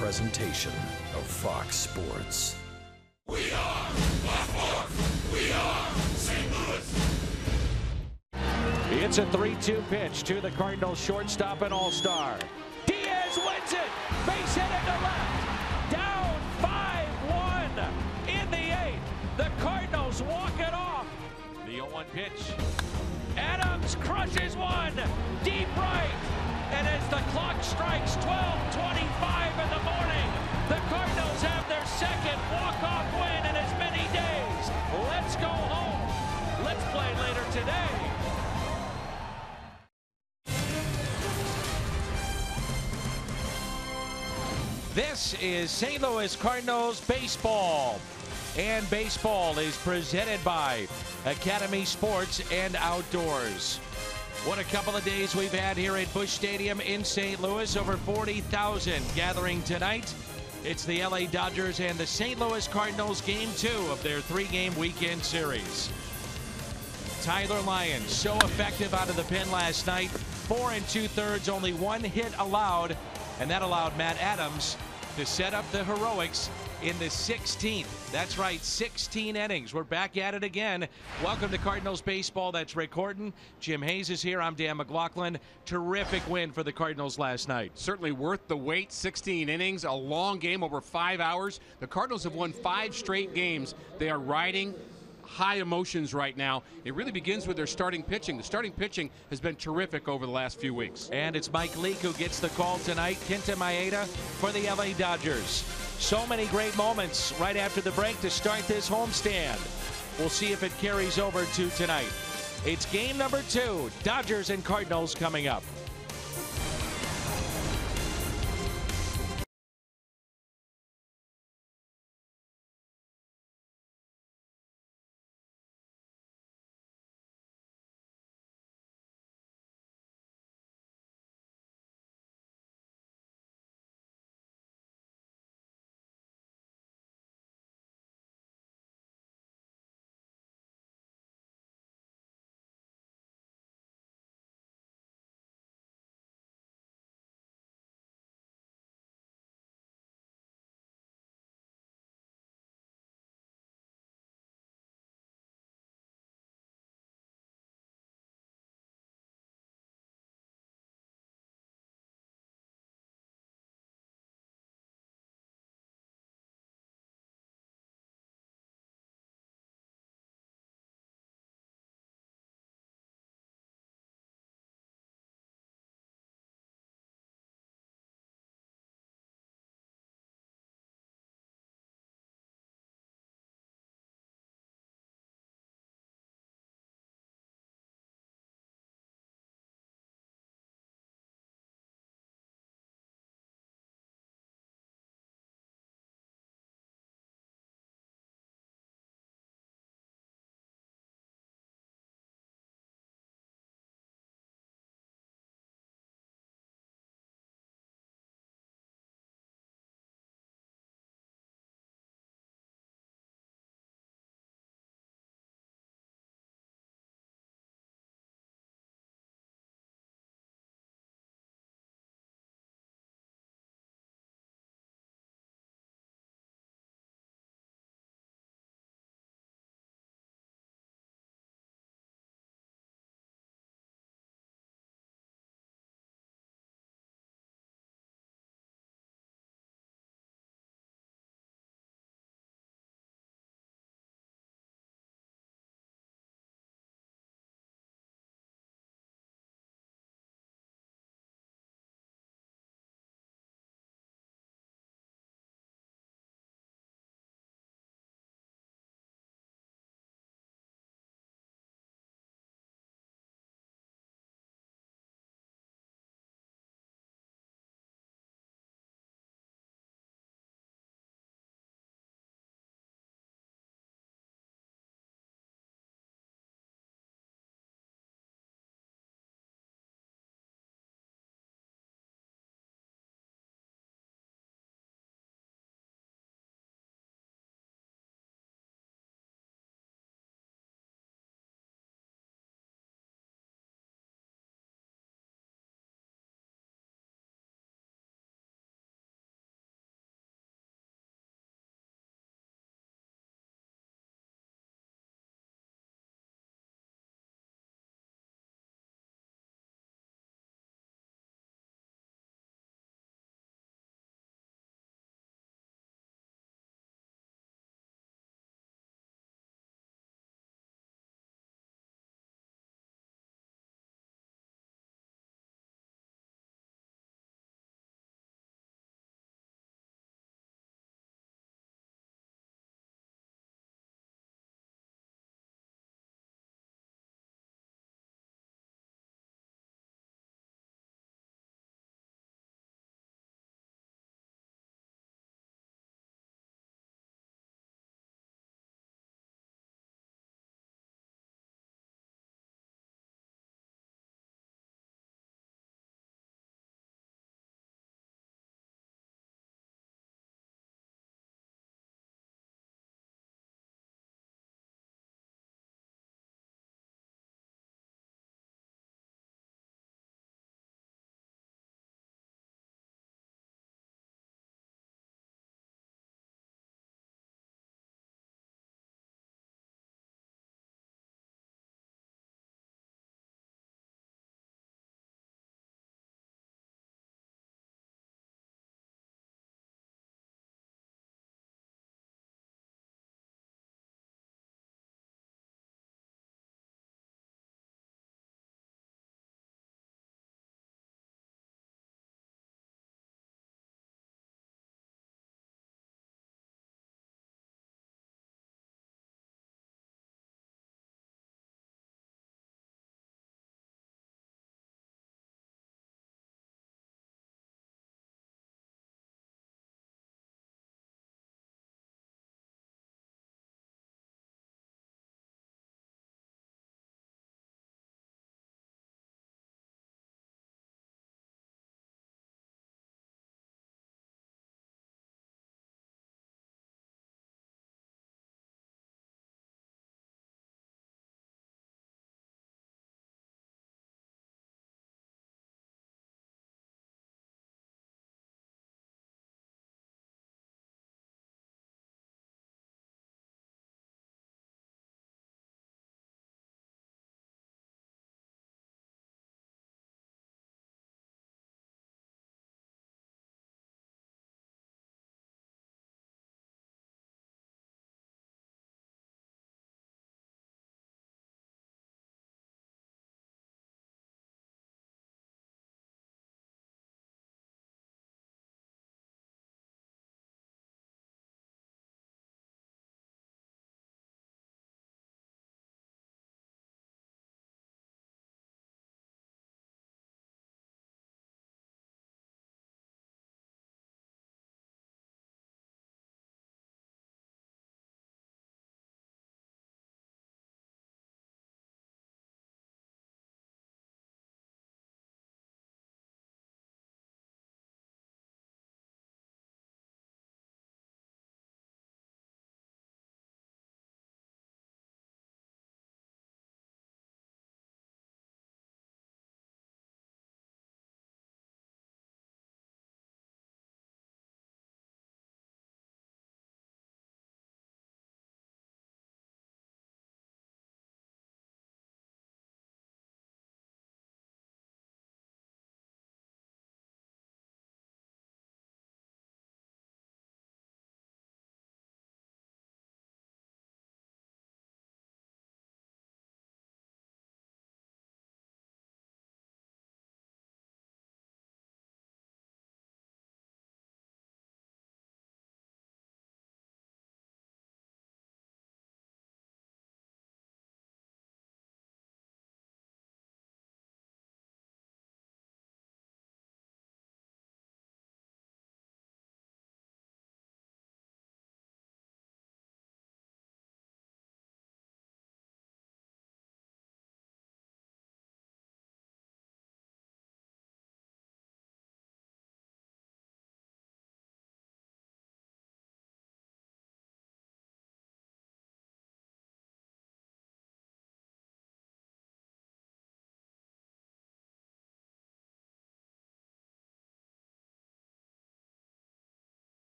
presentation of Fox Sports. We are Fox. We are St. Louis. It's a 3-2 pitch to the Cardinals shortstop and all-star. Diaz wins it. Base hit into left. Down 5-1 in the 8th. The Cardinals walk it off. The 0-1 pitch. Adams crushes one. Deep right. And as the clock strikes 12:25 in the morning, the Cardinals have their second walk-off win in as many days. Let's go home. Let's play later today. This is St. Louis Cardinals baseball. And baseball is presented by Academy Sports and Outdoors. What a couple of days we've had here at Busch Stadium in St. Louis. Over 40,000 gathering tonight. It's the LA Dodgers and the St. Louis Cardinals game 2 of their 3-game weekend series. Tyler Lyons so effective out of the pen last night. 4 2/3, only 1 hit allowed. And that allowed Matt Adams to set up the heroics in the 16th. That's right, 16 innings. We're back at it again. Welcome to Cardinals baseball. That's Rick Horton. Jim Hayes is here. I'm Dan McLaughlin. Terrific win for the Cardinals last night. Certainly worth the wait. 16 innings, a long game, over 5 hours. The Cardinals have won 5 straight games. They are riding high emotions right now. It really begins with their starting pitching. The starting pitching has been terrific over the last few weeks. And it's Mike Leake who gets the call tonight. Kenta Maeda for the LA Dodgers. So many great moments right after the break to start this homestand. We'll see if it carries over to tonight. It's game number 2, Dodgers and Cardinals coming up.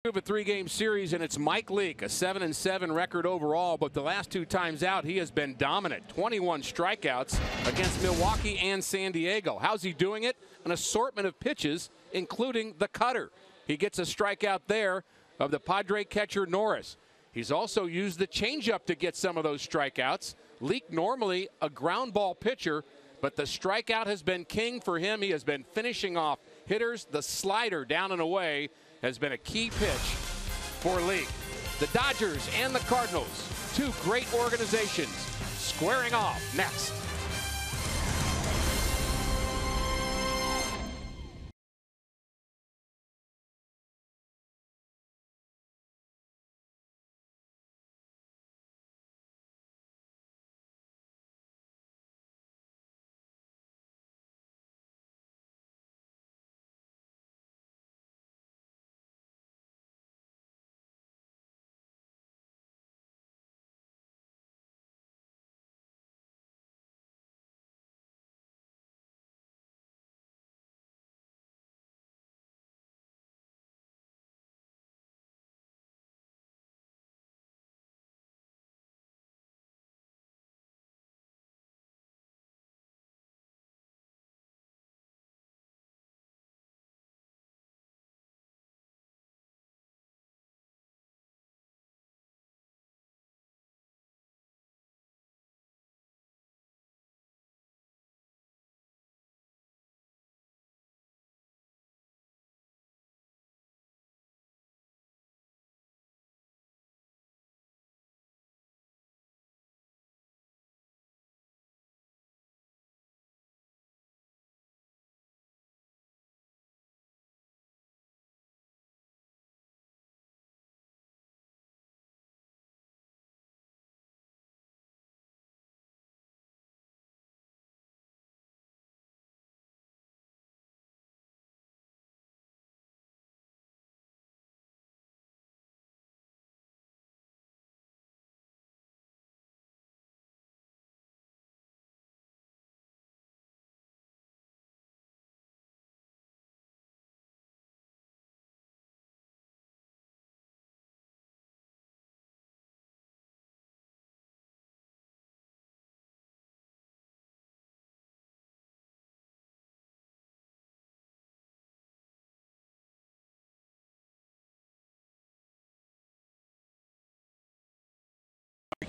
Of a 3-game series, and it's Mike Leake, a 7-7 record overall, but the last 2 times out he has been dominant. 21 strikeouts against Milwaukee and San Diego. How's he doing it? An assortment of pitches, including the cutter. He gets a strikeout there of the Padre catcher Norris. He's also used the changeup to get some of those strikeouts. Leake normally a ground ball pitcher, but the strikeout has been king for him. He has been finishing off hitters. The slider down and away has been a key pitch for Leake. The Dodgers and the Cardinals, 2 great organizations, squaring off next.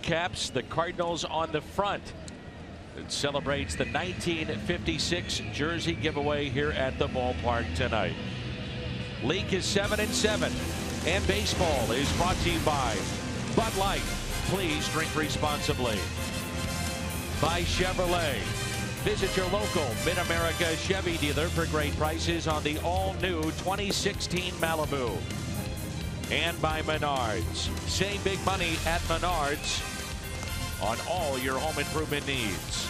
Caps the Cardinals on the front. It celebrates the 1956 jersey giveaway here at the ballpark tonight. Leake is 7-7, and baseball is brought to you by Bud Light. Please drink responsibly. By Chevrolet. Visit your local Mid-America Chevy dealer for great prices on the all-new 2016 Malibu. And by Menards. Save big money at Menards on all your home improvement needs.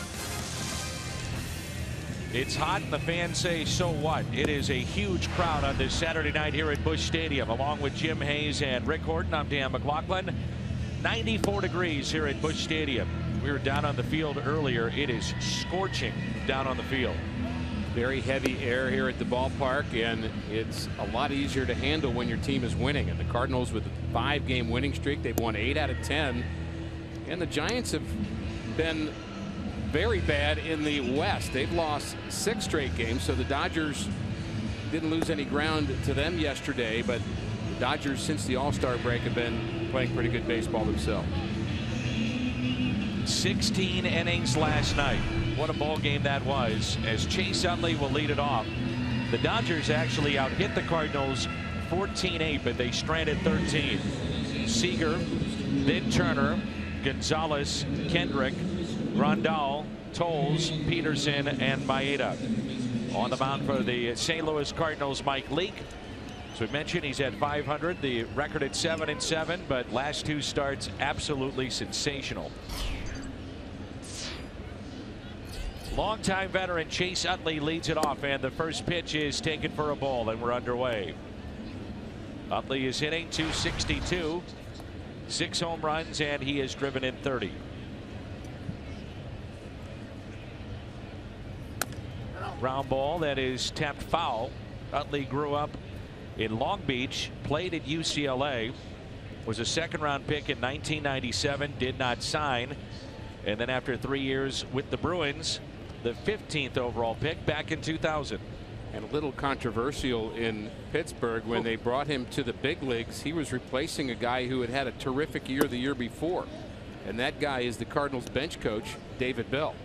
It's hot and the fans say, so what? It is a huge crowd on this Saturday night here at Busch Stadium. Along with Jim Hayes and Rick Horton, I'm Dan McLaughlin. 94 degrees here at Busch Stadium. We were down on the field earlier. It is scorching down on the field. Very heavy air here at the ballpark, and it's a lot easier to handle when your team is winning. And the Cardinals, with a 5-game winning streak, they've won 8 out of 10. And the Giants have been very bad in the West. They've lost 6 straight games, so the Dodgers didn't lose any ground to them yesterday, but the Dodgers, since the All-Star break, have been playing pretty good baseball themselves. 16 innings last night. What a ball game that was, as Chase Utley will lead it off. The Dodgers actually out-hit the Cardinals 14-8, but they stranded 13. Seager, then Turner, Gonzalez, Kendrick, Grandal, Tolles, Peterson, and Maeda. On the mound for the St. Louis Cardinals, Mike Leake. As we mentioned, he's at 500, the record at 7-7, but last 2 starts absolutely sensational. Longtime veteran Chase Utley leads it off, and the first pitch is taken for a ball, and we're underway. Utley is hitting .262, 6 home runs, and he has driven in 30. Ground ball that is tapped foul. Utley grew up in Long Beach, played at UCLA, was a second-round pick in 1997, did not sign, and then after 3 years with the Bruins, the 15th overall pick back in 2000. And a little controversial in Pittsburgh when they brought him to the big leagues. He was replacing a guy who had had a terrific year the year before, and that guy is the Cardinals bench coach, David Bell.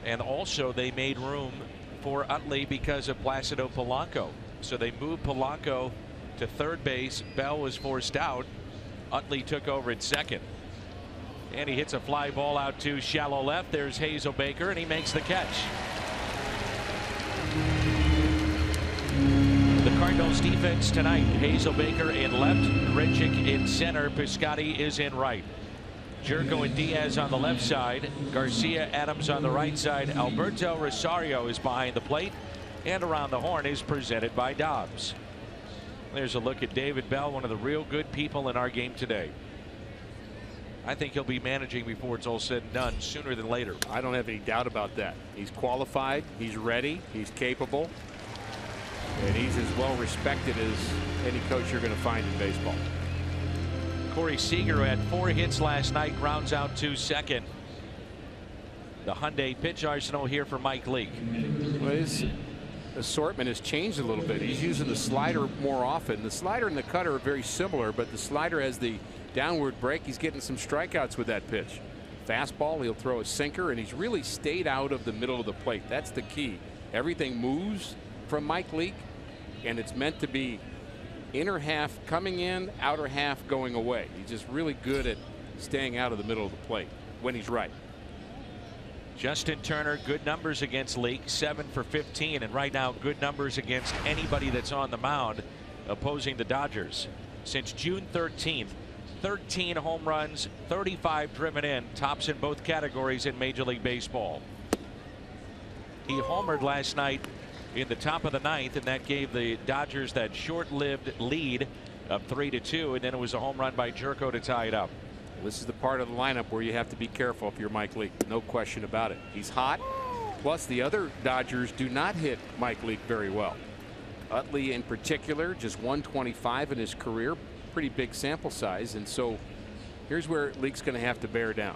And also they made room for Utley because of Placido Polanco. So they moved Polanco to third base. Bell was forced out. Utley took over at second. And he hits a fly ball out to shallow left. There's Hazelbaker, and he makes the catch. The Cardinals defense tonight: Hazelbaker in left, Grichuk in center, Piscotty is in right. Jerko and Diaz on the left side, Garcia, Adams on the right side. Alberto Rosario is behind the plate, and around the horn is presented by Dobbs. There's a look at David Bell, one of the real good people in our game today. I think he'll be managing before it's all said and done, sooner than later. I don't have any doubt about that. He's qualified, he's ready, he's capable, and he's as well respected as any coach you're going to find in baseball. Corey Seager, who had 4 hits last night, grounds out to second. The Hyundai pitch arsenal here for Mike Leake. Well, his assortment has changed a little bit. He's using the slider more often. The slider and the cutter are very similar, but the slider has the downward break. He's getting some strikeouts with that pitch. Fastball, he'll throw a sinker, and he's really stayed out of the middle of the plate. That's the key. Everything moves from Mike Leake, and it's meant to be inner half coming in, outer half going away. He's just really good at staying out of the middle of the plate when he's right. Justin Turner, good numbers against Leake, 7 for 15, and right now good numbers against anybody that's on the mound opposing the Dodgers. Since June 13th, 13 home runs, 35 driven in, tops in both categories in Major League Baseball. He homered last night in the top of the 9th, and that gave the Dodgers that short-lived lead of 3-2, and then it was a home run by Jerko to tie it up. This is the part of the lineup where you have to be careful if you're Mike Leake. No question about it. He's hot. Plus, the other Dodgers do not hit Mike Leake very well. Utley in particular, just 125 in his career. Pretty big sample size, and so here's where Leake's going to have to bear down.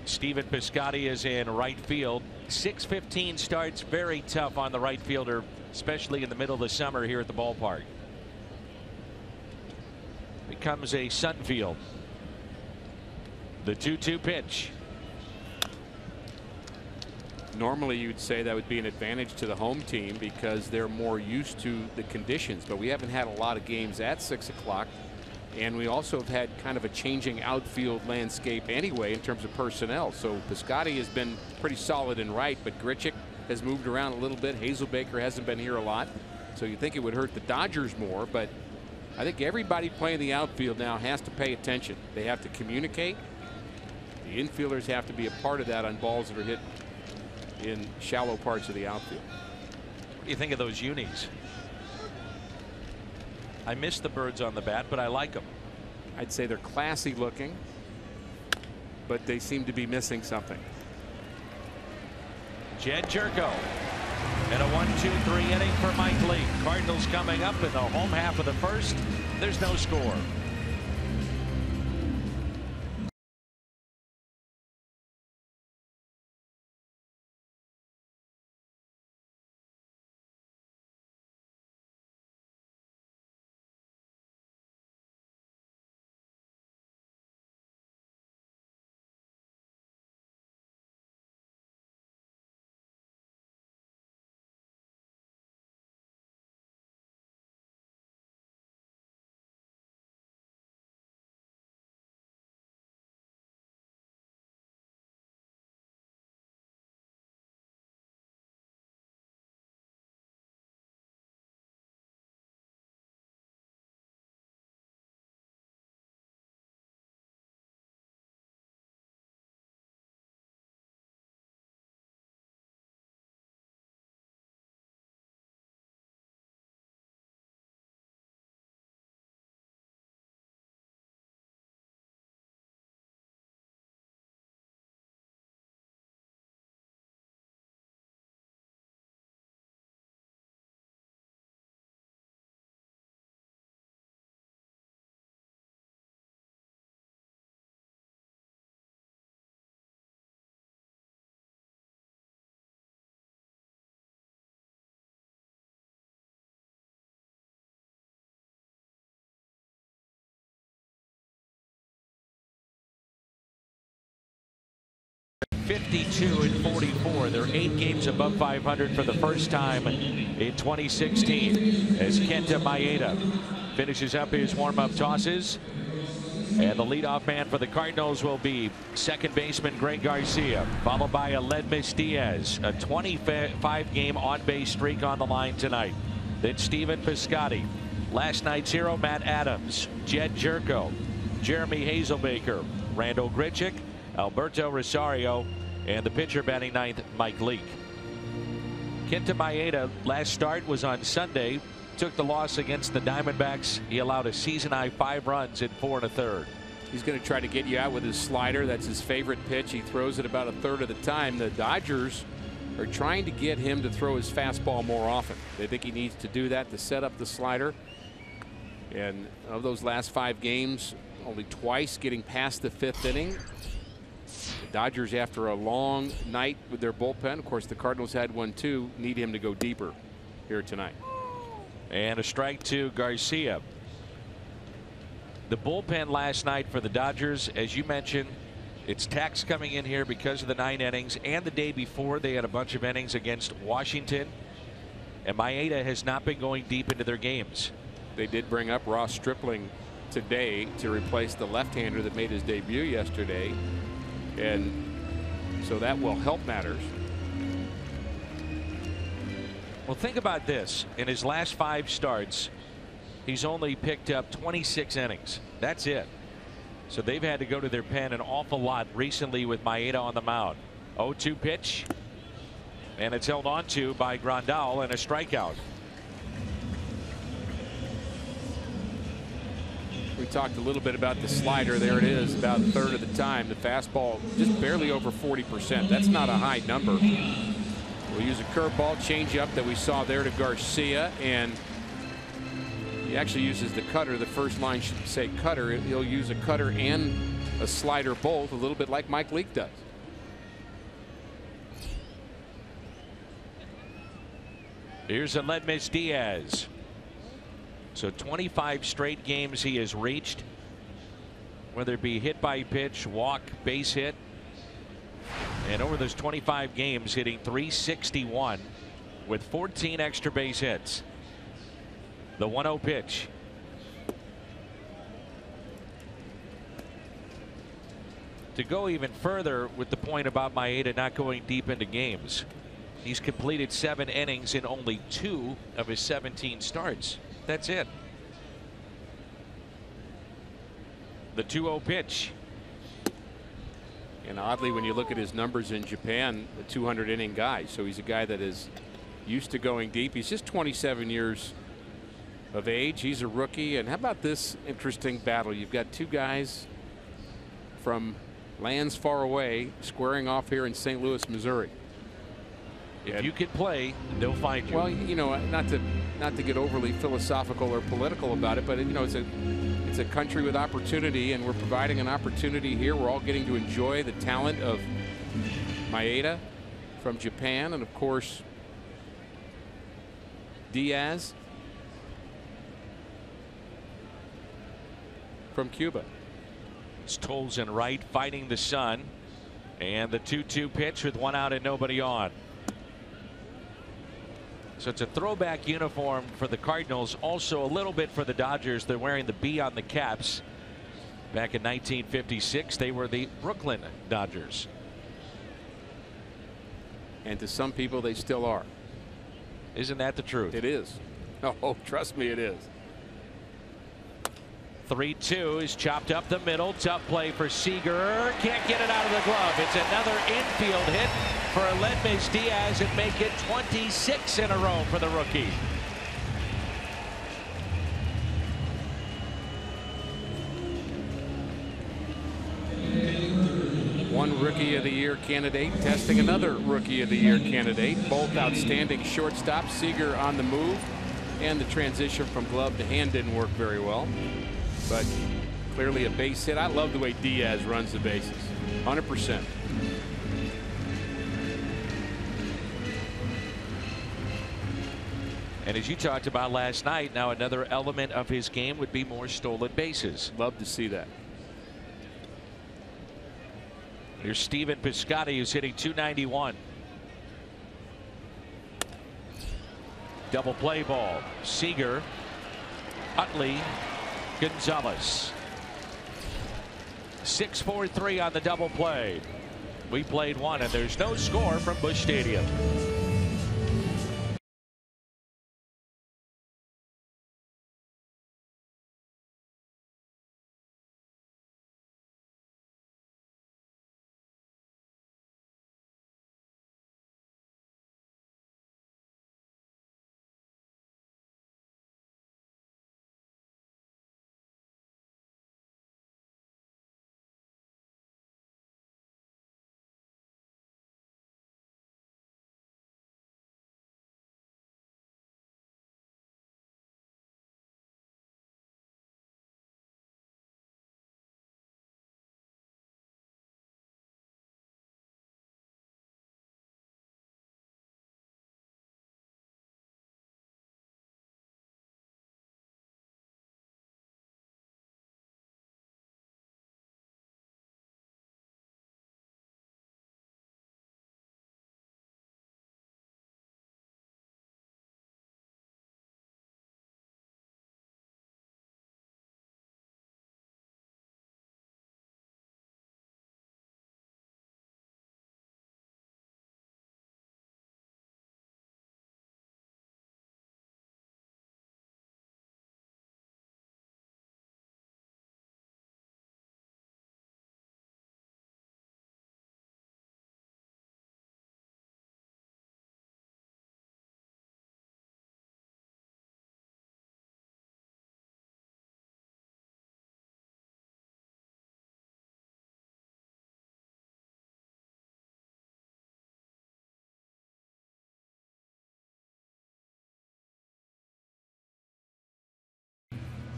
Stephen Piscotty is in right field. 6:15 starts, very tough on the right fielder, especially in the middle of the summer here at the ballpark. Becomes a sun field. The 2-2 pitch. Normally you'd say that would be an advantage to the home team because they're more used to the conditions, but we haven't had a lot of games at 6 o'clock, and we also have had kind of a changing outfield landscape anyway in terms of personnel. So Piscotty has been pretty solid in right, but Grichuk has moved around a little bit. Hazelbaker hasn't been here a lot, so you think it would hurt the Dodgers more, but I think everybody playing the outfield now has to pay attention. They have to communicate. The infielders have to be a part of that on balls that are hit in shallow parts of the outfield. What do you think of those unis? I miss the birds on the bat, but I like them. I'd say they're classy looking, but they seem to be missing something. Jed Jerko. And a 1-2-3 inning for Mike Leake. Cardinals coming up in the home half of the first. There's no score. 52-44. They're 8 games above 500 for the first time in 2016 as Kenta Maeda finishes up his warm-up tosses. And the leadoff man for the Cardinals will be second baseman Greg Garcia, followed by Aledmys Diaz, a 25-game on-base streak on the line tonight. Then Stephen Piscotty, last night's hero Matt Adams, Jed Jerko, Jeremy Hazelbaker, Randall Grichuk, Alberto Rosario, and the pitcher batting ninth, Mike Leake. Kenta Maeda last start was on Sunday. Took the loss against the Diamondbacks. He allowed a season-high 5 runs in 4 1/3. He's going to try to get you out with his slider. That's his favorite pitch. He throws it about a third of the time. The Dodgers are trying to get him to throw his fastball more often. They think he needs to do that to set up the slider. And of those last 5 games, only twice getting past the 5th inning. The Dodgers, after a long night with their bullpen, of course the Cardinals had one too, need him to go deeper here tonight. And a strike to Garcia. The bullpen last night for the Dodgers, as you mentioned, it's tax coming in here because of the 9 innings, and the day before they had a bunch of innings against Washington. And Maeda has not been going deep into their games. They did bring up Ross Stripling today to replace the left-hander that made his debut yesterday, and so that will help matters. Well, think about this. In his last 5 starts, he's only picked up 26 innings. That's it. So they've had to go to their pen an awful lot recently with Maeda on the mound. 0-2 pitch. And it's held on to by Grandal and a strikeout. We talked a little bit about the slider. There it is, about a third of the time. The fastball just barely over 40%. That's not a high number. We'll use a curveball changeup that we saw there to Garcia, and he actually uses the cutter. The first line should say cutter. He'll use a cutter and a slider both, a little bit like Mike Leake does. Here's Aledmys Diaz. So 25 straight games he has reached, whether it be hit by pitch, walk, base hit. And over those 25 games, hitting .361 with 14 extra base hits. The 1-0 pitch. To go even further with the point about Maeda not going deep into games, he's completed 7 innings in only 2 of his 17 starts. That's it. The 2-0 pitch. And oddly, when you look at his numbers in Japan, a 200 inning guy. So he's a guy that is used to going deep. He's just 27 years of age. He's a rookie. And how about this interesting battle? You've got 2 guys from lands far away squaring off here in St. Louis, Missouri. If you can play, they'll find you. Well, you know, not to get overly philosophical or political about it, but you know, it's a country with opportunity, and we're providing an opportunity here. We're all getting to enjoy the talent of Maeda from Japan, and of course Diaz from Cuba. It's Tolson right fighting the sun, and the 2-2 pitch with 1 out and nobody on. So it's a throwback uniform for the Cardinals, also a little bit for the Dodgers. They're wearing the B on the caps. Back in 1956, they were the Brooklyn Dodgers. And to some people, they still are. Isn't that the truth? It is. Oh, trust me, it is. 3-2 is chopped up the middle. Tough play for Seager. Can't get it out of the glove. It's another infield hit for Aledmys Diaz and make it 26 in a row for the rookie. One Rookie of the Year candidate testing another Rookie of the Year candidate. Both outstanding shortstops. Seager on the move, and the transition from glove to hand didn't work very well. But clearly a base hit. I love the way Diaz runs the bases. 100%. And as you talked about last night, now another element of his game would be more stolen bases. Love to see that. Here's Steven Piscotty, who's hitting .291. Double play ball. Seager, Utley, Gonzalez. 6-4-3 on the double play. We played one, and there's no score from Busch Stadium.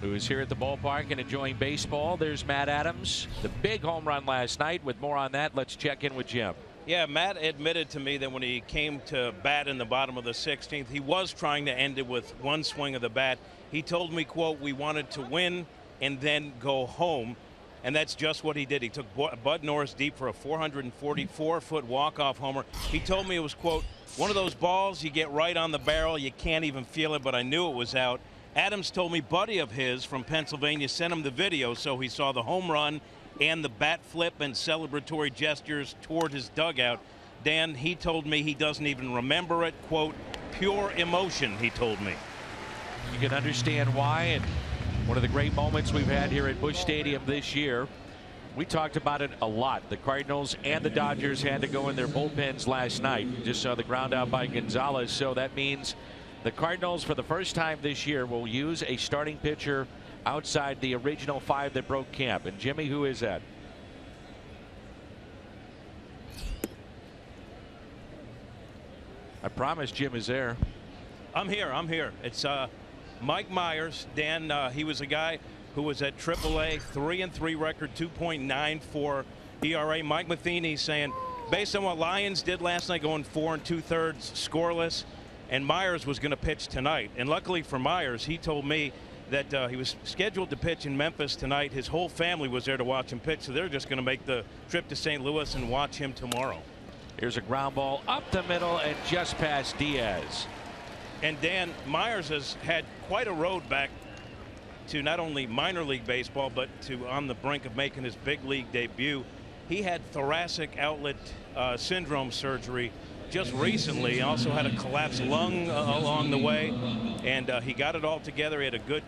Who is here at the ballpark and enjoying baseball. There's Matt Adams, the big home run last night. With more on that, let's check in with Jim. Yeah, Matt admitted to me that when he came to bat in the bottom of the 16th, he was trying to end it with one swing of the bat. He told me, quote, we wanted to win and then go home. And that's just what he did. He took Bud Norris deep for a 444-foot walk-off homer. He told me it was, quote, one of those balls you get right on the barrel, you can't even feel it, but I knew it was out. Adams told me buddy of his from Pennsylvania sent him the video, so he saw the home run and the bat flip and celebratory gestures toward his dugout. Dan, he told me he doesn't even remember it. Quote, pure emotion, he told me. You can understand why, and one of the great moments we've had here at Busch Stadium this year. We talked about it a lot. The Cardinals and the Dodgers had to go in their bullpens last night. You just saw the ground out by Gonzalez, so that means the Cardinals, for the first time this year, will use a starting pitcher outside the original 5 that broke camp. And Jimmy, who is that? I promise Jim is there. I'm here. It's Mike Myers. Dan, he was a guy who was at AAA, 3-3 record, 2.94 ERA. Mike Matheny saying, based on what Lions did last night, going 4 2/3 scoreless, and Myers was going to pitch tonight. And luckily for Myers, he told me that he was scheduled to pitch in Memphis tonight. His whole family was there to watch him pitch, so they're just going to make the trip to St. Louis and watch him tomorrow. Here's a ground ball up the middle and just past Diaz. And Dan, Myers has had quite a road back to not only minor league baseball, but to on the brink of making his big league debut. He had thoracic outlet syndrome surgery just recently. He also had a collapsed lung along the way, and he got it all together. He had a good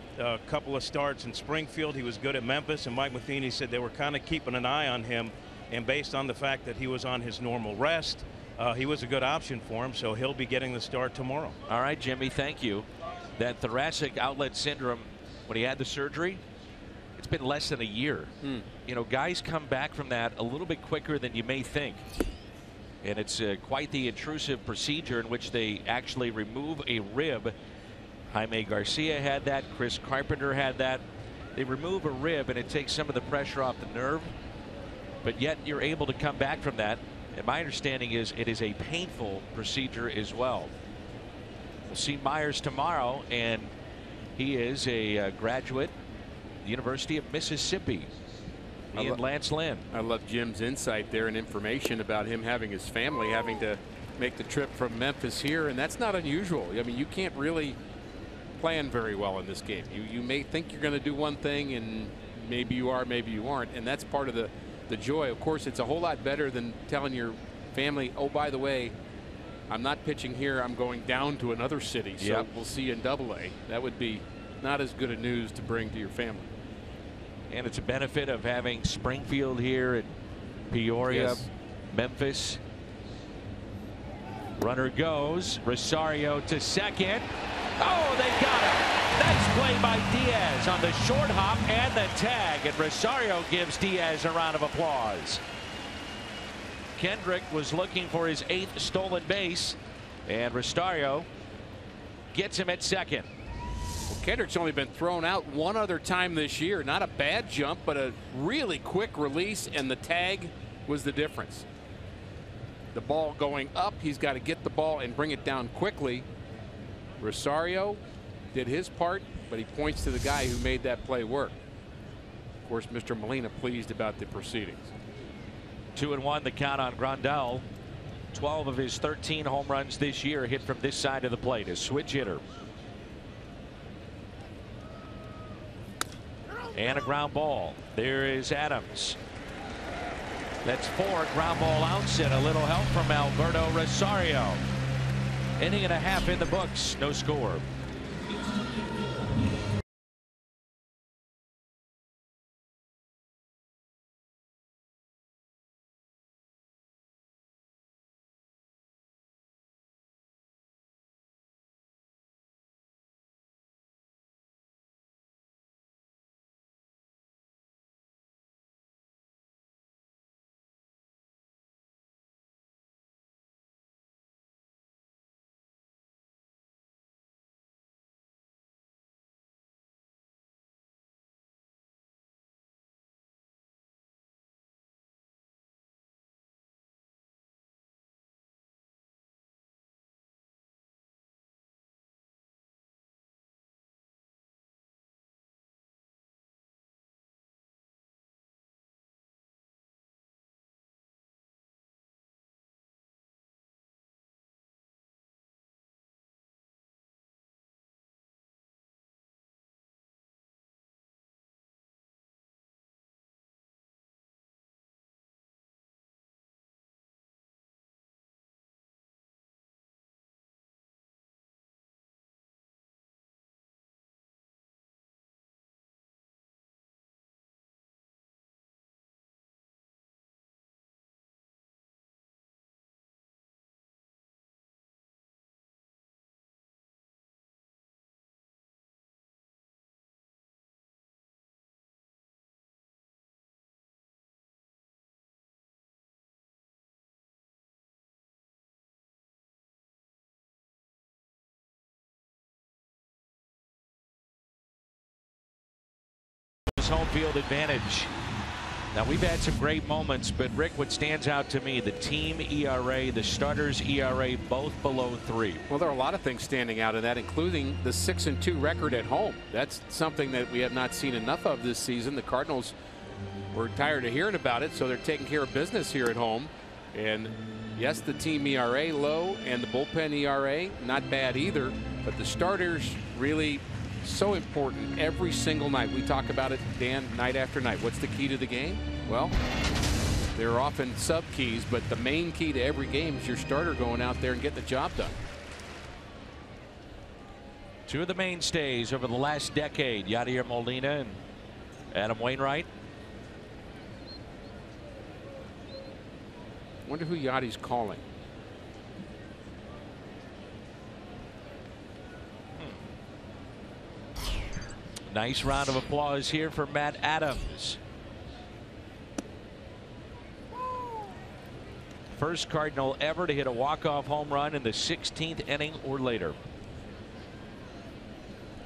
couple of starts in Springfield. He was good at Memphis, and Mike Matheny said they were kind of keeping an eye on him, and based on the fact that he was on his normal rest, he was a good option for him, so he'll be getting the start tomorrow. All right, Jimmy, thank you. That thoracic outlet syndrome, when he had the surgery, it's been less than a year. You know, guys come back from that a little bit quicker than you may think. And it's quite the intrusive procedure in which they actually remove a rib. Jaime Garcia had that. Chris Carpenter had that. They remove a rib, and it takes some of the pressure off the nerve. But yet you're able to come back from that. And my understanding is it is a painful procedure as well. We'll see Myers tomorrow, and he is a graduate, University of Mississippi. He and Lance Lynn. I love Jim's insight there and information about him having his family having to make the trip from Memphis here, and that's not unusual. I mean, you can't really plan very well in this game. You may think you're going to do one thing, and maybe you are, maybe you aren't, and that's part of the joy. Of course, it's a whole lot better than telling your family, oh, by the way, I'm not pitching here, I'm going down to another city, so we'll see you in AA. That would be not as good a news to bring to your family. And it's a benefit of having Springfield here and Peoria, Memphis. Runner goes. Rosario to second. Oh, they got him. Nice play by Diaz on the short hop and the tag. And Rosario gives Diaz a round of applause. Kendrick was looking for his 8th stolen base. And Rosario gets him at second. Well, Kendrick's only been thrown out one other time this year. Not a bad jump, but a really quick release, and the tag was the difference. The ball going up, he's got to get the ball and bring it down quickly. Rosario did his part, but he points to the guy who made that play work. Of course, Mr. Molina pleased about the proceedings. 2-1 the count on Grandal. 12 of his 13 home runs this year hit from this side of the plate. A switch hitter. And a ground ball. There is Adams. That's 4 ground ball outs and a little help from Alberto Rosario. Inning and a half in the books. No score. Home field advantage. Now, we've had some great moments, but Rick, what stands out to me, the team ERA, the starters ERA, both below 3. Well, there are a lot of things standing out in that, including the 6-2 record at home. That's something that we have not seen enough of this season. The Cardinals were tired of hearing about it, so they're taking care of business here at home. And yes, the team ERA low and the bullpen ERA not bad either, but the starters really so important every single night. We talk about it, Dan, night after night. What's the key to the game? Well, there are often sub keys, but the main key to every game is your starter going out there and getting the job done. 2 of the mainstays over the last decade, Yadier Molina and Adam Wainwright. Wonder who Yadi's calling. Nice round of applause here for Matt Adams. First Cardinal ever to hit a walk-off home run in the 16th inning or later.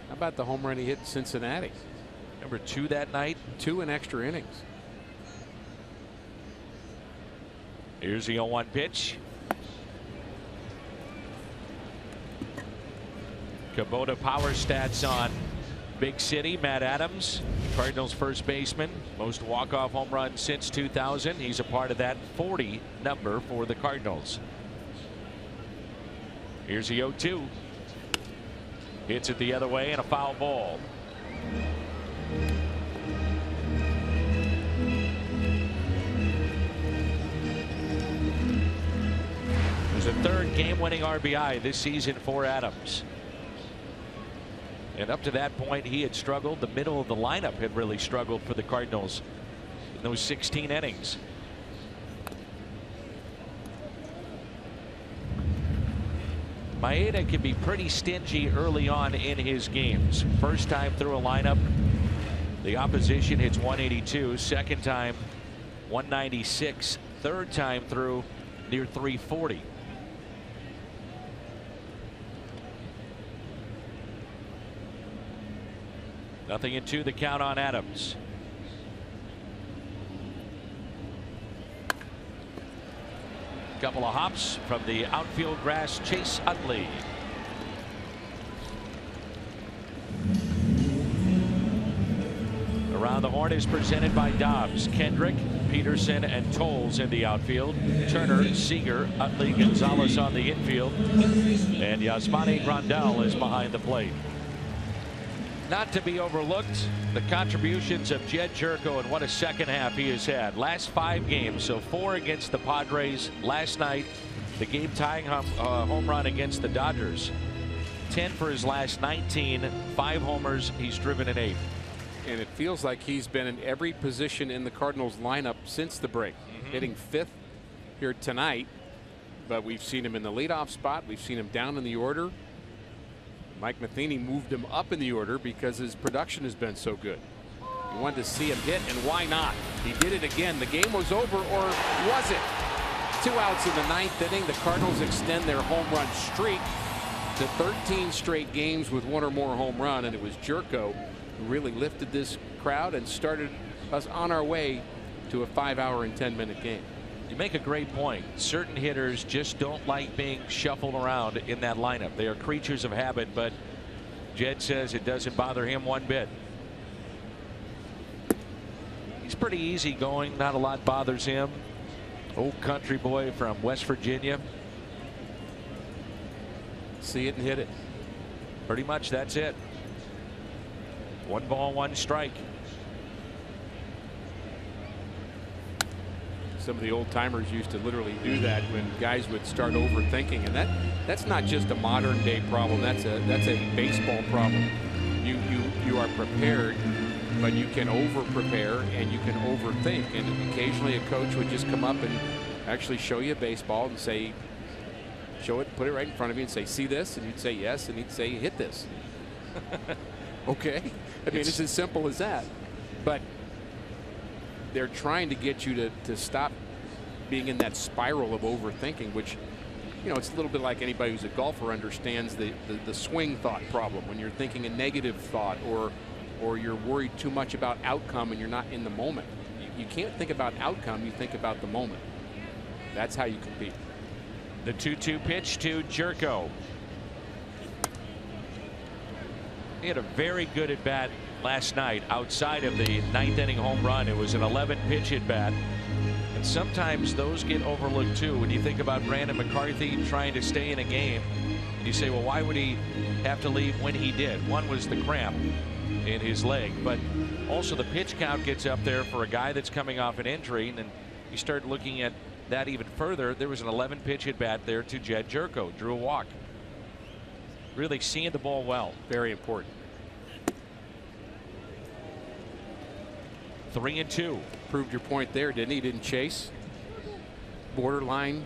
How about the home run he hit in Cincinnati? Number 2 that night. 2 in extra innings. Here's the 0-1 pitch. Kubota power stats on Big City, Matt Adams. Cardinals first baseman, most walk-off home runs since 2000. He's a part of that 40 number for the Cardinals. Here's the 0-2. Hits it the other way and a foul ball. There's a third game-winning RBI this season for Adams. And up to that point, he had struggled. The middle of the lineup had really struggled for the Cardinals in those 16 innings. Maeda can be pretty stingy early on in his games. First time through a lineup, the opposition hits 182. Second time, 196. Third time through, near 340. Nothing in 2, the count on Adams. Couple of hops from the outfield grass, Chase Utley. Around the horn is presented by Dobbs. Kendrick, Peterson, and Tolles in the outfield. Turner, Seager, Utley, Gonzalez on the infield. And Yasmani Grandal is behind the plate. Not to be overlooked, the contributions of Jedd Gyorko, and what a second half he has had. Last 5 games, so 4 against the Padres. Last night, the game-tying home run against the Dodgers. 10 for his last 19, 5 homers. He's driven an 8. And it feels like he's been in every position in the Cardinals lineup since the break. Hitting 5th here tonight, but we've seen him in the leadoff spot. We've seen him down in the order. Mike Matheny moved him up in the order because his production has been so good. He wanted to see him hit, and why not? He did it again. The game was over, or was it? 2 outs in the 9th inning. The Cardinals extend their home run streak to 13 straight games with 1 or more home run, and it was Gyorko who really lifted this crowd and started us on our way to a 5-hour and 10-minute game. You make a great point. Certain hitters just don't like being shuffled around in that lineup. They are creatures of habit, but Jed says it doesn't bother him one bit. He's pretty easygoing. Not a lot bothers him. Old country boy from West Virginia. See it and hit it. Pretty much that's it. 1 ball, 1 strike. Some of the old timers used to literally do that when guys would start overthinking, and that's not just a modern day problem. That's a baseball problem. You are prepared, but you can over prepare and you can overthink, and occasionally a coach would just come up and actually show you a baseball and say, show it, put it right in front of you and say, see this, and you'd say yes, and he'd say, hit this. Okay, I mean, it's as simple as that. But they're trying to get you to stop being in that spiral of overthinking, which, you know, it's a little bit like anybody who's a golfer understands the swing thought problem. When you're thinking a negative thought, or you're worried too much about outcome and you're not in the moment. You can't think about outcome, you think about the moment. That's how you compete. The 2-2 pitch to Gyorko. He had a very good at bat last night outside of the 9th inning home run. It was an 11 pitch at bat, and sometimes those get overlooked too. When you think about Brandon McCarthy trying to stay in a game, and you say, well, why would he have to leave when he did? One was the cramp in his leg, but also the pitch count gets up there for a guy that's coming off an injury. And you start looking at that even further. There was an 11 pitch at bat there to Jedd Gyorko, drew a walk. Really seeing the ball well. Very important. 3-2. Proved your point there, didn't he? Didn't chase. Borderline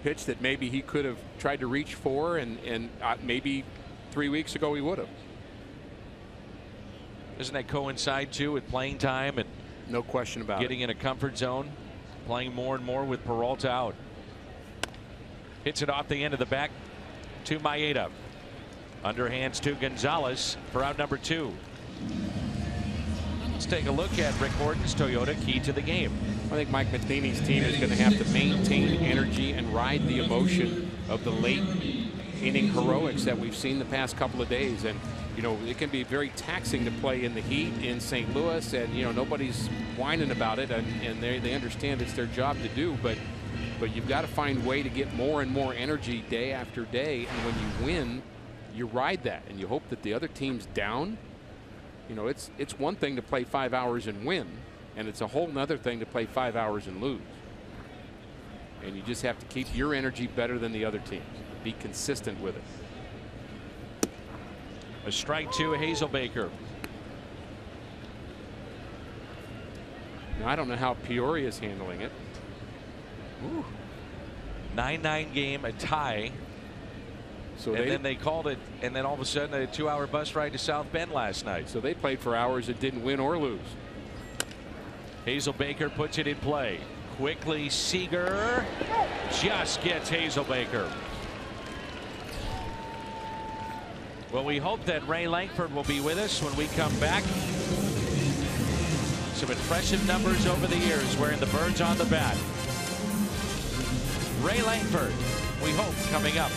pitch that maybe he could have tried to reach for, and maybe 3 weeks ago he would have. Doesn't that coincide too with playing time and no question about getting in a comfort zone, playing more and more with Peralta out? Hits it off the end of the back to Maeda. Underhands to Gonzalez for out number 2. Let's take a look at Rick Horton's Toyota key to the game. I think Mike Matheny's team is going to have to maintain energy and ride the emotion of the late inning heroics that we've seen the past couple of days. And You know, it can be very taxing to play in the heat in St. Louis, and you know nobody's whining about it, and they understand it's their job to do. But you've got to find a way to get more and more energy day after day, and when you win, you ride that, and you hope that the other team's down. You know, it's one thing to play 5 hours and win, and it's a whole nother thing to play 5 hours and lose. And you just have to keep your energy better than the other team. Be consistent with it. A strike to Hazelbaker. Now, I don't know how Peoria is handling it. 9-9 game, a tie. So and then they called it, and then all of a sudden a 2-hour bus ride to South Bend last night. So they played for hours that didn't win or lose. Hazelbaker puts it in play. Quickly, Seager just gets Hazelbaker. Well, we hope that Ray Lankford will be with us when we come back. Some impressive numbers over the years wearing the birds on the bat. Ray Lankford, we hope, coming up.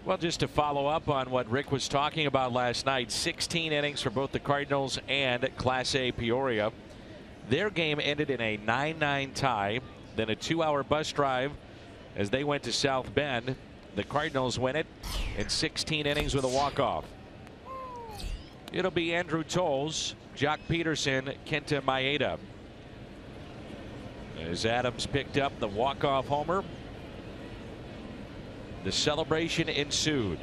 Well, just to follow up on what Rick was talking about last night, 16 innings for both the Cardinals and Class A Peoria. Their game ended in a 9-9 tie, then a 2-hour bus drive as they went to South Bend. The Cardinals win it in 16 innings with a walk-off. It'll be Andrew Toles, Jock Peterson, Kenta Maeda. As Adams picked up the walk-off homer, the celebration ensued.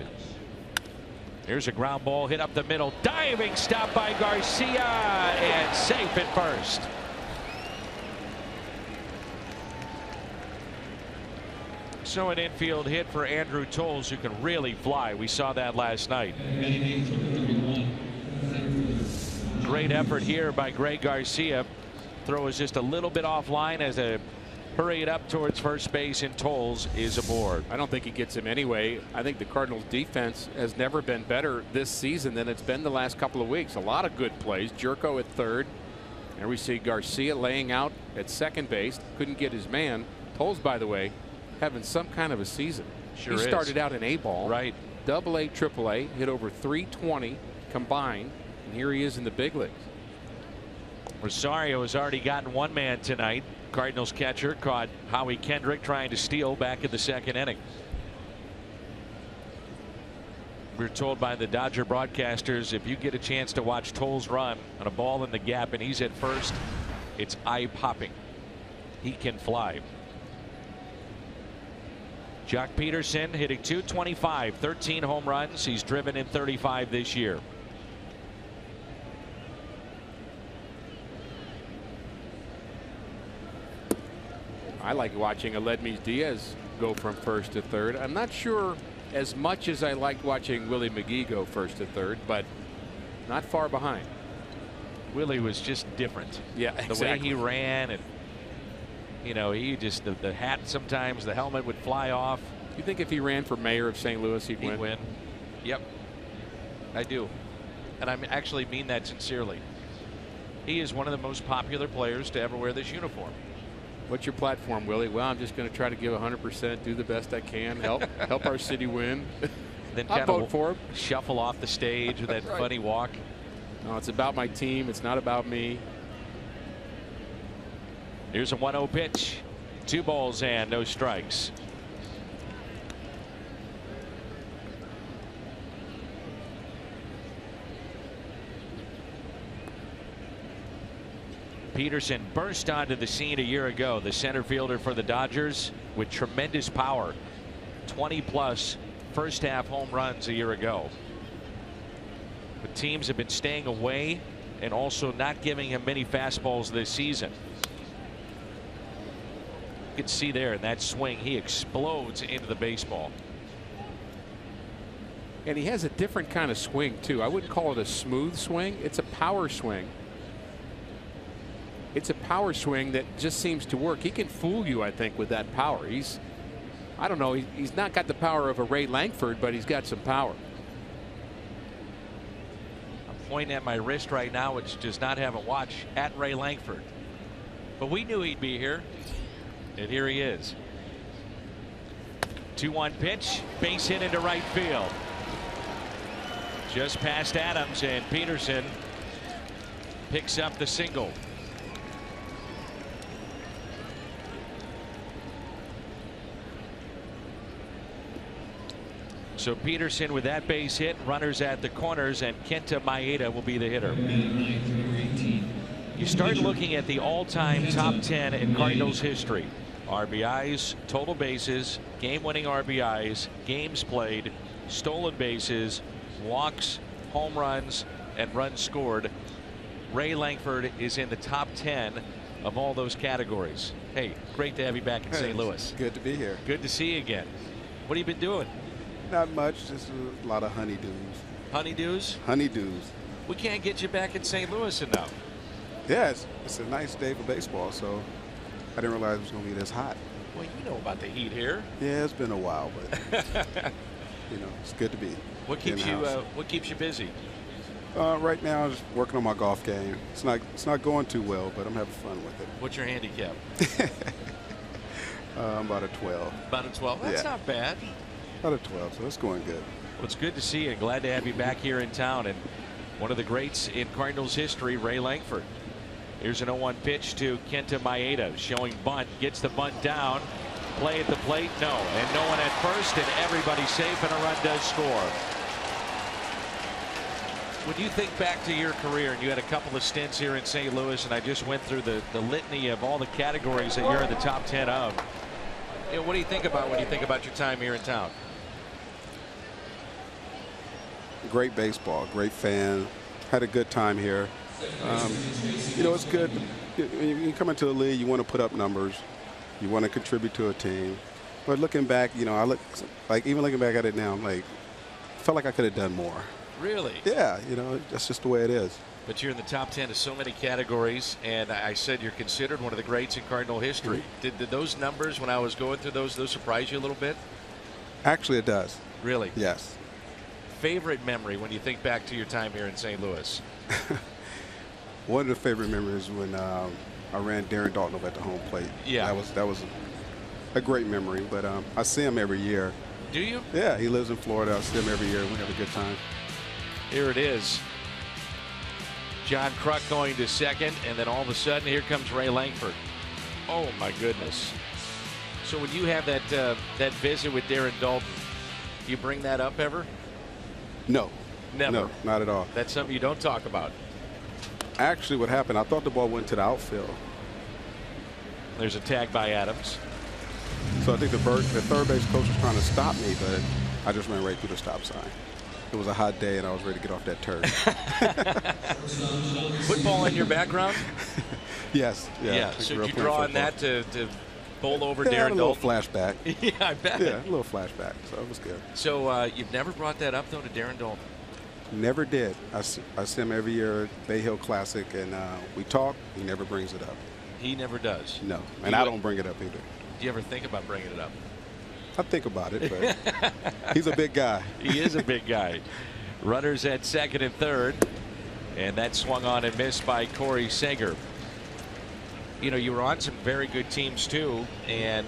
Here's a ground ball hit up the middle. Diving stop by Garcia and safe at first. So an infield hit for Andrew Toles, who can really fly. We saw that last night. Great effort here by Greg Garcia. Throw is just a little bit offline as a hurried up towards first base, and Toles is aboard. I don't think he gets him anyway. I think the Cardinals defense has never been better this season than it's been the last couple of weeks. A lot of good plays. Jerko at third. There we see Garcia laying out at second base. Couldn't get his man. Toles, by the way, having some kind of a season. Sure he is. started out in A-ball. Right. Double-A, Triple-A, hit over 320 combined, and here he is in the big leagues. Rosario has already gotten one man tonight. Cardinals catcher caught Howie Kendrick trying to steal back in the second inning. We're told by the Dodger broadcasters, if you get a chance to watch Toles run on a ball in the gap and he's at first, it's eye-popping. He can fly. Jock Peterson hitting .225, 13 home runs. He's driven in 35 this year. I like watching Aledmys Diaz go from first to third. I'm not sure as much as I liked watching Willie McGee go first to third, but not far behind. Willie was just different. Yeah, the exactly. way he ran, and he just the hat, sometimes the helmet would fly off. You think if he ran for mayor of St. Louis, he'd win? Yep, I do, and I actually mean that sincerely. He is one of the most popular players to ever wear this uniform. What's your platform, Willie? Well, I'm just going to try to give 100%, do the best I can, help our city win. Then I'll kind vote of for him. Shuffle off the stage with that Right. funny walk. No, it's about my team. It's not about me. Here's a 1-0 pitch. 2 balls and no strikes. Peterson burst onto the scene a year ago, the center fielder for the Dodgers, with tremendous power. 20+ first half home runs a year ago. But teams have been staying away and also not giving him many fastballs this season. You can see there in that swing, he explodes into the baseball. And he has a different kind of swing, too. I wouldn't call it a smooth swing. It's a power swing. It's a power swing that just seems to work. He can fool you, I think, with that power. I don't know, he's not got the power of a Ray Lankford, but he's got some power. I'm pointing at my wrist right now, which does not have a watch, at Ray Lankford. But we knew he'd be here. And here he is. 2-1 pitch, base hit into right field. Just past Adams, and Peterson picks up the single. So Peterson with that base hit, runners at the corners, and Kenta Maeda will be the hitter. You start looking at the all-time top 10 in Cardinals history. RBIs, total bases, game-winning RBIs, games played, stolen bases, walks, home runs, and runs scored. Ray Lankford is in the top 10 of all those categories. Hey, great to have you back in St. Louis. Good to be here. Good to see you again. What have you been doing? Not much, just a lot of honeydews. Honeydews? Honeydews. We can't get you back in St. Louis enough. Yeah, it's a nice day for baseball, so I didn't realize it was going to be this hot. Well, you know about the heat here. Yeah, it's been a while, but it's good to be. What keeps you busy? Right now, I'm just working on my golf game. It's not going too well, but I'm having fun with it. What's your handicap? I'm about a 12. About a 12. That's not bad. About a 12, so it's going good. Well, it's good to see you. Glad to have you back here in town. And one of the greats in Cardinals history, Ray Lankford. Here's an 0-1 pitch to Kenta Maeda, showing bunt, gets the bunt down. Play at the plate, no. And no one at first, and everybody's safe, and a run does score. When you think back to your career, and you had a couple of stints here in St. Louis, and I just went through the litany of all the categories that you're in the top 10 of. What do you think about when you think about your time here in town? Great baseball, great fan. Had a good time here. It's good. When you come into the league, you want to put up numbers. You want to contribute to a team. But looking back, even looking back at it now, I felt like I could have done more. Really? Yeah, that's just the way it is. But you're in the top 10 of so many categories, and I said you're considered one of the greats in Cardinal history. Did those numbers, when I was going through those surprise you a little bit? Actually, it does. Really? Yes. Favorite memory when you think back to your time here in St. Louis? One of the favorite memories when I ran Darren Dalton over at the home plate. Yeah. That was a great memory, but I see him every year. Do you? Yeah, he lives in Florida. I see him every year. We have a good time. Here it is. John Kruk going to second, and then all of a sudden, here comes Ray Lankford. Oh, my goodness. So when you have that visit with Darren Dalton, do you bring that up ever? No. Never? No, not at all. That's something you don't talk about. Actually, what happened, I thought the ball went to the outfield. There's a tag by Adams. So I think the third base coach was trying to stop me, but I just ran right through the stop sign. It was a hot day, and I was ready to get off that turf. Football in your background? Yes. Yeah. So you draw on that to bowl over Yeah, I had Darren a little Dalton? flashback. Yeah, I bet. Yeah, a little flashback. So it was good. So you've never brought that up, though, to Darren Dalton? Never did. I see him every year at Bay Hill Classic, and we talk. He never brings it up. He never does? No, and I don't bring it up either. Do you ever think about bringing it up? I think about it, but he's a big guy. He is a big guy. Runners at second and third, and that swung on and missed by Corey Seager. You know, you were on some very good teams, too, and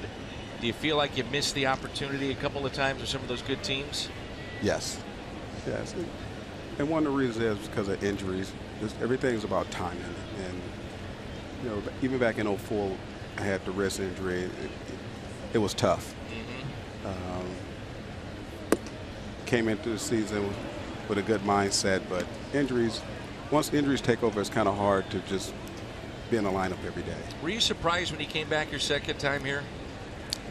do you feel like you missed the opportunity a couple of times with some of those good teams? Yes. Yes. And one of the reasons is because of injuries. Everything's about timing. And, you know, even back in 04, I had the wrist injury. It was tough. Came into the season with a good mindset, but injuries, once injuries take over, it's kind of hard to just be in the lineup every day. Were you surprised when he came back your second time here?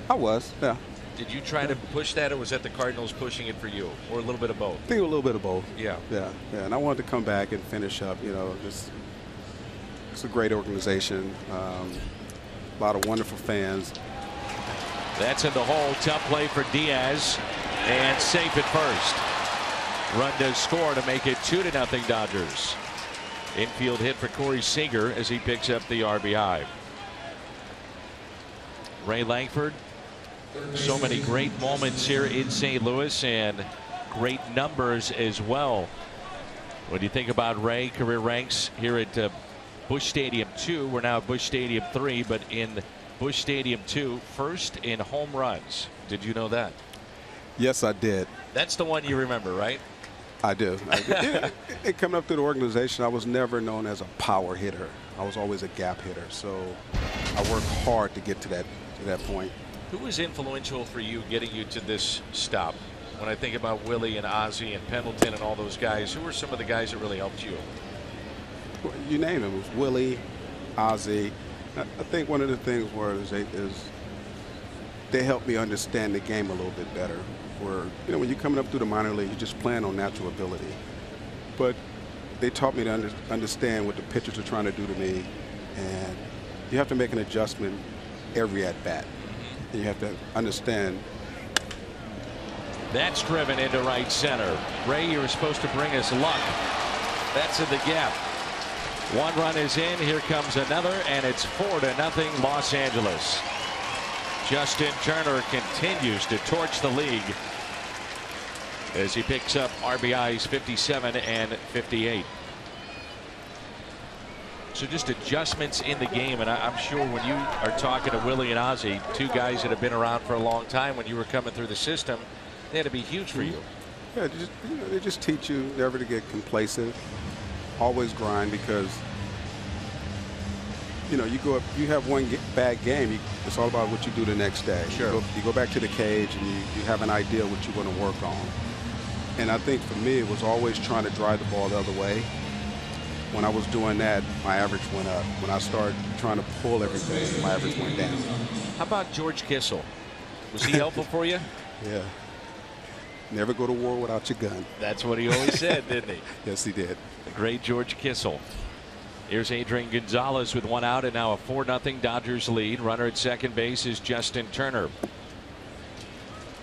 I was, yeah. Did you try to push that, or was that the Cardinals pushing it for you, or a little bit of both? I think a little bit of both. Yeah. Yeah, yeah. And I wanted to come back and finish up, you know, it's a great organization, a lot of wonderful fans. That's in the hole. Tough play for Diaz, and safe at first. Run does score to make it 2-0 Dodgers. Infield hit for Corey Seager as he picks up the RBI. Ray Langford, so many great moments here in St. Louis and great numbers as well. What do you think about Ray? Career ranks here at Busch Stadium 2. We're now at Busch Stadium 3, but in Busch Stadium 2, first in home runs. Did you know that? Yes, I did. That's the one you remember, right? I do. And coming up through the organization, I was never known as a power hitter. I was always a gap hitter. So I worked hard to get to that point. Who was influential for you getting you to this stop? When I think about Willie and Ozzie and Pendleton and all those guys, who were some of the guys that really helped you? Well, you name it. It was Willie, Ozzie. I think one of the things was they helped me understand the game a little bit better. Where, you know, when you're coming up through the minor league, you're just playing on natural ability. But they taught me to understand what the pitchers are trying to do to me, and you have to make an adjustment every at bat. And you have to understand. That's driven into right center. Ray, you were supposed to bring us luck. That's in the gap. One run is in. Here comes another, and it's 4-0 Los Angeles. Justin Turner continues to torch the league as he picks up RBIs 57 and 58. So just adjustments in the game, and I'm sure when you are talking to Willie and Ozzie, two guys that have been around for a long time, when you were coming through the system, they had to be huge for you. Yeah, they just teach you never to get complacent, always grind, because you know, you have one bad game, it's all about what you do the next day. Sure. You go back to the cage and you have an idea what you want to work on. And I think for me, it was always trying to drive the ball the other way. When I was doing that, my average went up. When I started trying to pull everything, my average went down. How about George Kissel? Was he helpful for you? Yeah. Never go to war without your gun. That's what he always said, didn't he? Yes, he did. The great George Kissel. Here's Adrian Gonzalez with one out, and now a 4-0 Dodgers lead. Runner at second base is Justin Turner.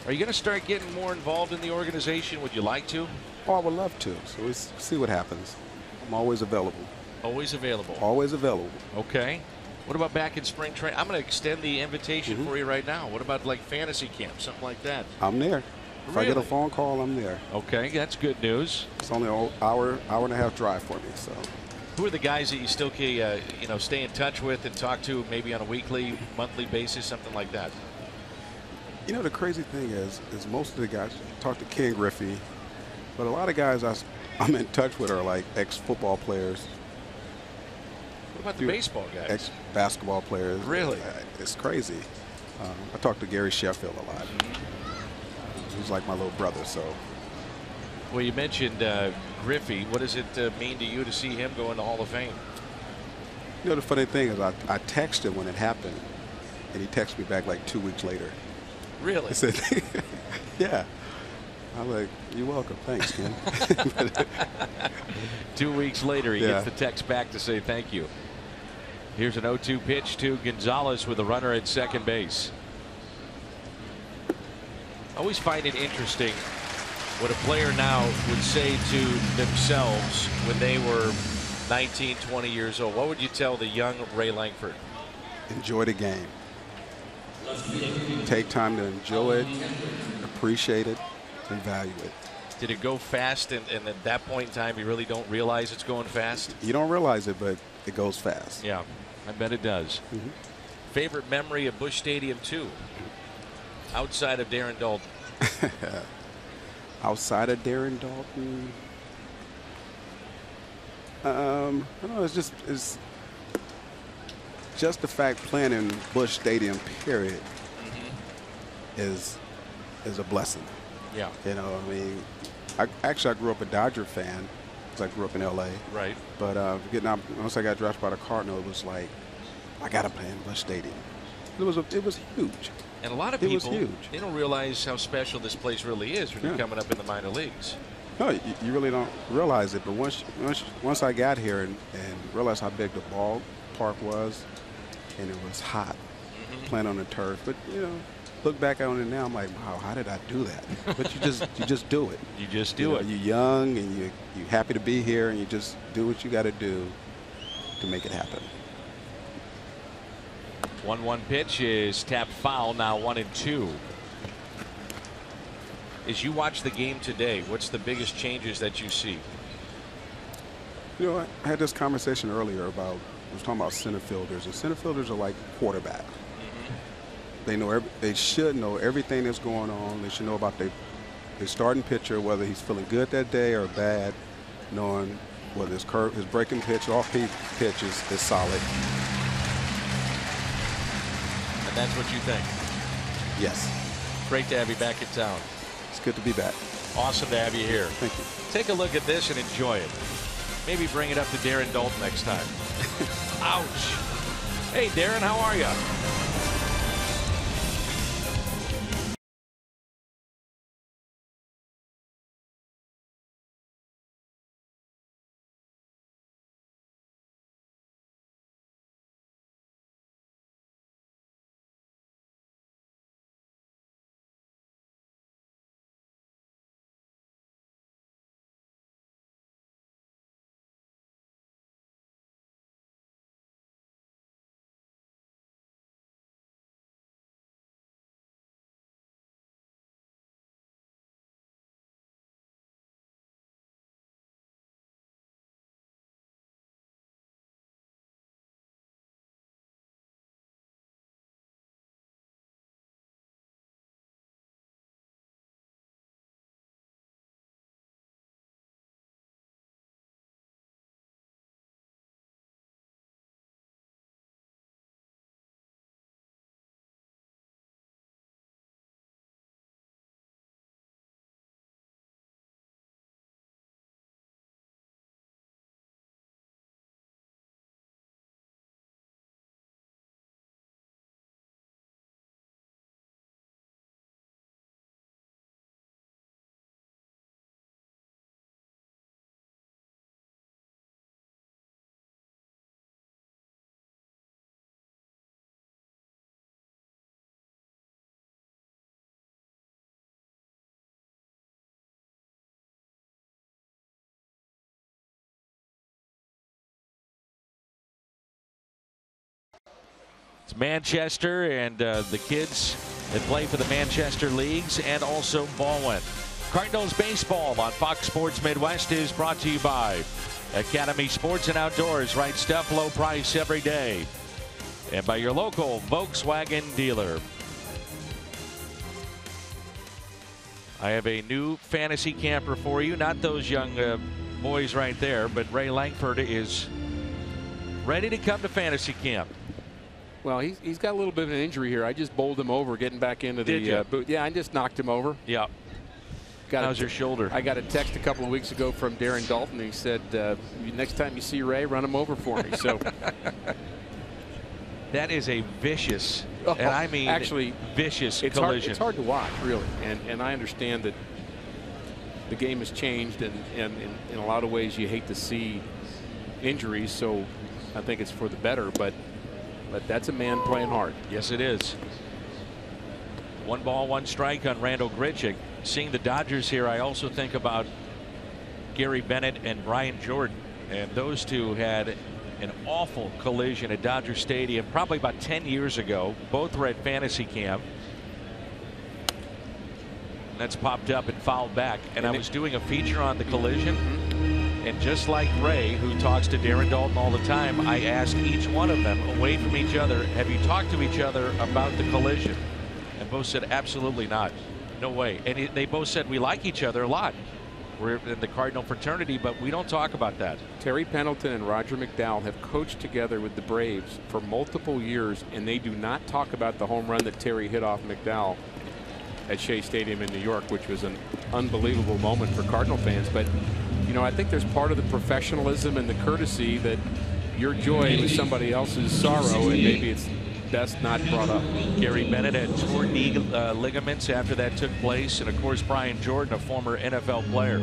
Are you going to start getting more involved in the organization? Would you like to? Oh, I would love to. So we'll see what happens. I'm always available. Always available. Always available. Okay. What about back in spring training? I'm going to extend the invitation for you right now. What about like fantasy camp, something like that? I'm there. If I get a Really? phone call, I'm there. Okay, that's good news. It's only an hour and a half drive for me. So. Who are the guys that you still stay in touch with and talk to maybe on a weekly, monthly basis, something like that? You know, the crazy thing is most of the guys, talk to Ken Griffey, but a lot of guys I'm in touch with are like ex-football players. What about the baseball guys? Ex-basketball players. Really? It's crazy. I talk to Gary Sheffield a lot. He's like my little brother, so. Well, you mentioned Griffey. What does it mean to you to see him go in the Hall of Fame? You know, the funny thing is I texted him when it happened, and he texted me back like 2 weeks later. Really? He said, yeah. I'm like, you're welcome. Thanks, Ken. 2 weeks later, he Yeah. gets the text back to say thank you. Here's an 0-2 pitch to Gonzalez with a runner at second base. I always find it interesting what a player now would say to themselves when they were 19, 20 years old. What would you tell the young Ray Lankford? Enjoy the game. Take time to enjoy it, appreciate it, and value it. Did it go fast, and at that point in time you really don't realize it's going fast? You don't realize it, but it goes fast. Yeah, I bet it does. Favorite memory of Busch Stadium 2 outside of Darren Daulton? Outside of Darren Daulton, I don't know. It's just the fact playing in Busch Stadium, period, is a blessing. Yeah. You know, I mean, I grew up a Dodger fan because I grew up in L.A. Right. But once I got drafted by the Cardinals, it was like, I got to play in Busch Stadium. It was huge. And a lot of people, they don't realize how special this place really is when you're coming up in the minor leagues. No, you really don't realize it. But once I got here and realized how big the ballpark was, and it was hot, playing on the turf. But you know, look back on it now, I'm like, wow, how did I do that? But you just do it. You just do it. You're young and you're happy to be here, and you just do what you got to do to make it happen. 1-1 pitch is tapped foul. Now 1-2. As you watch the game today, what's the biggest changes that you see? You know, I had this conversation earlier about, I was talking about center fielders, and center fielders are like quarterback. They should know everything that's going on. They should know about their starting pitcher, whether he's feeling good that day or bad, knowing whether his breaking pitch, off-peak pitch is solid. And that's what you think? Yes. Great to have you back in town. It's good to be back. Awesome to have you here. Thank you. Take a look at this and enjoy it. Maybe bring it up to Darren Daulton next time. Ouch. Hey, Darren, how are you? It's Manchester and the kids that play for the Manchester Leagues, and also Baldwin. Cardinals baseball on Fox Sports Midwest is brought to you by Academy Sports and Outdoors. Right stuff, low price every day. And by your local Volkswagen dealer. I have a new fantasy camper for you. Not those young boys right there, but Ray Lankford is ready to come to fantasy camp. Well, he's got a little bit of an injury here. I just bowled him over getting back into the boot. Yeah, I just knocked him over. Yeah. How's your shoulder? I got a text a couple of weeks ago from Darren Daulton. He said, next time you see Ray, run him over for me. So that is a vicious, and I mean actually vicious collision. It's hard to watch, really. And I understand that the game has changed, and in a lot of ways you hate to see injuries. So I think it's for the better, but that's a man playing hard. Yes, it is. 1 ball, 1 strike on Randal Grichuk. Seeing the Dodgers here, I also think about Gary Bennett and Brian Jordan, and those two had an awful collision at Dodger Stadium probably about 10 years ago. Both were at fantasy camp. That's popped up and fouled back, and I was doing a feature on the collision, and just like Ray, who talks to Darren Dalton all the time, I asked each one of them away from each other, have you talked to each other about the collision? And both said absolutely not, no way. And they both said we like each other a lot. We're in the Cardinal fraternity, but we don't talk about that. Terry Pendleton and Roger McDowell have coached together with the Braves for multiple years, and they do not talk about the home run that Terry hit off McDowell at Shea Stadium in New York, which was an unbelievable moment for Cardinal fans. But, you know, I think there's part of the professionalism and the courtesy that your joy is somebody else's sorrow, and maybe it's best not brought up. Gary Bennett had torn knee ligaments after that took place, and of course Brian Jordan, a former NFL player.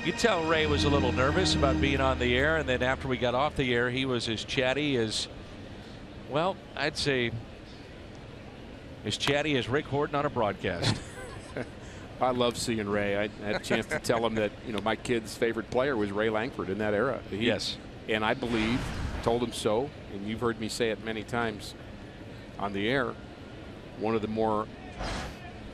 You tell Ray was a little nervous about being on the air, and then after we got off the air, he was as chatty as, well, I'd say as chatty as Rick Horton on a broadcast. I love seeing Ray. I had a chance to tell him that, you know, my kid's favorite player was Ray Lankford in that era. Yes. And I believe, told him so, and you've heard me say it many times on the air, one of the more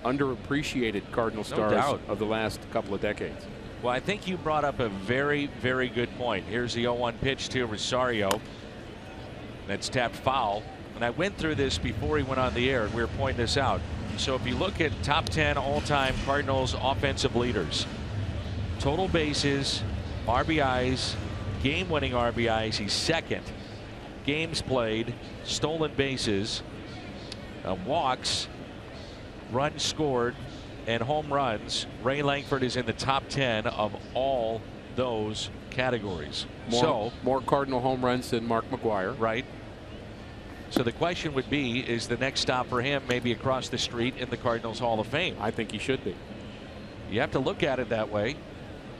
underappreciated Cardinal stars of the last couple of decades. Well, I think you brought up a very, very good point. Here's the 0-1 pitch to Rosario. That's tapped foul. And I went through this before he went on the air, and we were pointing this out. So if you look at top 10 all-time Cardinals offensive leaders, total bases, RBIs, game-winning RBIs, he's second. Games played, stolen bases, walks, runs scored, and home runs. Ray Lankford is in the top 10 of all those categories. More Cardinal home runs than Mark McGwire. Right. So the question would be, is the next stop for him maybe across the street in the Cardinals Hall of Fame? I think he should be. You have to look at it that way.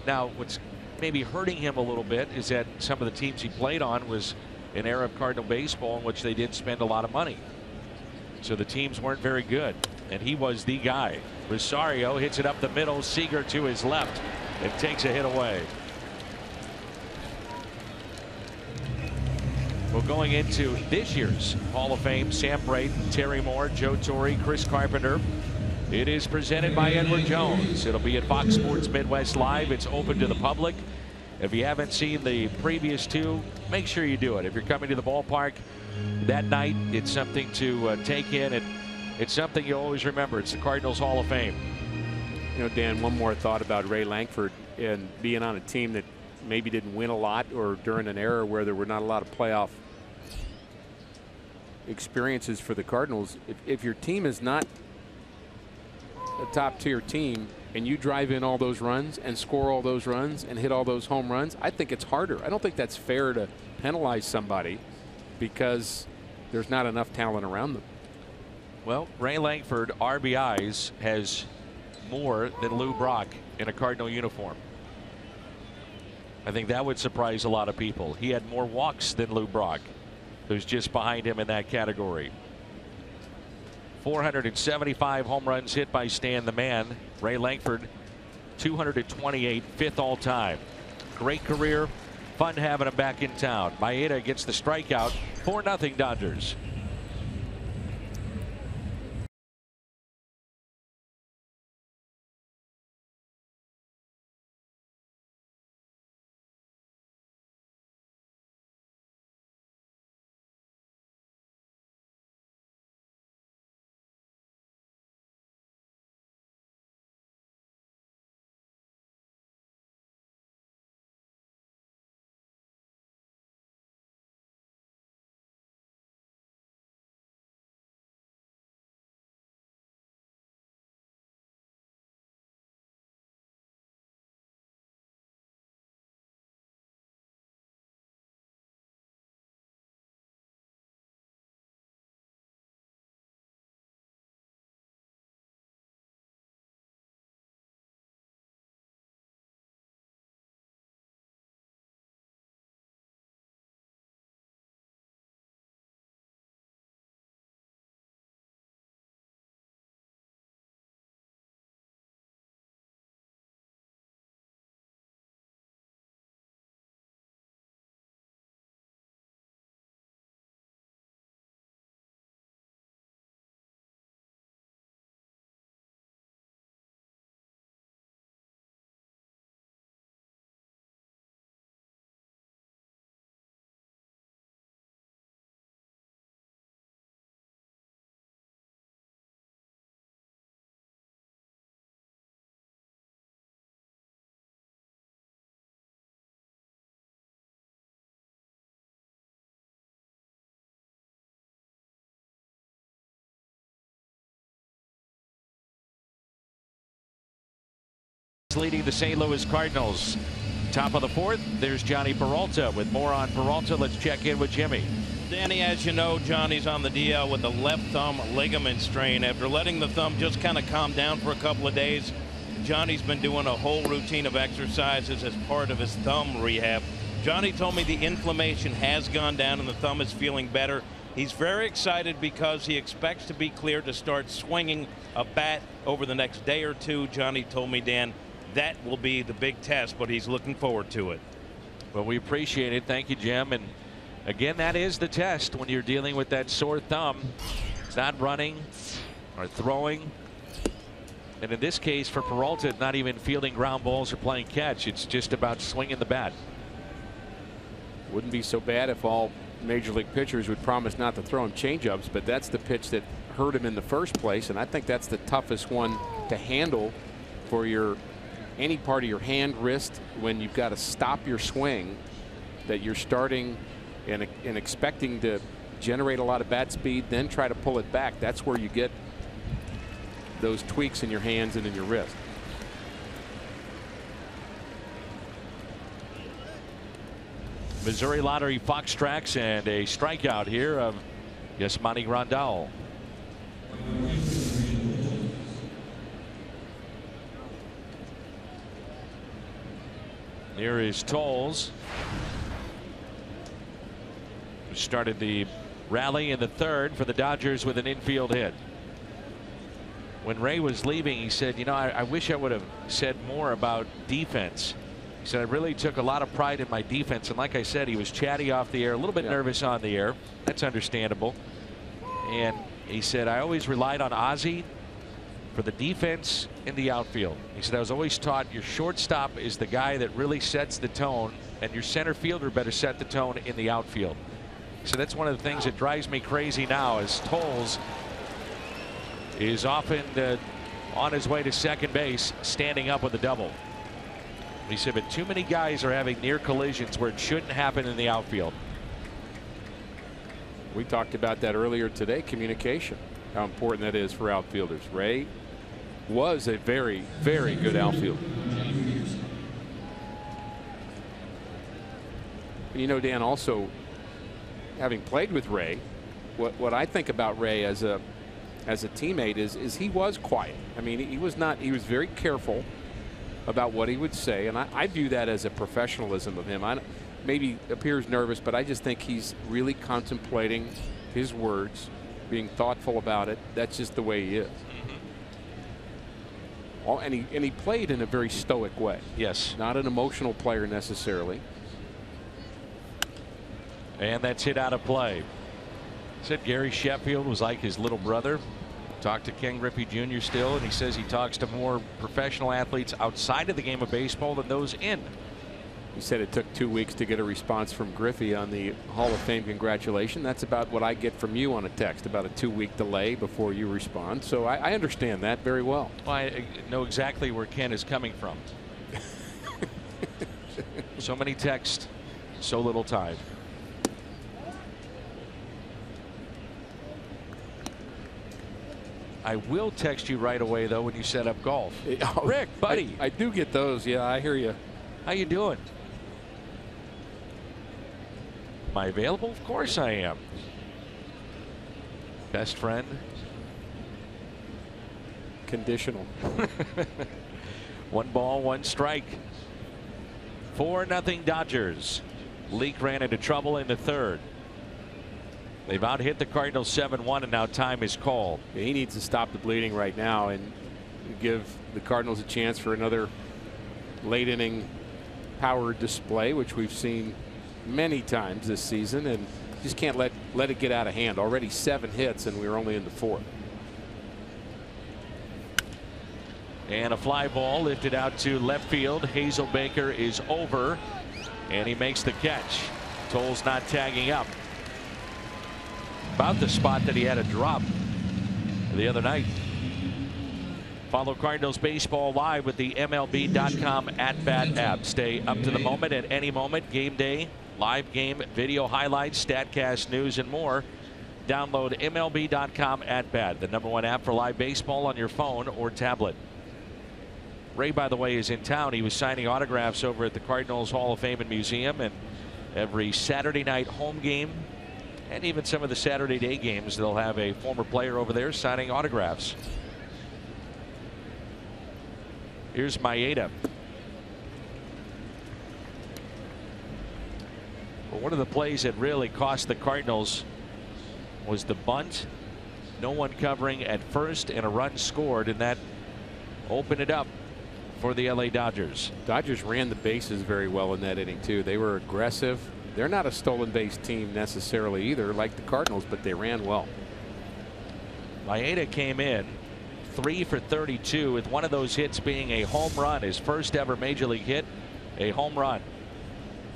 Now, what's maybe hurting him a little bit is that some of the teams he played on was an era of Cardinal baseball in which they did spend a lot of money. So the teams weren't very good, and he was the guy. Rosario hits it up the middle, Seager to his left, and takes a hit away. Well, going into this year's Hall of Fame, Sam Braden, Terry Moore, Joe Torre, Chris Carpenter. It is presented by Edward Jones. It'll be at Fox Sports Midwest Live. It's open to the public. If you haven't seen the previous two, make sure you do it. If you're coming to the ballpark that night, it's something to take in, and it's something you always remember. It's the Cardinals Hall of Fame. You know, Dan, one more thought about Ray Lankford and being on a team that maybe didn't win a lot, or during an era where there were not a lot of playoff experiences for the Cardinals. If your team is not a top tier team and you drive in all those runs and score all those runs and hit all those home runs, I think it's harder. I don't think that's fair to penalize somebody because there's not enough talent around them. Well, Ray Lankford RBIs has more than Lou Brock in a Cardinal uniform. I think that would surprise a lot of people. He had more walks than Lou Brock, who's just behind him in that category. 475 home runs hit by Stan the Man. Ray Lankford 228, fifth all time. Great career. Fun having him back in town. Maeda gets the strikeout. 4-0 Dodgers. leading the St. Louis Cardinals. Top of the fourth, there's Johnny Peralta. With more on Peralta, let's check in with Jimmy. Danny, as you know, Johnny's on the DL with a left thumb ligament strain. After letting the thumb just kind of calm down for a couple of days, Johnny's been doing a whole routine of exercises as part of his thumb rehab. Johnny told me the inflammation has gone down and the thumb is feeling better. He's very excited because he expects to be cleared to start swinging a bat over the next day or two. Johnny told me, Dan, that will be the big test, but he's looking forward to it. Well, we appreciate it. Thank you, Jim. And again, that is the test when you're dealing with that sore thumb. It's not running or throwing. And in this case, for Peralta, not even fielding ground balls or playing catch. It's just about swinging the bat. Wouldn't be so bad if all major league pitchers would promise not to throw him changeups, but that's the pitch that hurt him in the first place, and I think that's the toughest one to handle for any part of your hand, wrist, when you've got to stop your swing that you're starting and expecting to generate a lot of bat speed, then try to pull it back. That's where you get those tweaks in your hands and in your wrist. Missouri Lottery Fox Tracks and a strikeout here of Yasmani Grandal. Here is Tolles, who started the rally in the third for the Dodgers with an infield hit. When Ray was leaving, he said, you know, I wish I would have said more about defense. He said, I really took a lot of pride in my defense. And like I said, he was chatty off the air, a little bit nervous on the air. That's understandable. And he said, I always relied on Ozzie for the defense in the outfield. He said, I was always taught your shortstop is the guy that really sets the tone, and your center fielder better set the tone in the outfield. So that's one of the things that drives me crazy now, as Tolles is often on his way to second base, standing up with a double. He said, but too many guys are having near collisions where it shouldn't happen in the outfield. We talked about that earlier today, communication, how important that is for outfielders. Ray was a very, very good outfielder. You know, Dan, also having played with Ray, what I think about Ray as a teammate is he was quiet. I mean, he was very careful about what he would say, and I view that as a professionalism of him. Maybe appears nervous, but I just think he's really contemplating his words, being thoughtful about it. That's just the way he is. And he played in a very stoic way. Yes. Not an emotional player necessarily. And that's hit out of play. Said Gary Sheffield was like his little brother. Talked to Ken Griffey Jr. still, and he says he talks to more professional athletes outside of the game of baseball than those in. He said it took 2 weeks to get a response from Griffey on the Hall of Fame congratulation. That's about what I get from you on a text, about a 2-week delay before you respond. So I understand that very well. Well, I know exactly where Ken is coming from. So many texts, so little time. I will text you right away, though, when you set up golf. Oh, Rick, buddy. I do get those. Yeah, I hear you. How you doing? Am I available? Of course I am. Best friend. Conditional. 1 ball, 1 strike. 4-0 Dodgers. Leake ran into trouble in the third. They've out-hit the Cardinals 7-1, and now time is called. Yeah, he needs to stop the bleeding right now and give the Cardinals a chance for another late inning power display, which we've seen many times this season, and just can't let it get out of hand. Already 7 hits, and we're only in the 4th. And a fly ball lifted out to left field. Hazelbaker is over, and he makes the catch. Tolles not tagging up. About the spot that he had a drop the other night. Follow Cardinals baseball live with the MLB.com @bat app. Stay up to the moment at any moment. Game day, live game, video highlights, StatCast news, and more. Download MLB.com @bat, the #1 app for live baseball on your phone or tablet. Ray, by the way, is in town. He was signing autographs over at the Cardinals Hall of Fame and Museum, and every Saturday night home game and even some of the Saturday day games, they'll have a former player over there signing autographs. Here's Maeda. Well, one of the plays that really cost the Cardinals was the bunt. No one covering at first and a run scored, and that opened it up for the LA Dodgers. Dodgers ran the bases very well in that inning too. They were aggressive. They're not a stolen base team necessarily either, like the Cardinals, but they ran well. Maeda came in 3 for 32, with one of those hits being a home run, his first ever major league hit, a home run.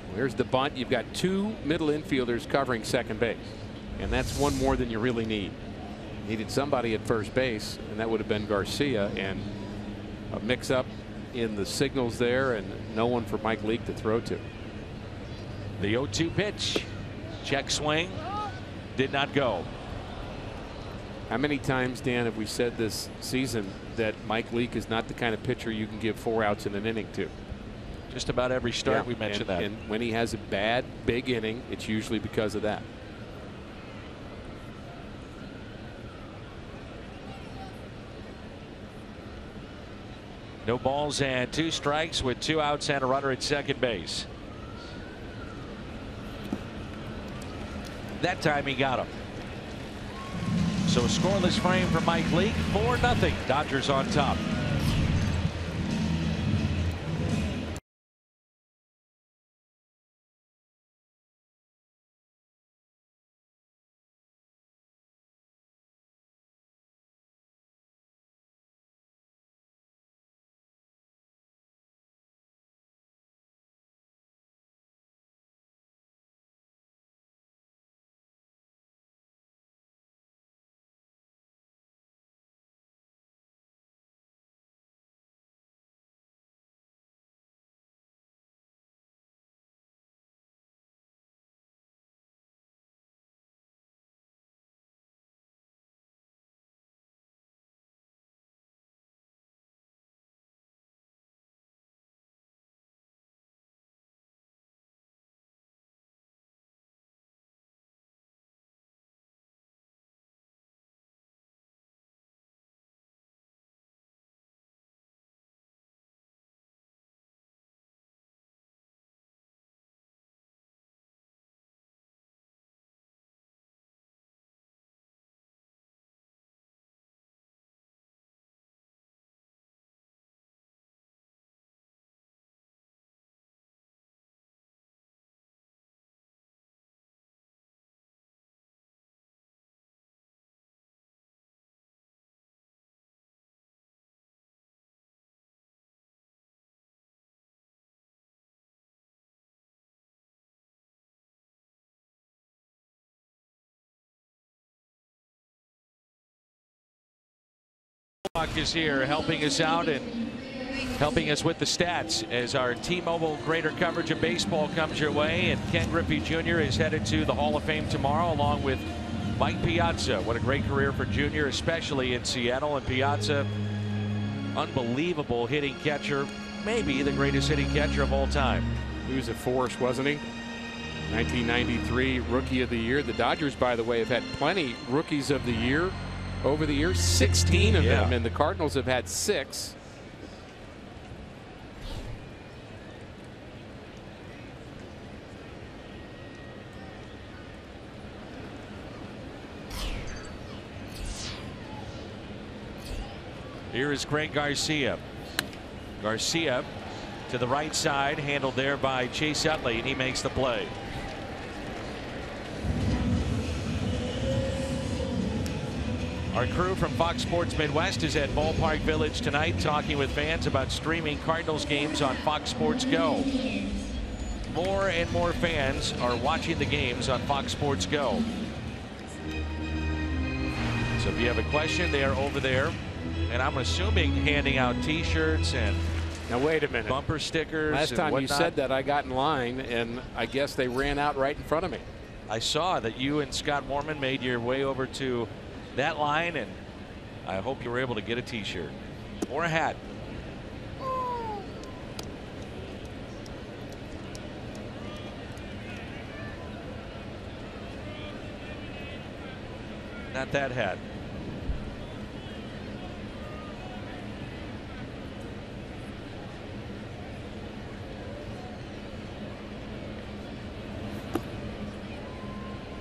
Well, here's the bunt. You've got 2 middle infielders covering second base, and that's one more than you really need. Needed somebody at first base, and that would have been Garcia, and a mix-up in the signals there, and no one for Mike Leake to throw to. The 0-2 pitch. Check swing. Did not go. How many times, Dan, have we said this season that Mike Leake is not the kind of pitcher you can give 4 outs in an inning to? Just about every start we mentioned that. And when he has a bad big inning, it's usually because of that. No balls and 2 strikes with 2 outs and a runner at second base. That time he got him. So a scoreless frame for Mike Leake. 4-0. Dodgers on top. Is here helping us out and helping us with the stats as our T-Mobile greater coverage of baseball comes your way, and Ken Griffey Jr. is headed to the Hall of Fame tomorrow along with Mike Piazza. What a great career for Jr., especially in Seattle. And Piazza, unbelievable hitting catcher, maybe the greatest hitting catcher of all time. He was a force, wasn't he? 1993 Rookie of the Year. The Dodgers, by the way, have had plenty Rookies of the Year over the years, 16 of them, and the Cardinals have had 6. Here is Craig Garcia. Garcia to the right side, handled there by Chase Utley, and he makes the play. Our crew from Fox Sports Midwest is at Ballpark Village tonight, talking with fans about streaming Cardinals games on Fox Sports Go. More and more fans are watching the games on Fox Sports Go. So if you have a question, they are over there, and I'm assuming handing out T-shirts and now wait a minute, bumper stickers. Last time you said that, I got in line, and I guess they ran out right in front of me. I saw that you and Scott Mormon made your way over to that line, and I hope you were able to get a T-shirt or a hat. Not that hat.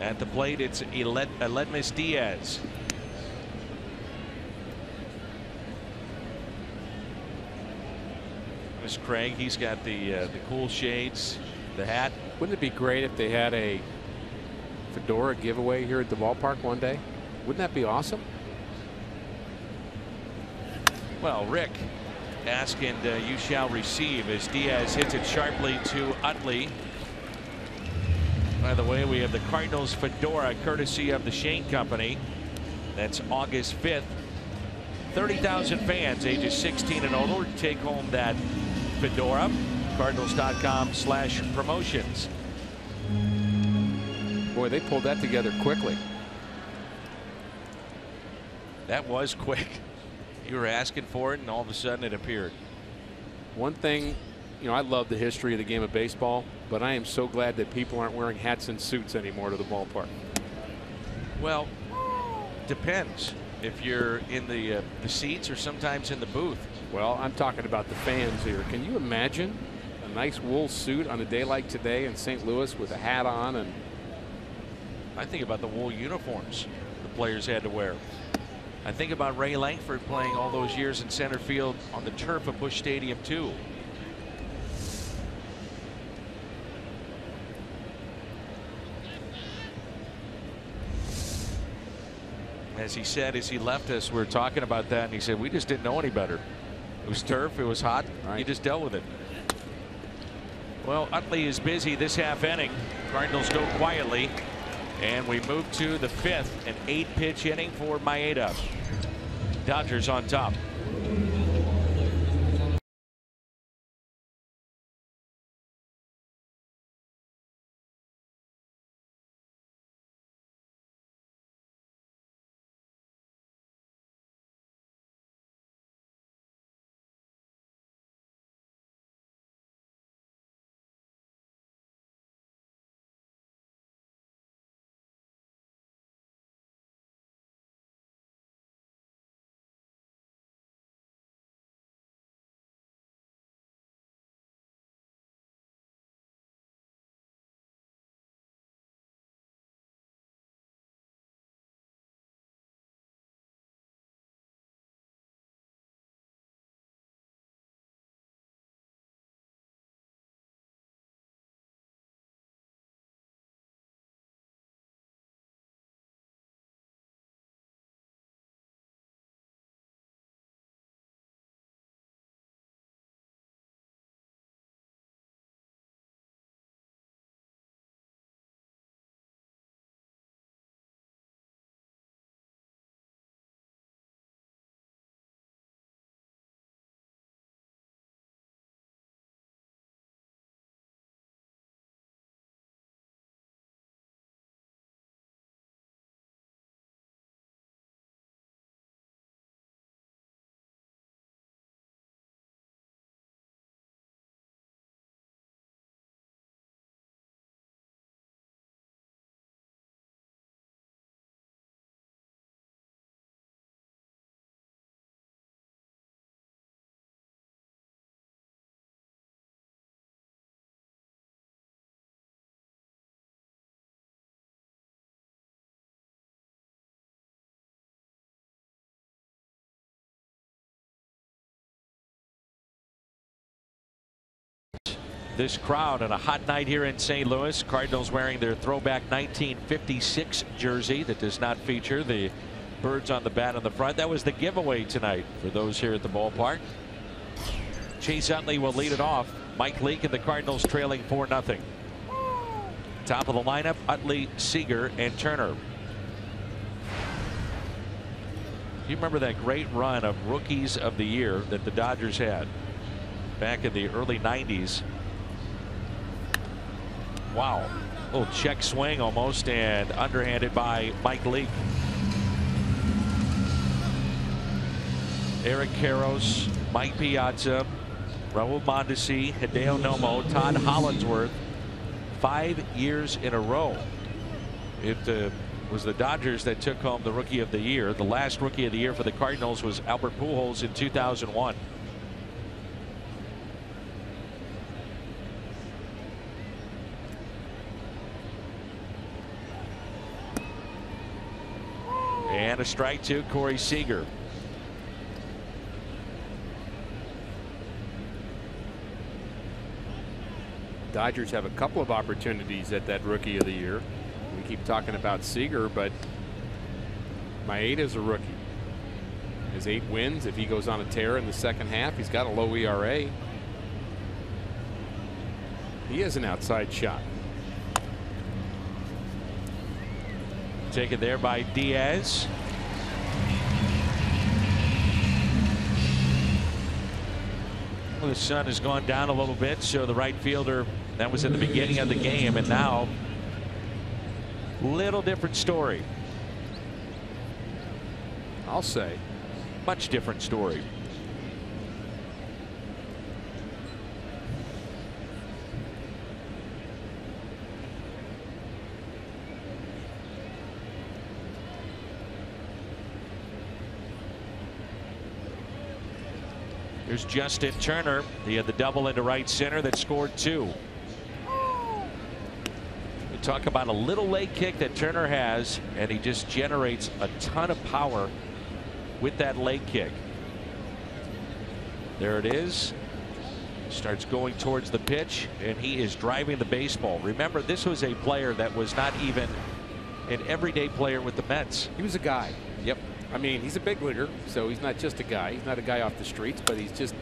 At the plate, it's Aledmys Diaz. There's Craig. He's got the cool shades, the hat. Wouldn't it be great if they had a fedora giveaway here at the ballpark one day? Wouldn't that be awesome? Well, Rick, ask and you shall receive as Diaz hits it sharply to Utley. By the way, we have the Cardinals fedora courtesy of the Shane Company. That's August 5th. 30,000 fans ages 16 and older take home that fedora. Cardinals.com/promotions. Boy, they pulled that together quickly. That was quick. You were asking for it, and all of a sudden it appeared. One thing, you know, I love the history of the game of baseball, but I am so glad that people aren't wearing hats and suits anymore to the ballpark. Well, depends if you're in the seats or sometimes in the booth. Well, I'm talking about the fans here. Can you imagine a nice wool suit on a day like today in St. Louis with a hat on? And I think about the wool uniforms the players had to wear. I think about Ray Lankford playing all those years in center field on the turf of Busch Stadium too. As he said as he left us, we were talking about that, and he said we just didn't know any better. It was turf, it was hot, you just dealt with it. Well, Utley is busy this half inning. Cardinals go quietly, and we move to the 5th, an 8-pitch inning for Maeda. Dodgers on top. This crowd on a hot night here in St. Louis. Cardinals wearing their throwback 1956 jersey that does not feature the birds on the bat on the front. That was the giveaway tonight for those here at the ballpark. Chase Utley will lead it off. Mike Leake and the Cardinals trailing 4-0. Top of the lineup, Utley, Seager, and Turner. You remember that great run of rookies of the year that the Dodgers had back in the early 90s. Wow. Little check swing almost, and underhanded by Mike Leake. Eric Karros, Mike Piazza, Raul Mondesi, Hideo Nomo, Todd Hollandsworth, 5 years in a row. It was the Dodgers that took home the Rookie of the Year. The last Rookie of the Year for the Cardinals was Albert Pujols in 2001. And a strike to Corey Seager. Dodgers have a couple of opportunities at that Rookie of the Year. We keep talking about Seager, but Maeda's a rookie. His 8 wins. If he goes on a tear in the second half, he's got a low ERA. He has an outside shot. Taken there by Diaz. Well, the sun has gone down a little bit, so the right fielder, that was at the beginning of the game, and now little different story. I'll say. Much different story. Here's Justin Turner. He had the double into right center that scored 2. We talk about a little leg kick that Turner has, and he just generates a ton of power with that leg kick. There it is. Starts going towards the pitch, and he is driving the baseball. Remember, this was a player that was not even an everyday player with the Mets. He was a guy. Yep. I mean, he's a big leaguer, so he's not just a guy. He's not a guy off the streets, but he's just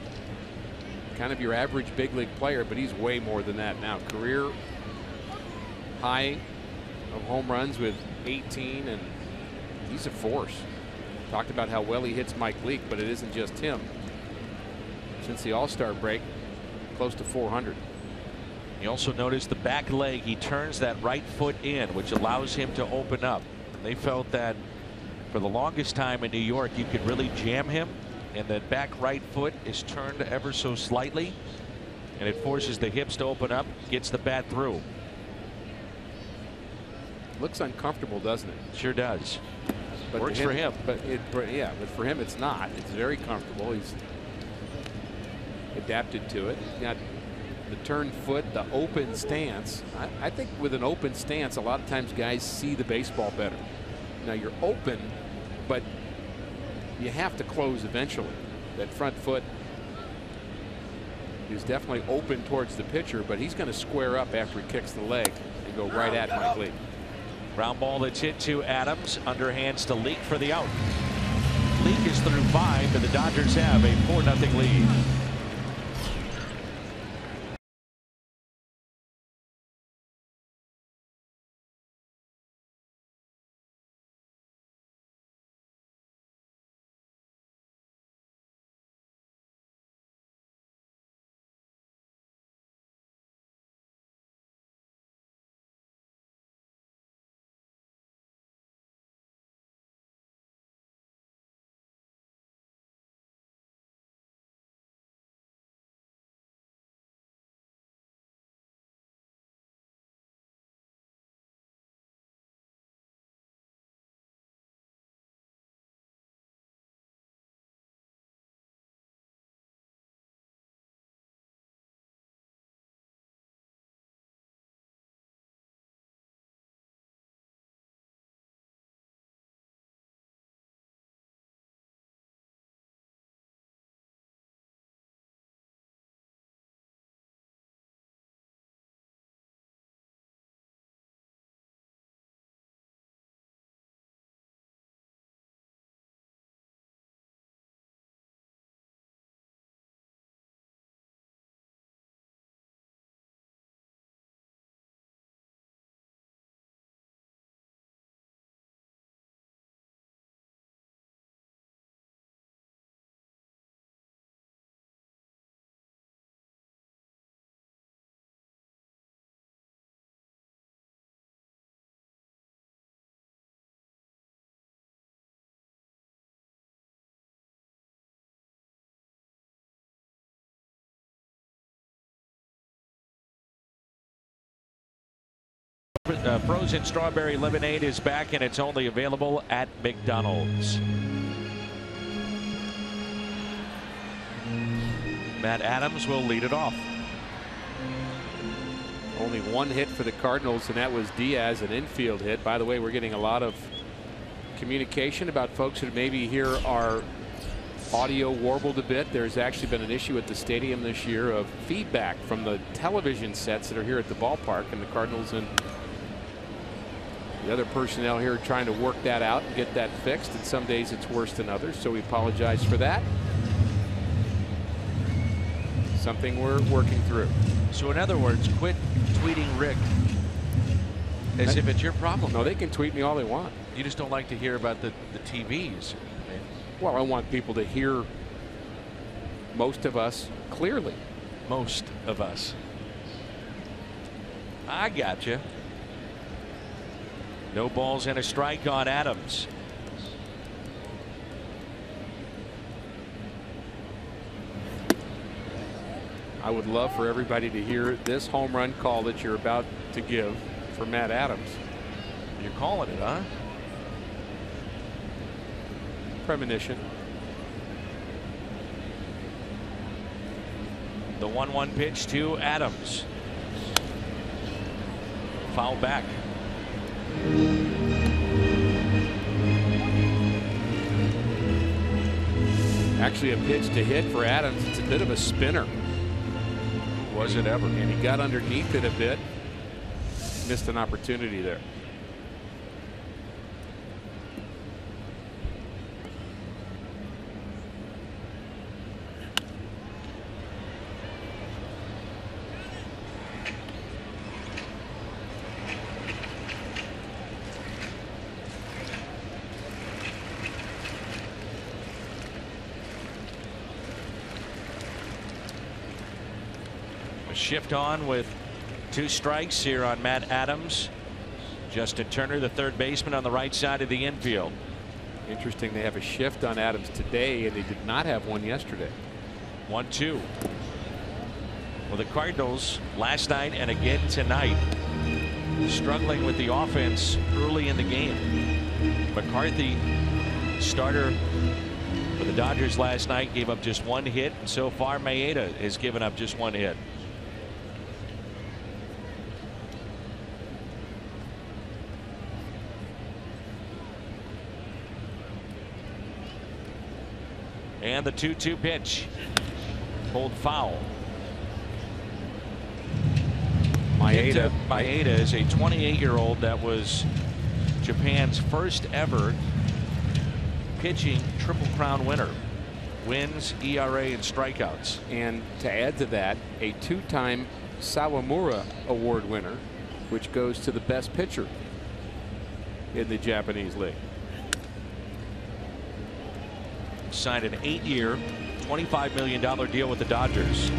kind of your average big league player, but he's way more than that now. Career high of home runs with 18, and he's a force. Talked about how well he hits Mike Leake, but it isn't just him. Since the All-Star break, close to 400. You also notice the back leg. He turns that right foot in, which allows him to open up. They felt that for the longest time in New York, you could really jam him, and that back right foot is turned ever so slightly, and it forces the hips to open up, gets the bat through. Looks uncomfortable, doesn't it? Sure does. But works for him. But but for him it's not. It's very comfortable. He's adapted to it. He's got the turned foot, the open stance. I think with an open stance, a lot of times guys see the baseball better. Now you're open, but you have to close eventually. That front foot is definitely open towards the pitcher, but he's going to square up after he kicks the leg and go right at Mike Leake. Ground ball that's hit to Adams. Underhands to Leake for the out. Leake is through 5, and the Dodgers have a 4-0 lead. frozen strawberry lemonade is back, and it's only available at McDonald's. Matt Adams will lead it off. Only one hit for the Cardinals, and that was Diaz, an infield hit. By the way, we're getting a lot of communication about folks who maybe hear our audio warbled a bit. There's actually been an issue at the stadium this year of feedback from the television sets that are here at the ballpark, and the Cardinals and the other personnel here are trying to work that out and get that fixed, and some days it's worse than others, so we apologize for that. Something we're working through. So in other words, quit tweeting Rick as if it's your problem. No, they can tweet me all they want. You just don't like to hear about the TVs. Well, I want people to hear most of us clearly. Most of us. I got you. No balls and a strike on Adams. I would love for everybody to hear this home run call that you're about to give for Matt Adams. You're calling it, huh? Premonition. The 1-1 pitch to Adams. Foul back. Actually, a pitch to hit for Adams. It's a bit of a spinner. Was it ever? And he got underneath it a bit. Missed an opportunity there. Shift on with 2 strikes here on Matt Adams. Justin Turner, the third baseman, on the right side of the infield. Interesting, they have a shift on Adams today, and they did not have one yesterday. 1-2. Well, the Cardinals last night and again tonight struggling with the offense early in the game. McCarthy, starter for the Dodgers last night, gave up just 1 hit, and so far Maeda has given up just 1 hit. And the 2-2 pitch. Pulled foul. Maeda is a 28-year-old that was Japan's first ever pitching Triple Crown winner. Wins, ERA, and strikeouts. And to add to that, a 2-time Sawamura Award winner, which goes to the best pitcher in the Japanese league. Signed an 8-year, $25 million deal with the Dodgers.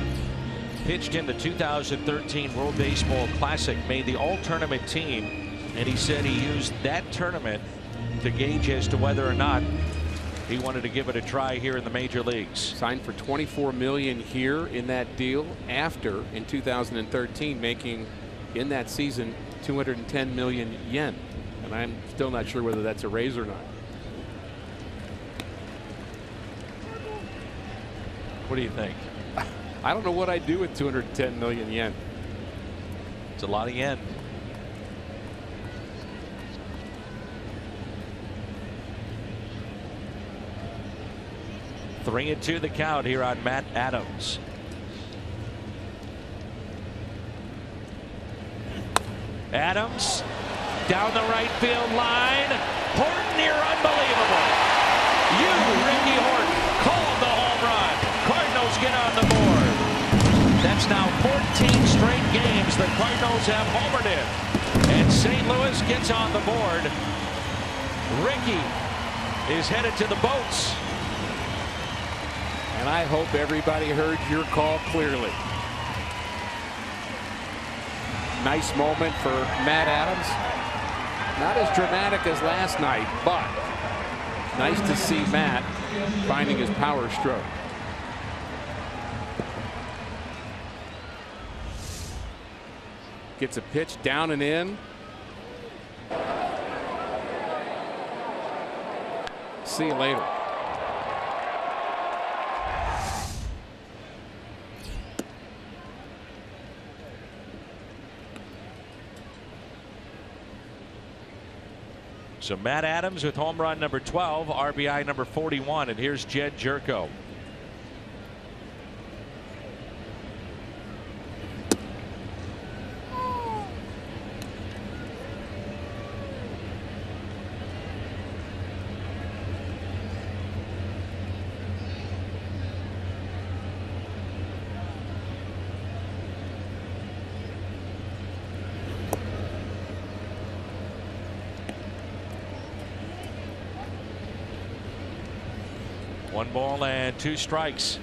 Pitched in the 2013 World Baseball Classic, made the all-tournament team, and he said he used that tournament to gauge as to whether or not he wanted to give it a try here in the major leagues. Signed for $24 million here in that deal, after in 2013 making in that season 210 million yen, and I'm still not sure whether that's a raise or not. What do you think? I don't know what I'd do with 210 million yen. It's a lot of yen. Three and 2 the count here on Matt Adams. Adams down the right field line. Horton here, unbelievable. Ricky Horton called the home run. Cardinals get on the board. That's now 14 straight games the Cardinals have homered in. And St. Louis gets on the board. Ricky is headed to the boats. And I hope everybody heard your call clearly. Nice moment for Matt Adams. Not as dramatic as last night, but nice to see Matt finding his power stroke. Gets a pitch down and in. See you later. So Matt Adams with home run number 12, RBI number 41, and here's Jed Jerko. One ball and 2 strikes.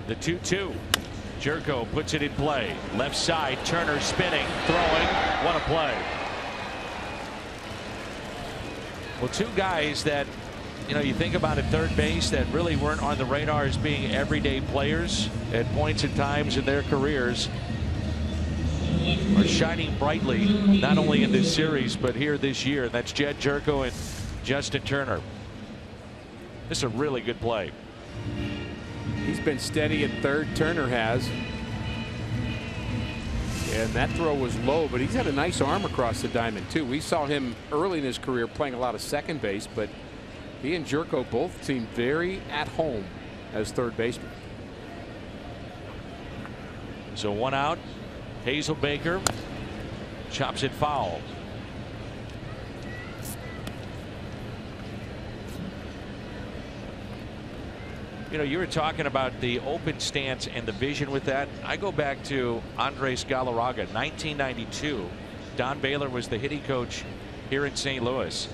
The 2-2. Jerko puts it in play. Left side, Turner spinning, throwing. What a play. Well, 2 guys that, you think about at third base that really weren't on the radar as being everyday players at points and times in their careers are shining brightly, not only in this series, but here this year. That's Jed Jerko and Justin Turner. This is a really good play. He's been steady at third. Turner has. And that throw was low, but he's had a nice arm across the diamond, too. We saw him early in his career playing a lot of second base, but he and Jerko both seem very at home as third baseman. So 1 out. Hazelbaker chops it foul. You were talking about the open stance and the vision with that. I go back to Andres Galarraga, 1992. Don Baylor was the hitting coach here in St. Louis.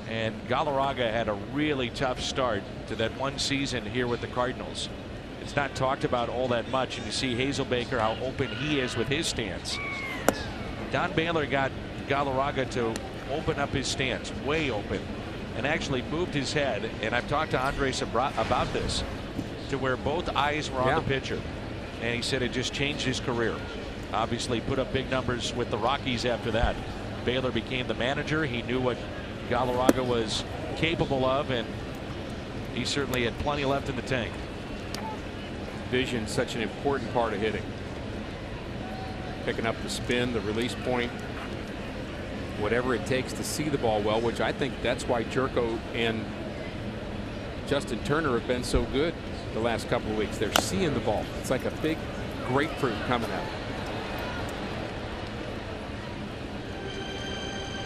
And Galarraga had a really tough start to that one season here with the Cardinals. It's not talked about all that much, and you see Hazelbaker, how open he is with his stance. Don Baylor got Galarraga to open up his stance, way open, and actually moved his head, and I've talked to Andres about this, to where both eyes were on the pitcher, and he said it just changed his career. Obviously put up big numbers with the Rockies after that. Baylor became the manager. He knew what Galarraga was capable of, and he certainly had plenty left in the tank. Vision, such an important part of hitting. Picking up the spin, the release point, whatever it takes to see the ball well, which I think that's why Jerko and Justin Turner have been so good the last couple of weeks. They're seeing the ball. It's like a big grapefruit coming out.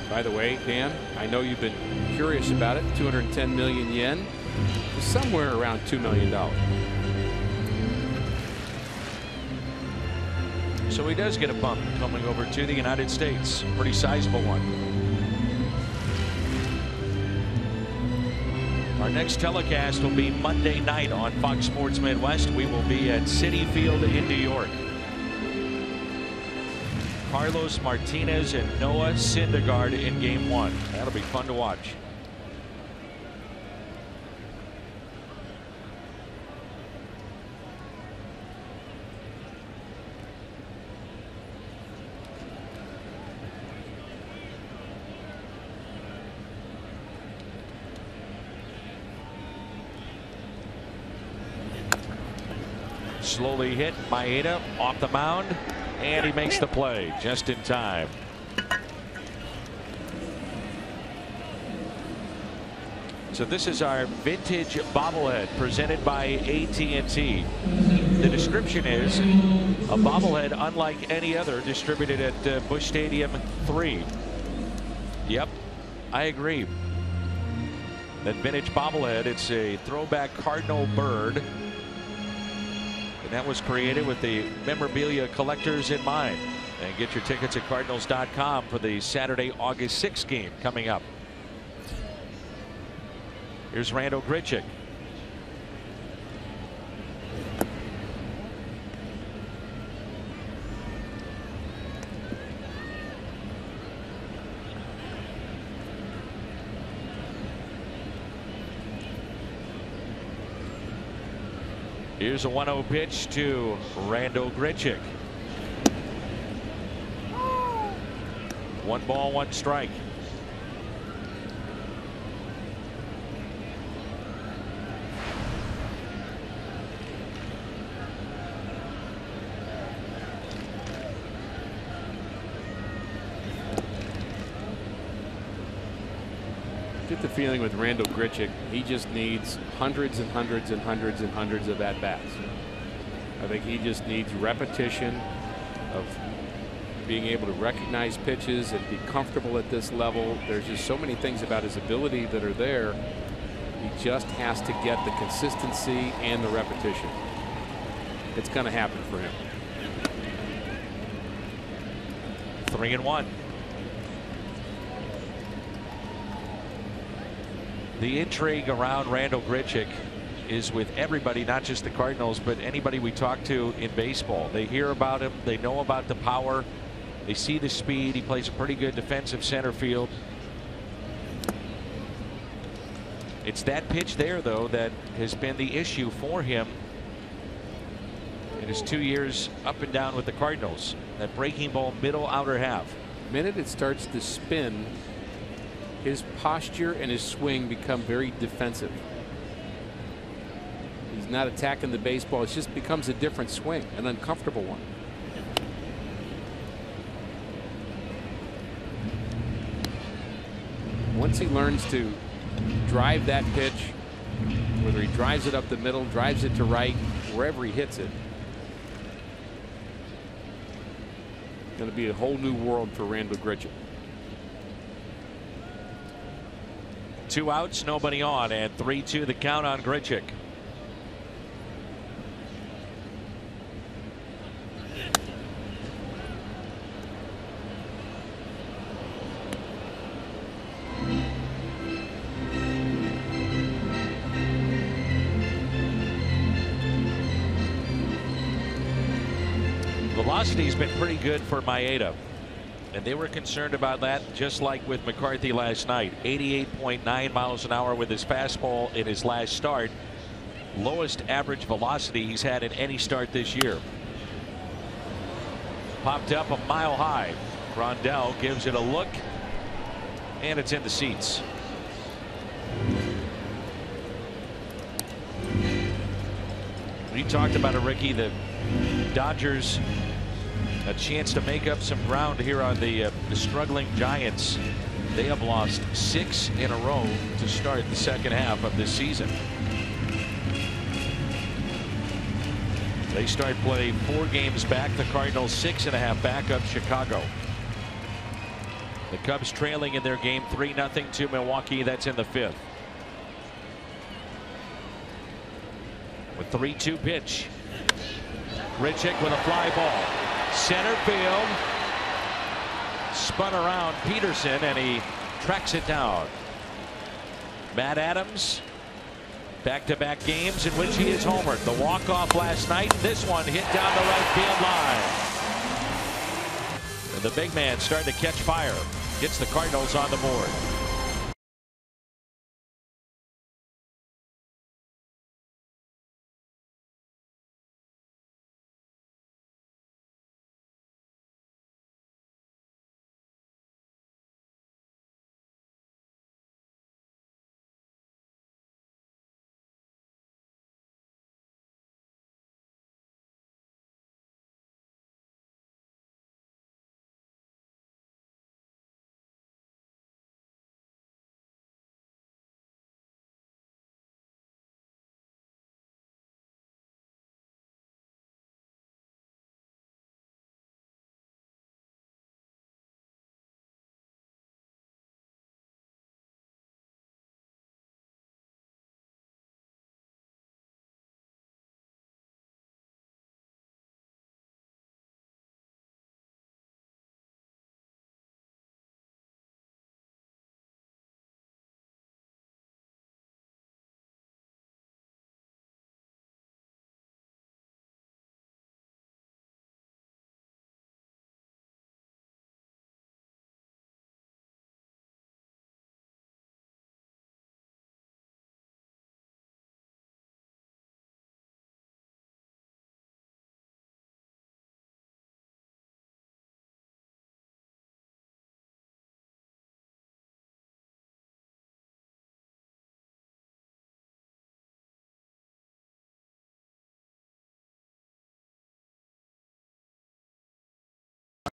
By the way, Dan, I know you've been curious about it. 210 million yen is somewhere around $2 million. So he does get a bump coming over to the United States. Pretty sizable one. Our next telecast will be Monday night on Fox Sports Midwest. We will be at Citi Field in New York. Carlos Martinez and Noah Syndergaard in Game 1. That'll be fun to watch. Slowly hit Maeda off the mound, and he makes the play just in time. So this is our vintage bobblehead presented by AT&T. The description is a bobblehead unlike any other distributed at Busch Stadium 3. Yep, I agree. That vintage bobblehead, it's a throwback cardinal bird. And that was created with the memorabilia collectors in mind. And get your tickets at Cardinals.com for the Saturday, August 6th game coming up. Here's Randal Grichuk. Here's a 1-0 pitch to Randal Grichuk. 1 ball, 1 strike. Get the feeling with Randal Grichuk, he just needs hundreds and hundreds and hundreds and hundreds of at-bats. I think he just needs repetition of being able to recognize pitches and be comfortable at this level. There's just so many things about his ability that are there. He just has to get the consistency and the repetition. It's going to happen for him. 3-1. The intrigue around Randal Grichuk is with everybody, not just the Cardinals, but anybody we talk to in baseball. They hear about him. They know about the power. They see the speed. He plays a pretty good defensive center field. It's that pitch there, though, that has been the issue for him in his 2 years up and down with the Cardinals. That breaking ball, middle outer half. The minute it starts to spin, his posture and his swing become very defensive. He's not attacking the baseball. It just becomes a different swing, an uncomfortable one. Once he learns to drive that pitch, whether he drives it up the middle, drives it to right, wherever he hits it, it's going to be a whole new world for Randal Grichuk. 2 outs, nobody on, and 3-2 the count on Grichuk. Velocity's been pretty good for Maeda, and they were concerned about that, just like with McCarthy last night. 88.9 miles an hour with his fastball in his last start. Lowest average velocity he's had in any start this year. Popped up a mile high. Grandal gives it a look, and it's in the seats. We talked about it, Ricky. The Dodgers a chance to make up some ground here on the struggling Giants. They have lost 6 in a row to start the second half of this season. They start play 4 games back. The Cardinals 6.5 back of Chicago. The Cubs trailing in their game 3-0 to Milwaukee. That's in the 5th. With 3-2 pitch. Grichuk with a fly ball. Center field. Spun around Peterson, and he tracks it down. Matt Adams, back-to-back games in which he is homered. The walk-off last night. This one hit down the right field line. And the big man starting to catch fire. Gets the Cardinals on the board.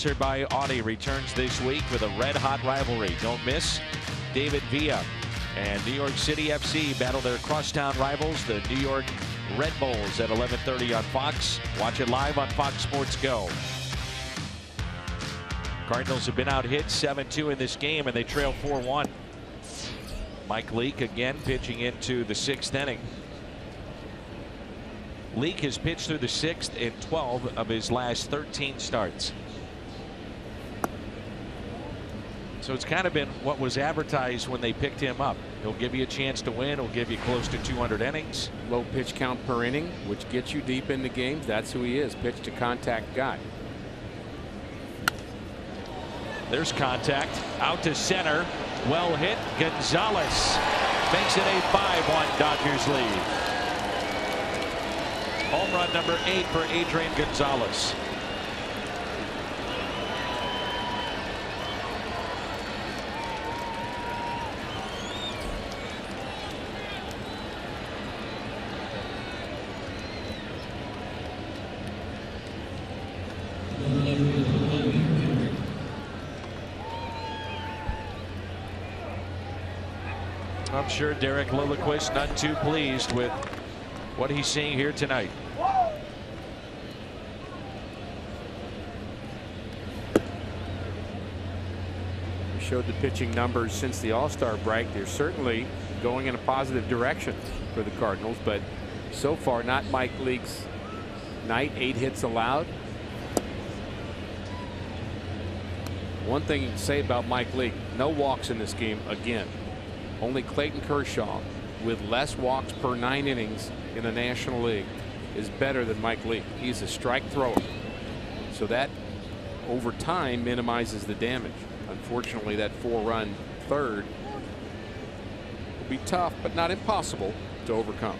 Sponsored by Audi returns this week with a red-hot rivalry. Don't miss David Villa and New York City FC battle their crosstown rivals, the New York Red Bulls, at 11:30 on Fox. Watch it live on Fox Sports Go. Cardinals have been out hit 7-2 in this game, and they trail 4-1. Mike Leake again pitching into the 6th inning. Leake has pitched through the 6th in 12 of his last 13 starts. So it's kind of been what was advertised when they picked him up. He'll give you a chance to win. He'll give you close to 200 innings. Low pitch count per inning, which gets you deep into games. That's who he is, pitch to contact guy. There's contact out to center. Well hit. Gonzalez makes it a 5-1 Dodgers lead. Home run number 8 for Adrian Gonzalez. I'm sure Derek Lilliquist not too pleased with what he's seeing here tonight. We showed the pitching numbers since the All-Star break. They're certainly going in a positive direction for the Cardinals, but so far not Mike Leake's night. 8 hits allowed. One thing you can say about Mike Leake, no walks in this game again. Only Clayton Kershaw, with less walks per 9 innings in the National League, is better than Mike Leake. He's a strike thrower. So that over time minimizes the damage. Unfortunately, that 4-run third will be tough, but not impossible to overcome.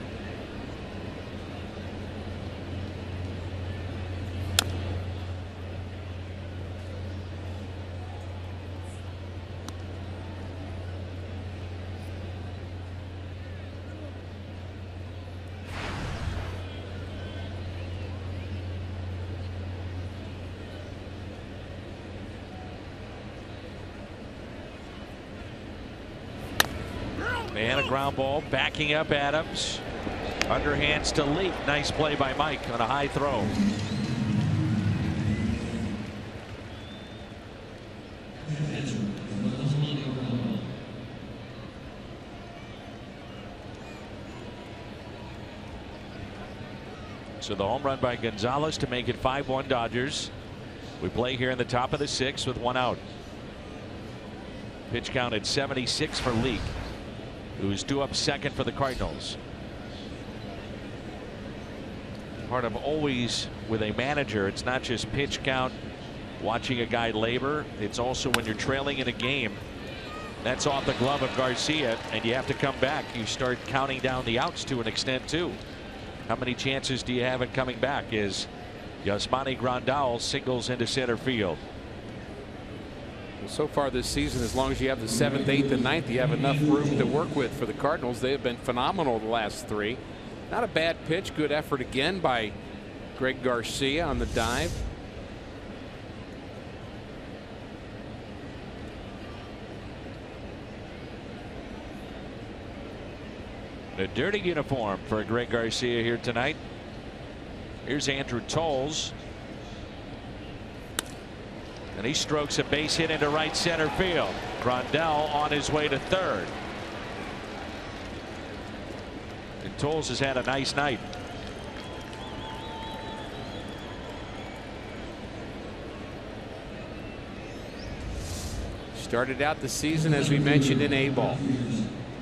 And a ground ball backing up Adams. Underhands to Leake. Nice play by Mike on a high throw. So the home run by Gonzalez to make it 5-1 Dodgers. We play here in the top of the 6th with 1 out. Pitch count at 76 for Leake, who's due up second for the Cardinals. Part of always with a manager, it's not just pitch count, watching a guy labor. It's also when you're trailing in a game. That's off the glove of Garcia, and you have to come back. You start counting down the outs to an extent too. How many chances do you have in coming back as Yasmani Grandal singles into center field? Well, so far this season, as long as you have the 7th, 8th, and 9th, you have enough room to work with for the Cardinals. They have been phenomenal the last 3. Not a bad pitch. Good effort again by Greg Garcia on the dive. A dirty uniform for Greg Garcia here tonight. Here's Andrew Toles. And he strokes a base hit into right center field. Grandal on his way to third. And Toles has had a nice night. Started out the season, as we mentioned, in A-ball.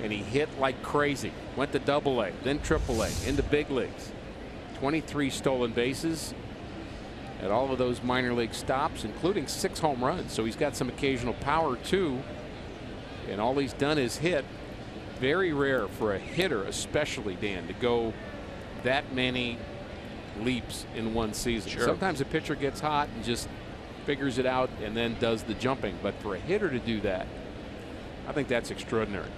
And he hit like crazy. Went to Double-A, then Triple-A, into big leagues. 23 stolen bases at all of those minor league stops, including 6 home runs. So he's got some occasional power too. And all he's done is hit. Very rare for a hitter, especially, Dan, to go that many leaps in one season. Sure. Sometimes a pitcher gets hot and just figures it out and then does the jumping. But for a hitter to do that, I think that's extraordinary.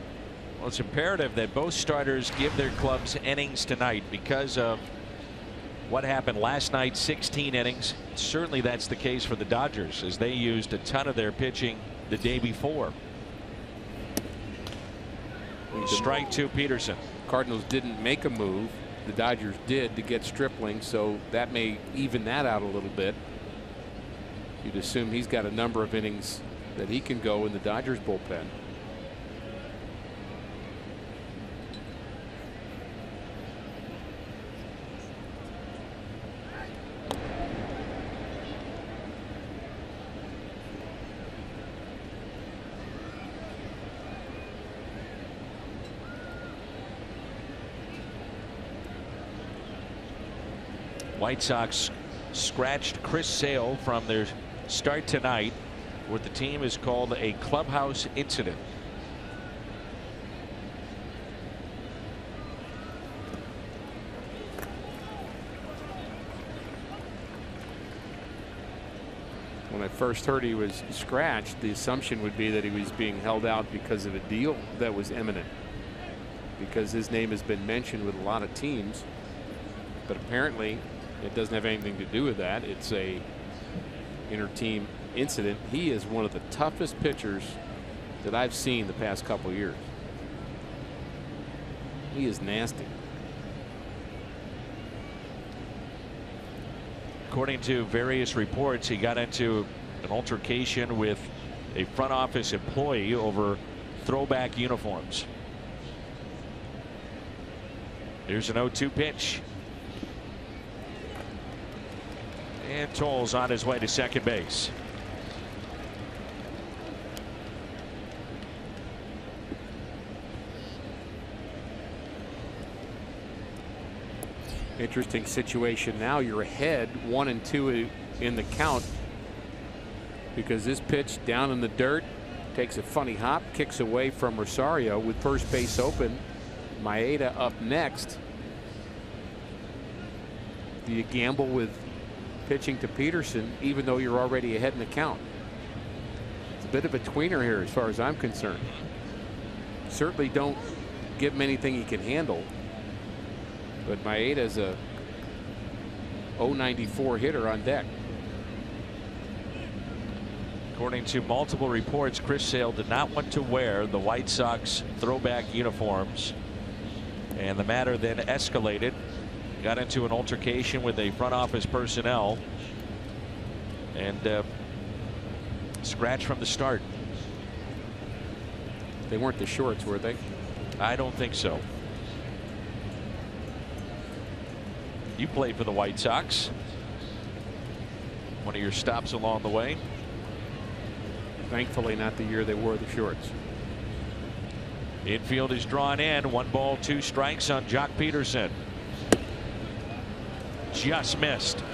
Well, it's imperative that both starters give their clubs innings tonight because of what happened last night, 16 innings. Certainly that's the case for the Dodgers, as they used a ton of their pitching the day before. Strike two, Peterson. Cardinals didn't make a move. The Dodgers did to get Stripling, so that may even that out a little bit. You'd assume he's got a number of innings that he can go in the Dodgers bullpen. White Sox scratched Chris Sale from their start tonight, what the team has called a clubhouse incident. When I first heard he was scratched, the assumption would be that he was being held out because of a deal that was imminent, because his name has been mentioned with a lot of teams. But apparently it doesn't have anything to do with that. It's a inter-team incident. He is one of the toughest pitchers that I've seen the past couple years. He is nasty. According to various reports, he got into an altercation with a front office employee over throwback uniforms. Here's an 0-2 pitch. And Toles on his way to second base. Interesting situation now. You're ahead 1-2 in the count because this pitch down in the dirt takes a funny hop, kicks away from Rosario with first base open. Maeda up next. Do you gamble with pitching to Peterson even though you're already ahead in the count? It's a bit of a tweener here as far as I'm concerned. Certainly don't give him anything he can handle, but Maeda's a 094 hitter on deck. According to multiple reports, Chris Sale did not want to wear the White Sox throwback uniforms, and the matter then escalated. Got into an altercation with a front office personnel and scratch from the start. They weren't the shorts, were they? I don't think so. You played for the White Sox. One of your stops along the way. Thankfully not the year they wore the shorts. Infield is drawn in. 1 ball, 2 strikes on Jock Peterson. Just missed.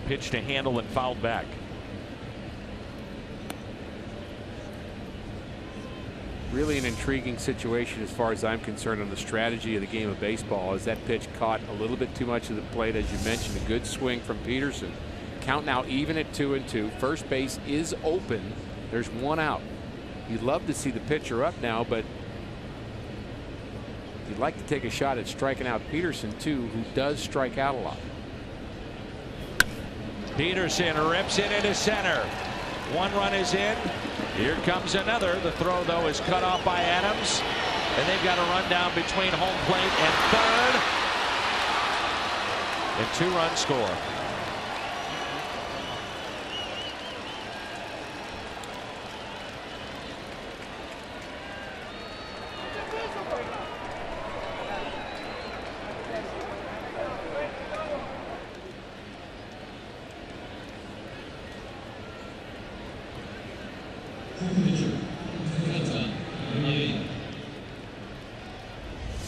Pitch to handle and fouled back. Really an intriguing situation as far as I'm concerned on the strategy of the game of baseball, as that pitch caught a little bit too much of the plate. As you mentioned, a good swing from Peterson. Count now even at 2-2. First base is open. There's 1 out. You'd love to see the pitcher up now, but you'd like to take a shot at striking out Peterson too, who does strike out a lot. Peterson rips it into center. 1 run is in. Here comes another. The throw, though, is cut off by Adams. And they've got a run down between home plate and third. And 2-run score.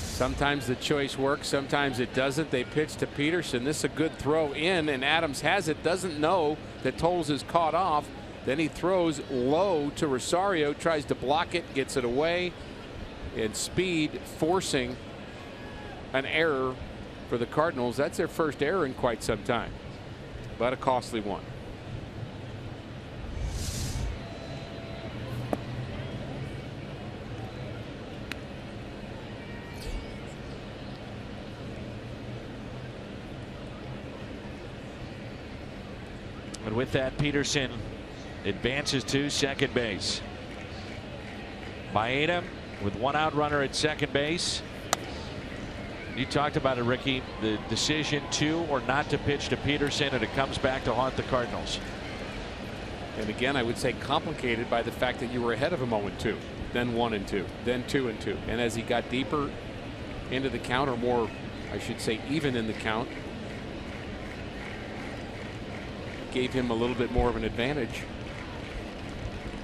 Sometimes the choice works, sometimes it doesn't. They pitch to Peterson. This is a good throw in, and Adams has it. Doesn't know that Toles is caught off. Then he throws low to Rosario, tries to block it, gets it away, and Speed forcing an error for the Cardinals. That's their first error in quite some time, but a costly one. And with that, Peterson advances to second base. Maeda with one out runner at second base. You talked about it, Ricky, the decision to or not to pitch to Peterson, and it comes back to haunt the Cardinals. And again, I would say complicated by the fact that you were ahead of him 0-2, then 1-2, then 2-2. And as he got deeper into the count, or more, I should say, even in the count, gave him a little bit more of an advantage,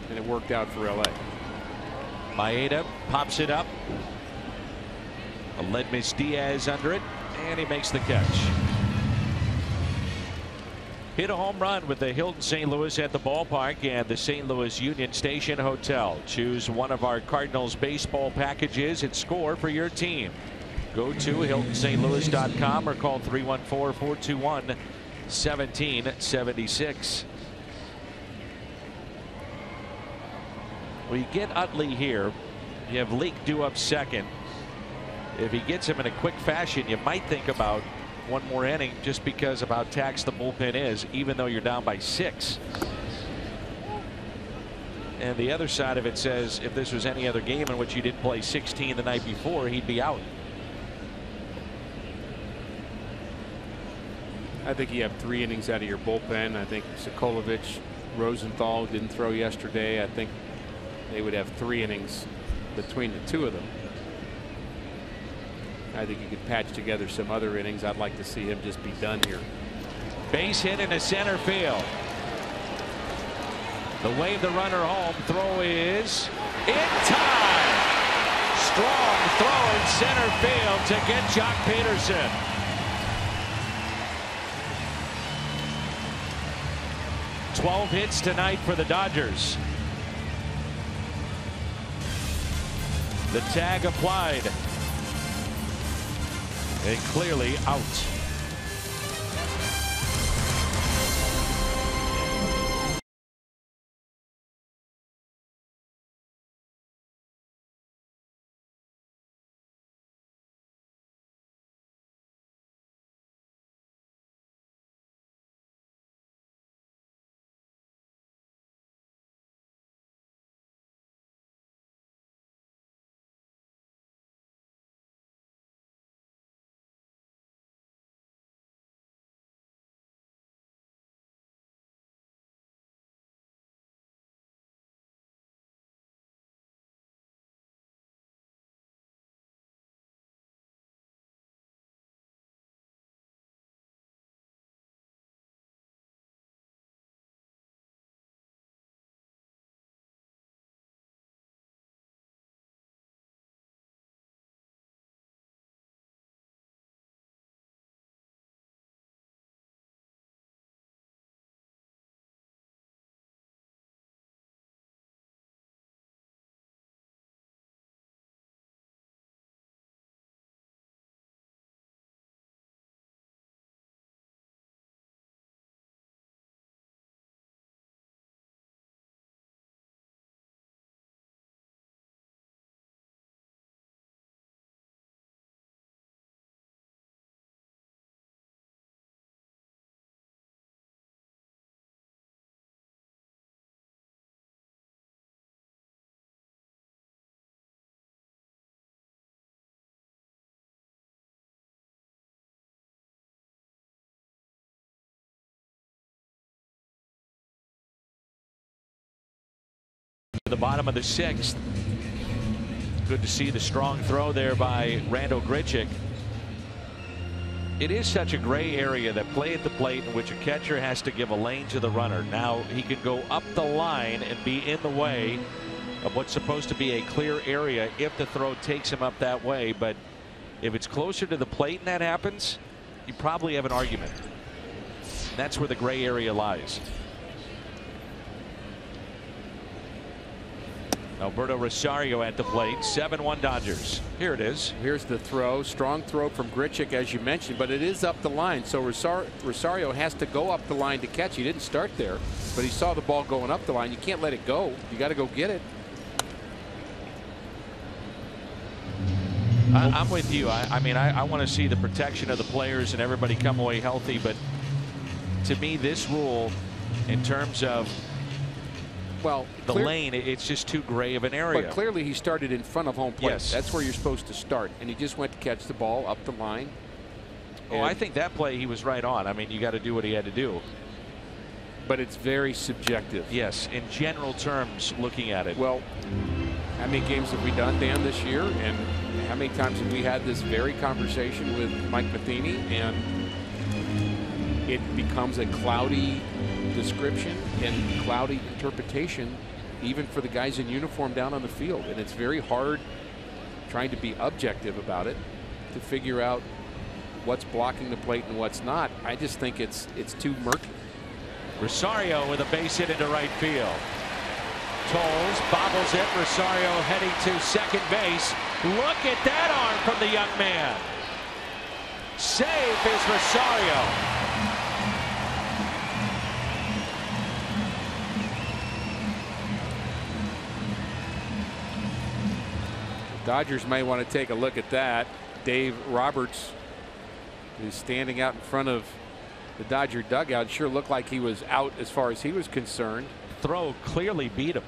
and it worked out for LA. Maeda pops it up. Aledmys Diaz under it, and he makes the catch. Hit a home run with the Hilton St. Louis at the ballpark and the St. Louis Union Station Hotel. Choose one of our Cardinals baseball packages and score for your team. Go to HiltonSt.Louis.com or call 314-421-1776. We get Utley here. You have Leake due up second. If he gets him in a quick fashion, you might think about one more inning, just because of how taxed the bullpen is, even though you're down by 6. And the other side of it says if this was any other game in which he didn't play 16 the night before, he'd be out. I think you have 3 innings out of your bullpen. I think Sokolovic, Rosenthal didn't throw yesterday. I think they would have 3 innings between the 2 of them. I think you could patch together some other innings. I'd like to see him just be done here. Base hit into center field. The wave the runner home. Throw is in time. Strong throw in center field to get Joc Pederson. "12 hits tonight for the Dodgers." The tag applied. And clearly out. The bottom of the 6th. Good to see the strong throw there by Randal Grichuk. It is such a gray area, that play at the plate in which a catcher has to give a lane to the runner. Now he can go up the line and be in the way of what's supposed to be a clear area if the throw takes him up that way. But if it's closer to the plate and that happens, you probably have an argument. And that's where the gray area lies. Alberto Rosario at the plate. 7-1 Dodgers. Here it is. Here's the throw. Strong throw from Grichuk, as you mentioned, but it is up the line. So Rosario has to go up the line to catch. He didn't start there, but he saw the ball going up the line. You can't let it go. You got to go get it. I'm with you. I mean, I want to see the protection of the players and everybody come away healthy. But to me, this rule, in terms of the lane, it's just too gray of an area. But clearly he started in front of home plate. Yes. That's where you're supposed to start. And he just went to catch the ball up the line. Oh, I think that play he was right on. I mean, you got to do what he had to do. But it's very subjective. Yes, in general terms, looking at it. Well, how many games have we done, Dan, this year? And how many times have we had this very conversation with Mike Matheny? And it becomes a cloudy description and cloudy interpretation, even for the guys in uniform down on the field. And it's very hard trying to be objective about it to figure out what's blocking the plate and what's not. I just think it's too murky. Rosario with a base hit into right field. Toles bobbles it. Rosario heading to second base. Look at that arm from the young man. Save is Rosario. Dodgers may want to take a look at that. Dave Roberts is standing out in front of the Dodger dugout. Sure looked like he was out as far as he was concerned. Throw clearly beat him.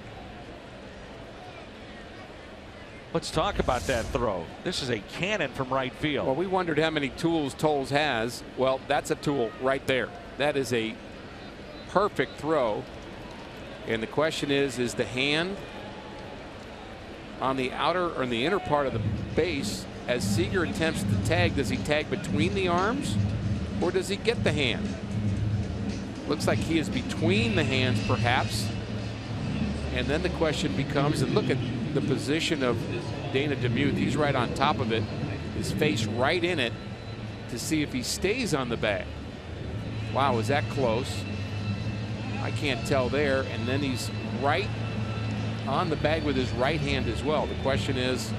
Let's talk about that throw. This is a cannon from right field. Well, we wondered how many tools Toles has. Well, that's a tool right there. That is a perfect throw. And the question is the hand on the outer or in the inner part of the base as Seager attempts to tag? Does he tag between the arms or does he get the hand? Looks like he is between the hands, perhaps. And then the question becomes, and look at the position of Dana DeMuth. He's right on top of it, his face right in it to see if he stays on the bag. Wow, is that close? I can't tell there. And then he's right on the bag with his right hand as well. The question is,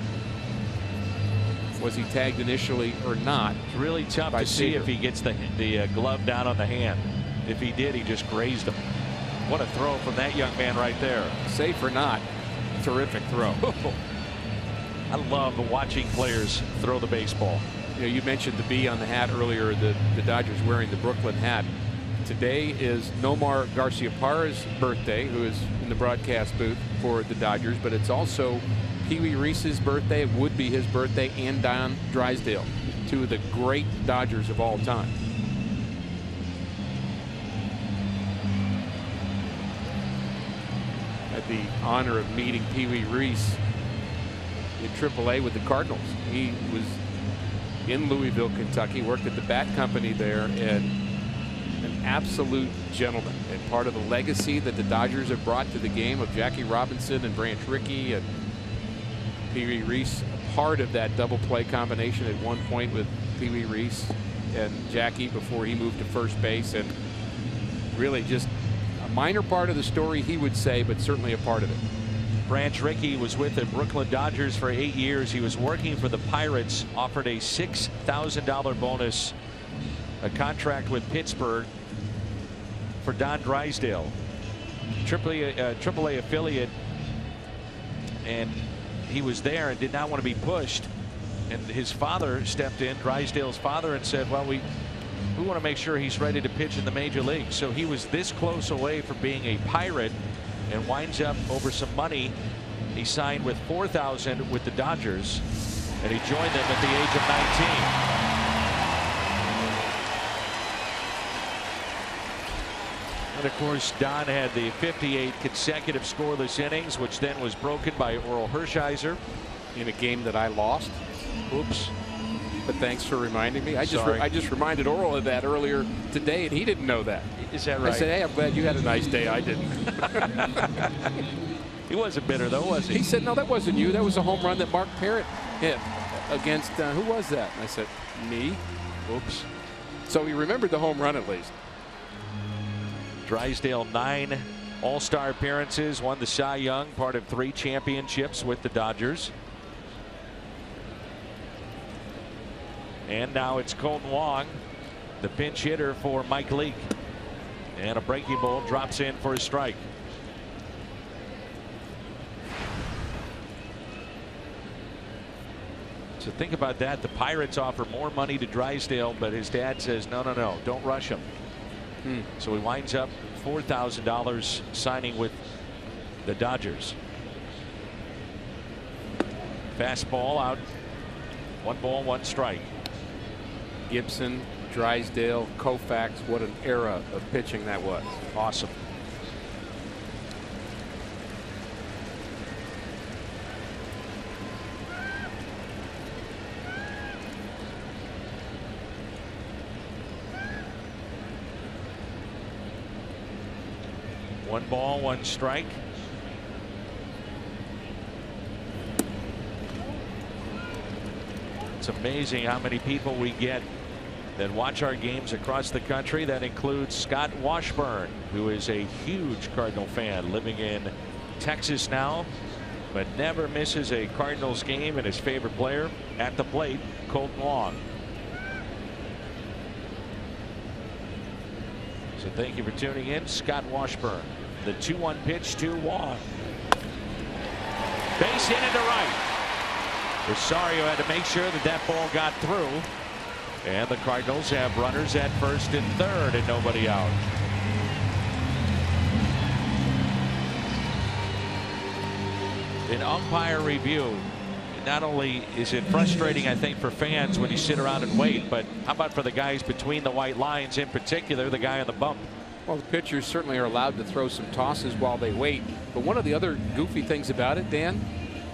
was he tagged initially or not? It's really tough to see if he gets the glove down on the hand. If he did, he just grazed him. What a throw from that young man right there. Safe or not, terrific throw. I love watching players throw the baseball. You know, you mentioned the B on the hat earlier, the Dodgers wearing the Brooklyn hat. Today is Nomar Garciaparra's birthday, who is in the broadcast booth for the Dodgers, but it's also Pee Wee Reese's birthday. It would be his birthday, and Don Drysdale, two of the great Dodgers of all time. Had the honor of meeting Pee Wee Reese in AAA with the Cardinals. He was in Louisville, Kentucky, worked at the Bat Company there, and an absolute gentleman and part of the legacy that the Dodgers have brought to the game of Jackie Robinson and Branch Rickey and Pee Wee Reese, part of that double play combination at one point with Pee Wee Reese and Jackie before he moved to first base, and really just a minor part of the story, he would say, but certainly a part of it. Branch Rickey was with the Brooklyn Dodgers for 8 years. He was working for the Pirates, offered a $6,000 bonus, a contract with Pittsburgh for Don Drysdale, AAA affiliate, and he was there and did not want to be pushed. And his father stepped in, Drysdale's father, and said, well, we want to make sure he's ready to pitch in the major leagues. So he was this close away from being a Pirate, and winds up over some money. He signed with $4,000 with the Dodgers, and he joined them at the age of 19. And of course, Don had the 58 consecutive scoreless innings, which then was broken by Orel Hershiser in a game that I lost. Oops. But thanks for reminding me. I just reminded Orel of that earlier today, and he didn't know that. Is that right? I said, hey, I'm glad you had a nice day. I didn't. He wasn't bitter, though, was he? He said, no, that wasn't you. That was a home run that Mark Parrott hit against, who was that? And I said, me. Oops. So he remembered the home run at least. Drysdale 9 All-Star appearances, won the Cy Young, part of 3 championships with the Dodgers. And now it's Colton Wong, the pinch hitter for Mike Leake. And a breaking ball drops in for a strike. So think about that. The Pirates offer more money to Drysdale, but his dad says, no, no, no, don't rush him. So he winds up $4,000 signing with the Dodgers. Fastball out. 1 ball, 1 strike. Gibson, Drysdale, Koufax, what an era of pitching that was. Awesome. One ball, 1 strike. It's amazing how many people we get that watch our games across the country. That includes Scott Washburn, who is a huge Cardinal fan, living in Texas now, but never misses a Cardinals game, and his favorite player at the plate, Colton Wong. So thank you for tuning in, Scott Washburn. The 2-1 pitch to Wong. Base hit into right. Rosario had to make sure that that ball got through. And the Cardinals have runners at first and third and nobody out. In umpire review, not only is it frustrating, I think, for fans when you sit around and wait, but how about for the guys between the white lines, in particular the guy on the bump? Well, the pitchers certainly are allowed to throw some tosses while they wait. But one of the other goofy things about it, Dan,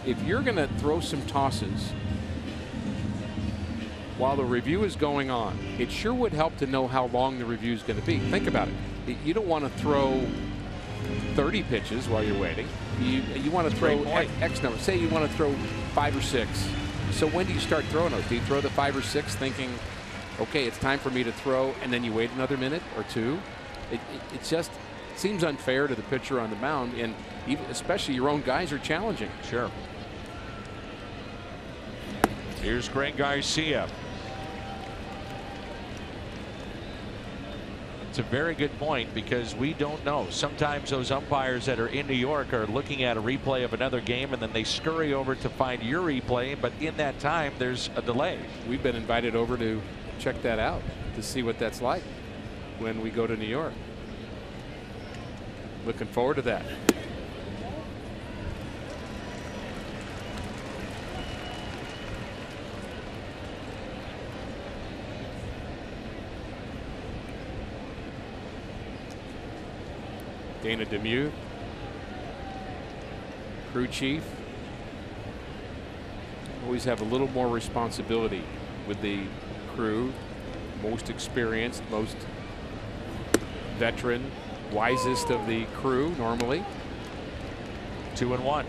if you're going to throw some tosses while the review is going on, it sure would help to know how long the review is going to be. Think about it. You don't want to throw 30 pitches while you're waiting. You want to throw X number. Say you want to throw 5 or 6. So when do you start throwing those? Do you throw the 5 or 6 thinking, okay, it's time for me to throw, and then you wait another minute or 2? It just seems unfair to the pitcher on the mound, and even, especially your own guys are challenging. Sure. Here's Greg Garcia. It's a very good point, because we don't know. Sometimes those umpires that are in New York are looking at a replay of another game, and then they scurry over to find your replay, but in that time there's a delay. We've been invited over to check that out, to see what that's like when we go to New York. Looking forward to that. Dana Demuth, crew chief, always have a little more responsibility with the crew. Most experienced, most veteran, wisest of the crew normally. 2-1.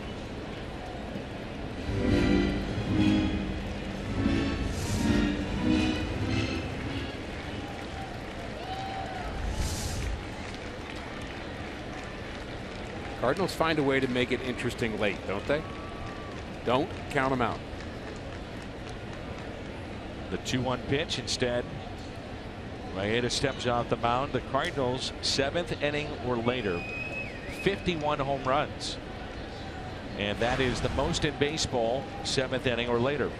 Cardinals find a way to make it interesting late, don't they? Don't count them out. The 2-1 pitch instead. Maeda steps off the mound. The Cardinals, 7th inning or later, 51 home runs. And that is the most in baseball, 7th inning or later.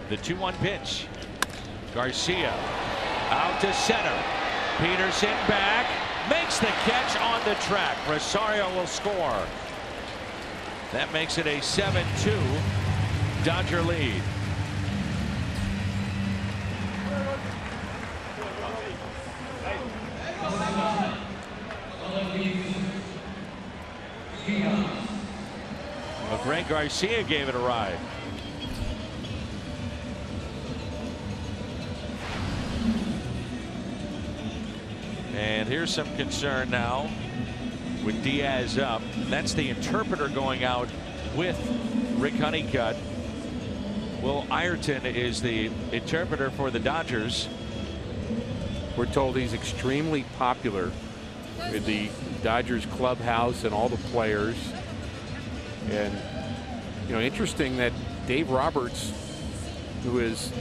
The 2-1 pitch. Garcia out to center. Peterson back, makes the catch on the track. Rosario will score. That makes it a 7-2 Dodger lead. Well, Greg Garcia gave it a ride. And here's some concern now with Diaz up. That's the interpreter going out with Rick Honeycutt. Will Ireton is the interpreter for the Dodgers. We're told he's extremely popular in the Dodgers clubhouse and all the players. And, you know, interesting that Dave Roberts, who is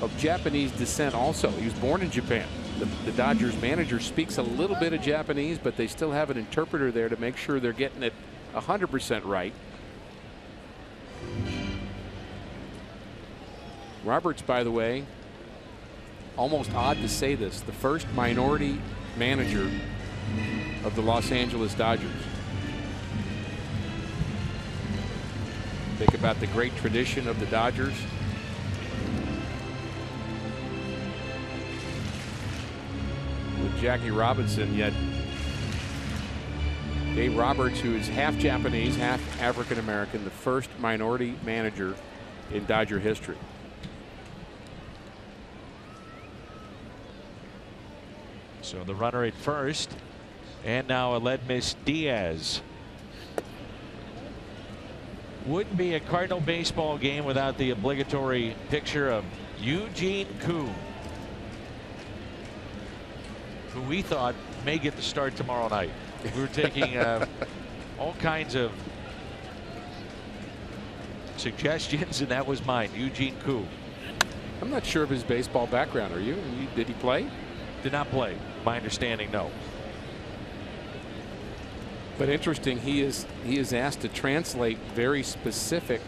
of Japanese descent also, he was born in Japan. The Dodgers manager speaks a little bit of Japanese, but they still have an interpreter there to make sure they're getting it 100% right. Roberts, by the way, almost odd to say this, the first minority manager of the Los Angeles Dodgers. Think about the great tradition of the Dodgers. With Jackie Robinson, yet Dave Roberts, who is half Japanese, half African American, the first minority manager in Dodger history. So the runner at first, and now Aledmys Diaz. Wouldn't be a Cardinal baseball game without the obligatory picture of Eugene Koo, who we thought may get the start tomorrow night. We were taking all kinds of suggestions, and that was mine, Eugene Koo. I'm not sure of his baseball background. Are you? Did he play? Did not play. My understanding, no. But interesting, he is asked to translate very specific,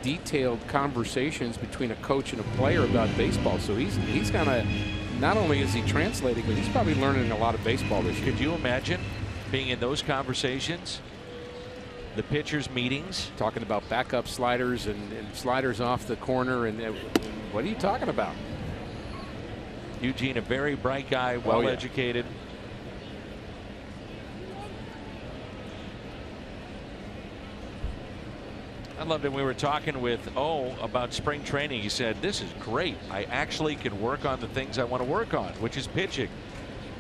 detailed conversations between a coach and a player about baseball. So he's gonna, not only is he translating, but he's probably learning a lot of baseball this year. Could you imagine being in those conversations? The pitchers' meetings, talking about backup sliders and sliders off the corner, and what are you talking about? Eugene, a very bright guy, well educated. I loved it. We were talking with about spring training. He said, this is great. I actually can work on the things I want to work on, which is pitching.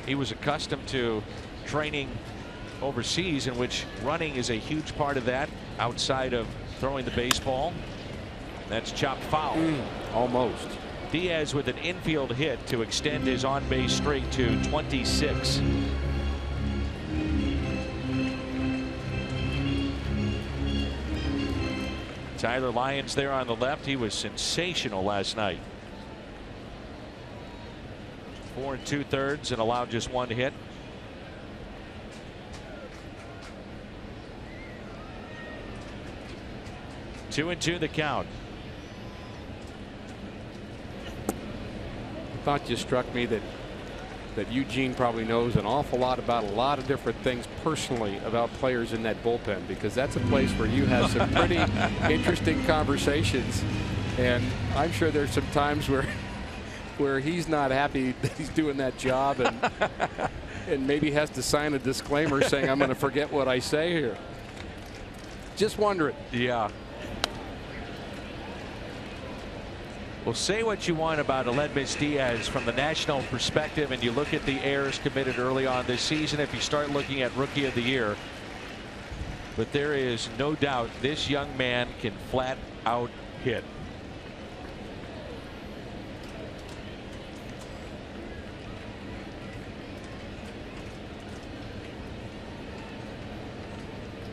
He was accustomed to training overseas, in which running is a huge part of that outside of throwing the baseball. That's chopped foul. Almost. Diaz with an infield hit to extend his on-base streak to 26. Tyler Lyons there on the left. He was sensational last night. 4 2/3 and allowed just 1 hit. Two and 2 the count. The thought just struck me that Eugene probably knows an awful lot about a lot of different things personally about players in that bullpen, because that's a place where you have some pretty interesting conversations, and I'm sure there's some times where he's not happy that he's doing that job, and maybe has to sign a disclaimer saying I'm going to forget what I say here. Just wondering. Yeah. Well, say what you want about Aledmys Diaz from the national perspective, and you look at the errors committed early on this season, if you start looking at Rookie of the Year. But there is no doubt this young man can flat out hit.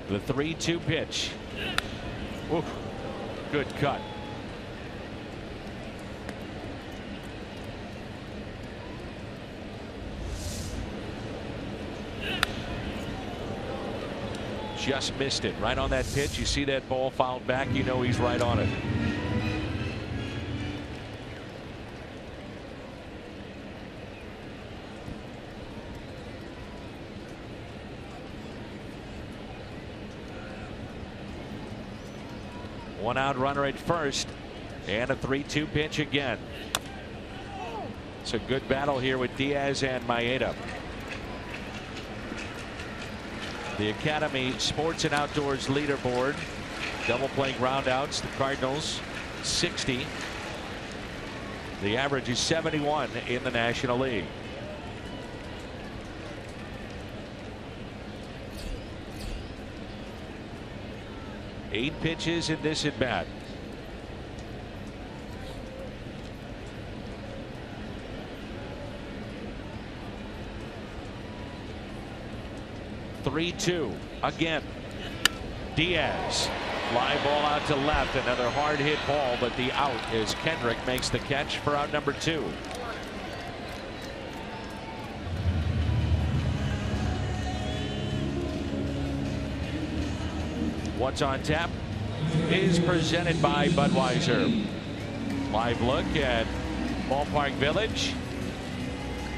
The 3-2 pitch. Oof. Good cut. Just missed it right on that pitch. You see that ball fouled back, you know he's right on it. One out runner at first, and a 3-2 pitch again. It's a good battle here with Diaz and Maeda. The Academy Sports and Outdoors leaderboard, double play groundouts, the Cardinals 60. The average is 71 in the National League. Eight pitches in this at bat. 3-2 again. Diaz. Fly ball out to left. Another hard hit ball, but the out as Kendrick makes the catch for out number 2. What's on tap is presented by Budweiser. Live look at Ballpark Village.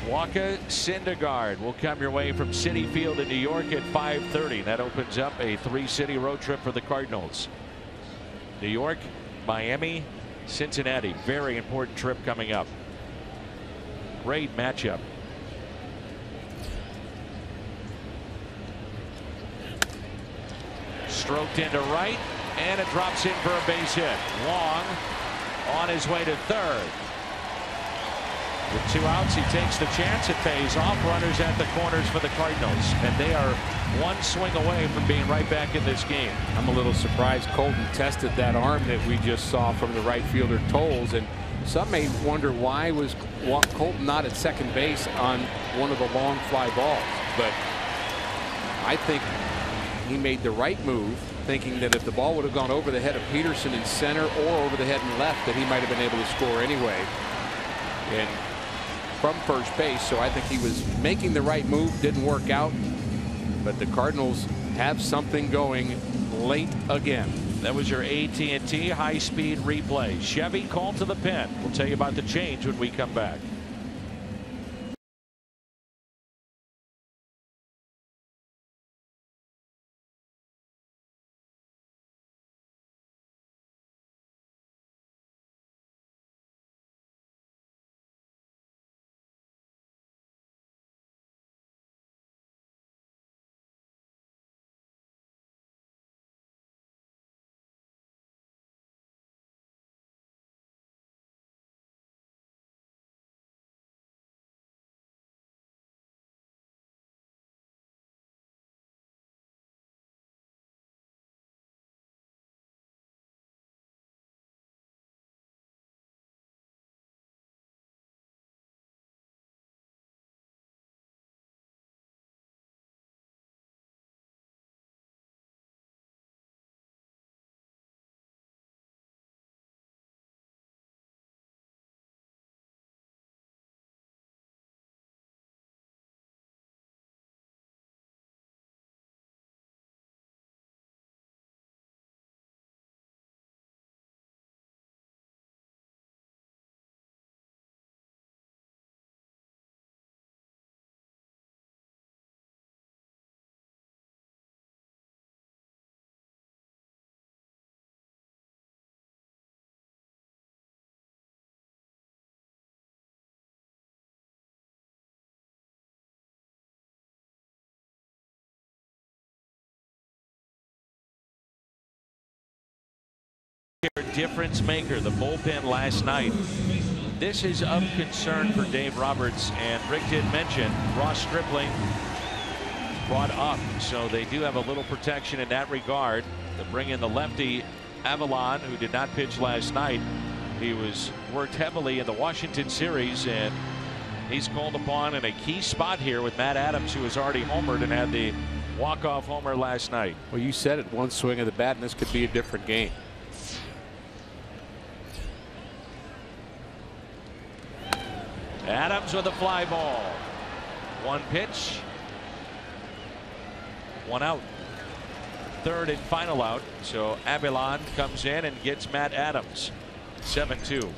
Wacha Syndergaard will come your way from Citi Field in New York at 5:30. That opens up a 3-city road trip for the Cardinals. New York, Miami, Cincinnati. Very important trip coming up. Great matchup. Stroked into right, and it drops in for a base hit. Long on his way to third. With 2 outs, he takes the chance. It pays off. Runners at the corners for the Cardinals, and they are 1 swing away from being right back in this game. I'm a little surprised Colton tested that arm that we just saw from the right fielder Tolles, and some may wonder why was Colton not at second base on one of the long fly balls. But I think he made the right move, thinking that if the ball would have gone over the head of Peterson in center or over the head in left, that he might have been able to score anyway. And from first base, so I think he was making the right move. Didn't work out, but the Cardinals have something going late again. That was your AT&T high-speed replay. Chevy called to the pen. We'll tell you about the change when we come back. Difference maker, the bullpen last night. This is of concern for Dave Roberts, and Rick did mention Ross Stripling brought up, so they do have a little protection in that regard. To bring in the lefty Avalon, who did not pitch last night. He was worked heavily in the Washington series, and he's called upon in a key spot here with Matt Adams, who has already homered and had the walk-off homer last night. Well, you said it, 1 swing of the bat, and this could be a different game. Adams with a fly ball. 1 pitch. 1 out. 3rd and final out. So Avalon comes in and gets Matt Adams. 7-2.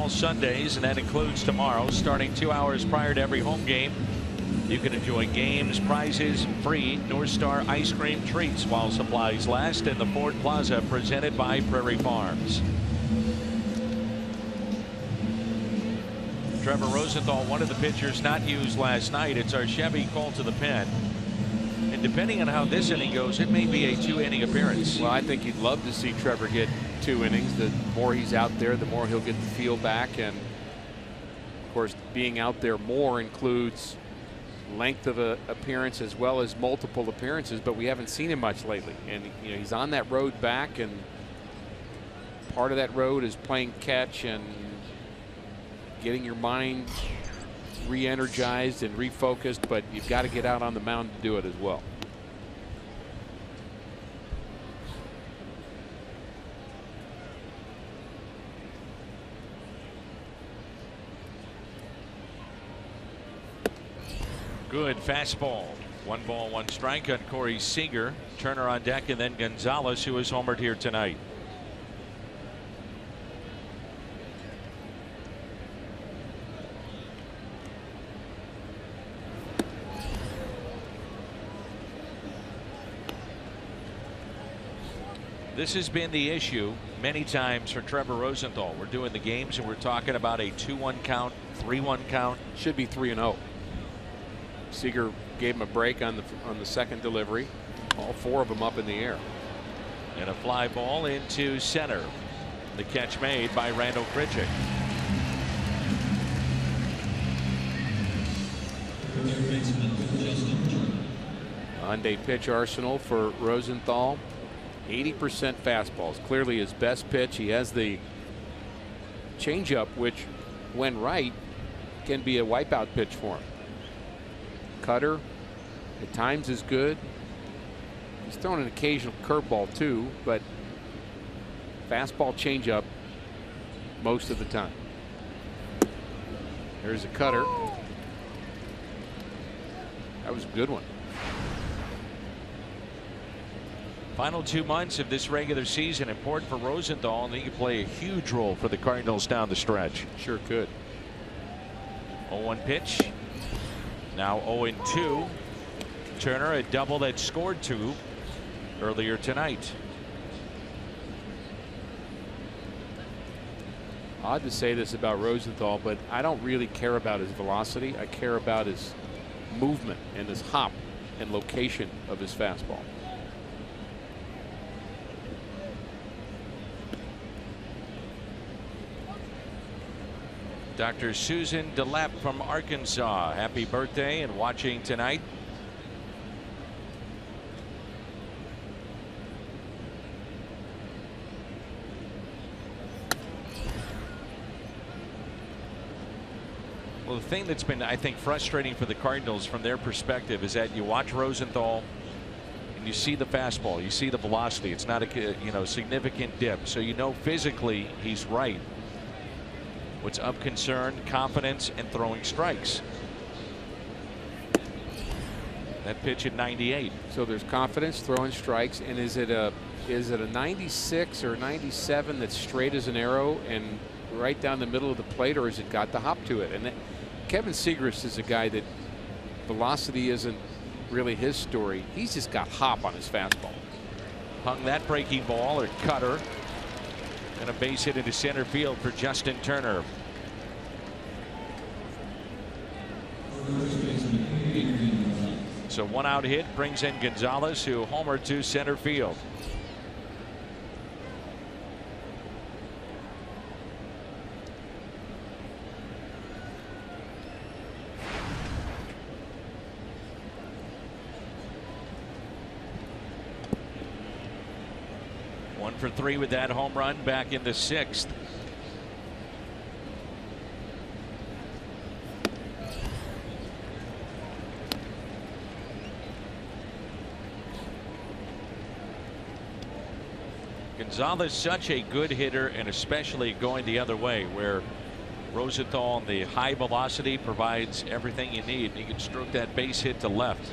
all Sundays, and that includes tomorrow. Starting 2 hours prior to every home game, you can enjoy games, prizes, free North Star ice cream treats while supplies last in the Ford Plaza, presented by Prairie Farms. Trevor Rosenthal, one of the pitchers not used last night. It's Archevi called to the pen. And depending on how this inning goes, it may be a 2-inning appearance. Well, I think you'd love to see Trevor get 2 innings. The more he's out there, the more he'll get the feel back. And of course, being out there more includes length of a appearance as well as multiple appearances, but we haven't seen him much lately. And you know, he's on that road back, and part of that road is playing catch and getting your mind re-energized and refocused, but you've got to get out on the mound to do it as well. Good fastball. 1 ball, 1 strike on Corey Seager. Turner on deck, and then Gonzalez, who is homered here tonight. This has been the issue many times for Trevor Rosenthal. We're doing the games and we're talking about a 2-1 count, 3-1 count. Should be 3-0. Seager gave him a break on the second delivery. All 4 of them up in the air. And a fly ball into center. The catch made by Randall Grichuk. On-day pitch arsenal for Rosenthal. 80% fastballs, clearly his best pitch. He has the changeup, which, when right, can be a wipeout pitch for him. Cutter at times is good. He's thrown an occasional curveball too, but fastball, changeup most of the time. There's a cutter. That was a good one. Final 2 months of this regular season important for Rosenthal, and he could play a huge role for the Cardinals down the stretch. Sure could. 0-1 pitch. Now 0-2. Turner, a double that scored 2 earlier tonight. Odd to say this about Rosenthal, but I don't really care about his velocity. I care about his movement and his hop and location of his fastball. Dr. Susan DeLapp from Arkansas. Happy birthday and watching tonight. Well, the thing that's been, I think, frustrating for the Cardinals from their perspective is that you watch Rosenthal and you see the fastball, you see the velocity. It's not a significant dip, so you know physically he's right. What's of concern, confidence and throwing strikes. That pitch at 98. So there's confidence, throwing strikes, and is it a 96 or 97 that's straight as an arrow and right down the middle of the plate, or has it got the hop to it? And Kevin Segras is a guy that velocity isn't really his story. He's just got hop on his fastball. Hung that breaking ball, or cutter. And a base hit into center field for Justin Turner. So 1 out hit brings in Gonzalez, who homered to center field. For 3 with that home run back in the 6th. Gonzalez, such a good hitter, and especially going the other way, where Rosenthal on the high velocity provides everything you need. He can stroke that base hit to left.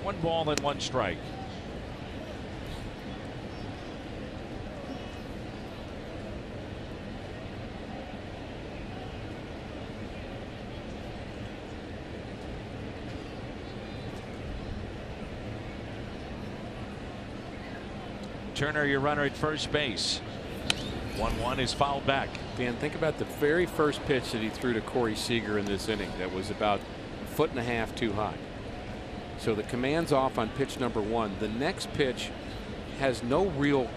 One ball and 1 strike. Turner, your runner at first base. 1-1 is fouled back. Dan, think about the very first pitch that he threw to Corey Seager in this inning. That was about 1.5 feet too high. So the command's off on pitch number 1. The next pitch has no real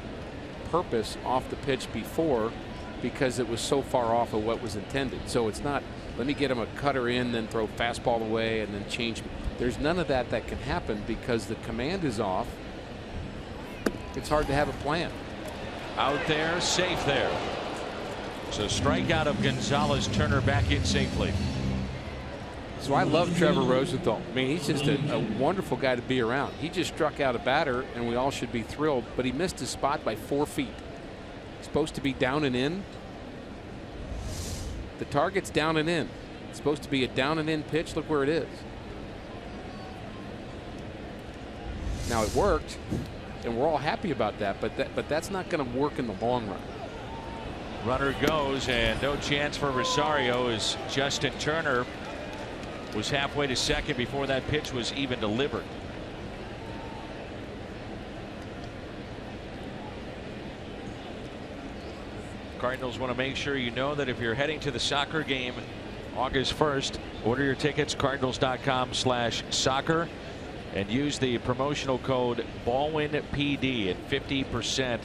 purpose off the pitch before because it was so far off of what was intended. So it's not, let me get him a cutter in, then throw fastball away, and then change. There's none of that can happen because the command is off. It's hard to have a plan. Out there, safe there. So strikeout of Gonzalez, Turner back in safely. So I love Trevor Rosenthal. I mean, he's just a wonderful guy to be around. He just struck out a batter, and we all should be thrilled, but he missed his spot by 4 feet. Supposed to be down and in. The target's down and in. It's supposed to be a down and in pitch. Look where it is. Now it worked, and we're all happy about that, but that's not going to work in the long run. Runner goes, and no chance for Rosario as Justin Turner was halfway to second before that pitch was even delivered. Cardinals want to make sure you know that if you're heading to the soccer game August 1st, order your tickets cardinals.com/soccer and use the promotional code BaldwinPD, and 50%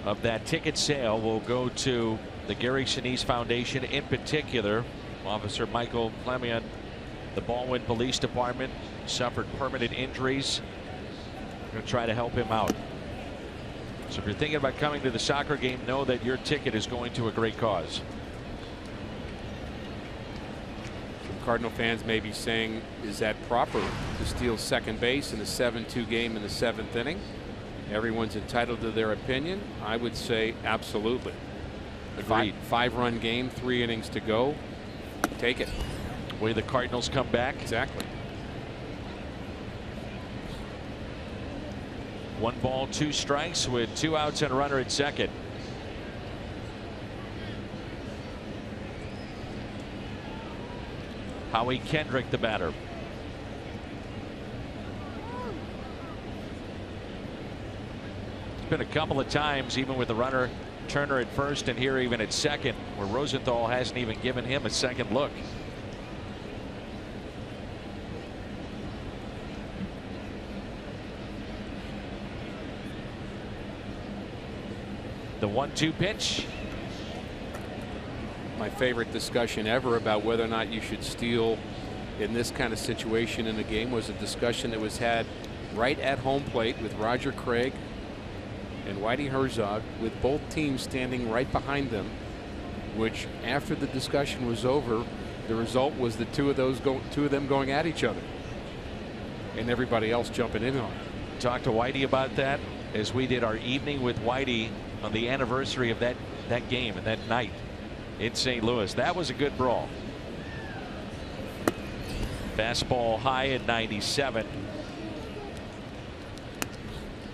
of that ticket sale will go to the Gary Sinise Foundation. In particular, Officer Michael Clemion, the Baldwin Police Department, suffered permanent injuries. We're going to try to help him out. So if you're thinking about coming to the soccer game, know that your ticket is going to a great cause. Some Cardinal fans may be saying, is that proper to steal second base in a 7-2 game in the 7th inning? Everyone's entitled to their opinion. I would say absolutely. Agreed. 5-run game, 3 innings to go. Take it. The way the Cardinals come back. Exactly. 1 ball, 2 strikes with 2 outs and a runner at second. Howie Kendrick, the batter. It's been a couple of times, even with the runner Turner at first and here even at second, where Rosenthal hasn't even given him a second look. The 1-2 pitch. My favorite discussion ever about whether or not you should steal in this kind of situation in the game was a discussion that was had right at home plate with Roger Craig and Whitey Herzog, with both teams standing right behind them, which after the discussion was over, the result was the two of them going at each other and everybody else jumping in on it. Talked to Whitey about that as we did our evening with Whitey on the anniversary of that game and that night in St. Louis. That was a good brawl. Fastball high at 97.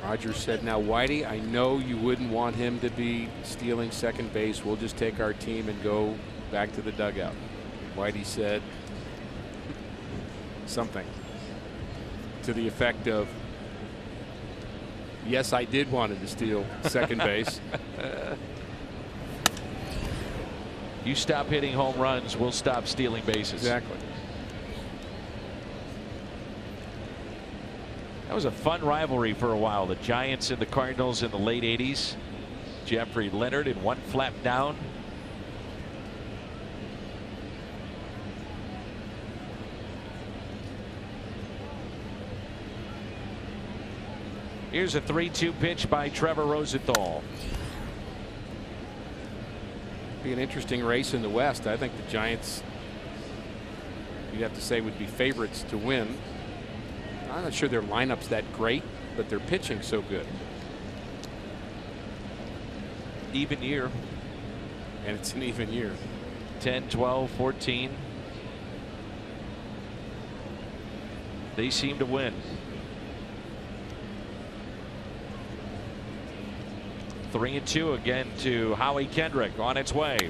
Rogers said, now Whitey, I know you wouldn't want him to be stealing second base. We'll just take our team and go back to the dugout. Whitey said something to the effect of, yes, I did want him to steal second base. You stop hitting home runs, we'll stop stealing bases. Exactly. That was a fun rivalry for a while. The Giants and the Cardinals in the late 80s. Jeffrey Leonard in one flap down. Here's a 3-2 pitch by Trevor Rosenthal. Be an interesting race in the West. I think the Giants, you'd have to say, would be favorites to win. I'm not sure their lineup's that great, but their pitching so good. Even year. And it's an even year. 10, 12, 14. They seem to win. 3-2 again to Howie Kendrick on its way.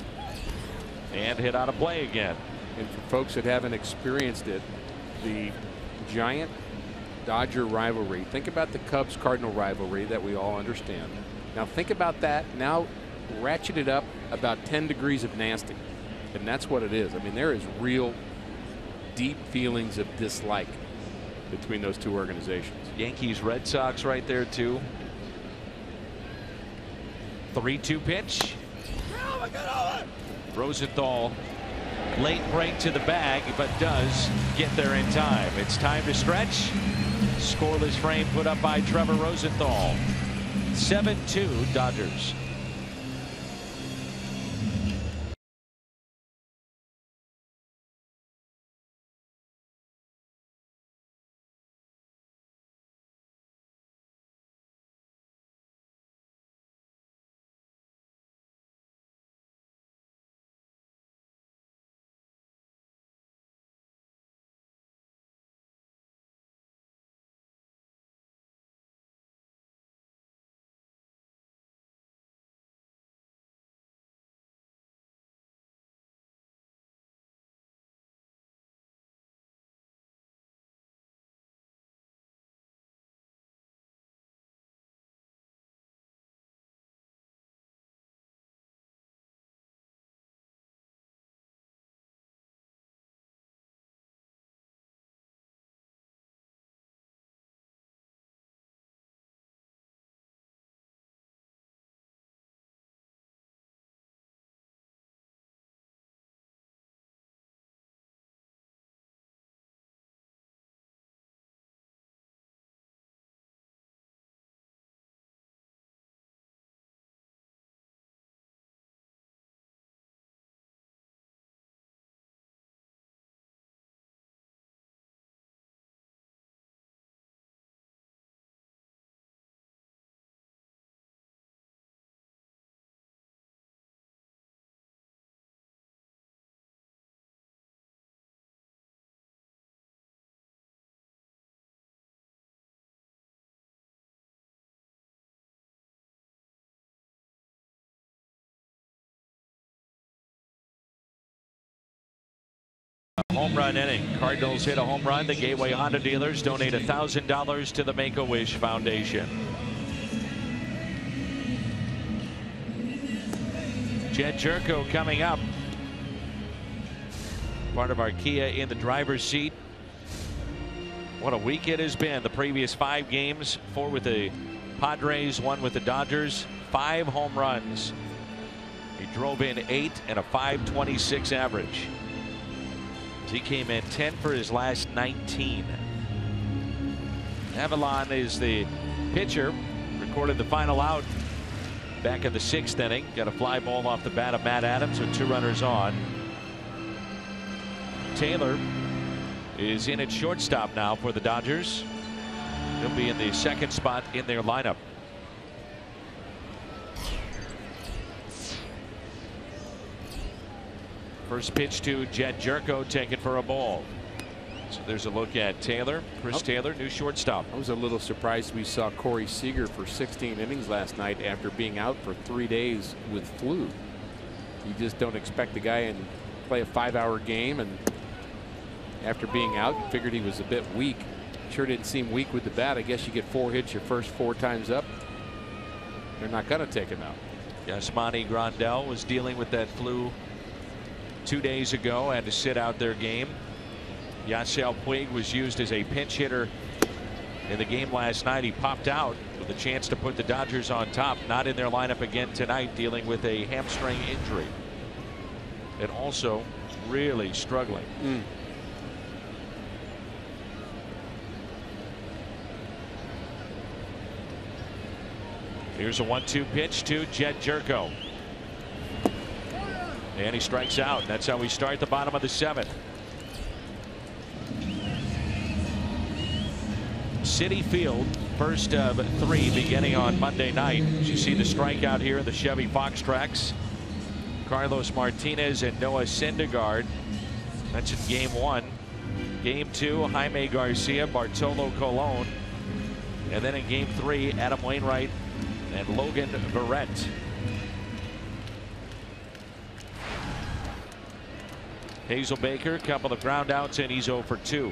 And hit out of play again. And for folks that haven't experienced it, the Giant Dodger rivalry. Think about the Cubs-Cardinal rivalry that we all understand. Now think about that. Now ratchet it up about 10 degrees of nasty. And that's what it is. I mean, there is real deep feelings of dislike between those two organizations. Yankees, Red Sox right there too. 3-2 pitch. Rosenthal, late break to the bag, but does get there in time. It's time to stretch. Scoreless frame put up by Trevor Rosenthal. 7-2 Dodgers. Home run inning. Cardinals hit a home run. The Gateway Honda dealers donate $1,000 to the Make-A-Wish Foundation. Jed Jerko coming up. Part of our Kia in the driver's seat. What a week it has been. The previous 5 games, 4 with the Padres, 1 with the Dodgers, 5 home runs. He drove in 8 and a .526 average. He came in 10 for his last 19. Avalon is the pitcher. Recorded the final out back in the 6th inning. Got a fly ball off the bat of Matt Adams with 2 runners on. Taylor is in at shortstop now for the Dodgers. He'll be in the 2nd spot in their lineup. First pitch to Jed Jerko, taken for a ball. So there's a look at Taylor. Chris Taylor, new shortstop. I was a little surprised we saw Corey Seager for 16 innings last night after being out for 3 days with flu. You just don't expect the guy to play a 5-hour game, and after being out, figured he was a bit weak. Sure didn't seem weak with the bat. I guess you get 4 hits your first 4 times up. They're not going to take him out. Yasmani Grandal was dealing with that flu 2 days ago, had to sit out their game. Yasiel Puig was used as a pinch hitter in the game last night. He popped out with a chance to put the Dodgers on top. Not in their lineup again tonight, dealing with a hamstring injury. And also really struggling. Here's a 1-2 pitch to Jed Jerko. And he strikes out. That's how we start the bottom of the 7th. Citi Field, first of 3 beginning on Monday night. As you see the strikeout here in the Chevy Fox tracks. Carlos Martinez and Noah Syndergaard. That's in game 1. Game 2, Jaime Garcia, Bartolo Colon. And then in game 3, Adam Wainwright and Logan Verrett. Hazel Baker, couple of ground outs, and he's 0 for 2.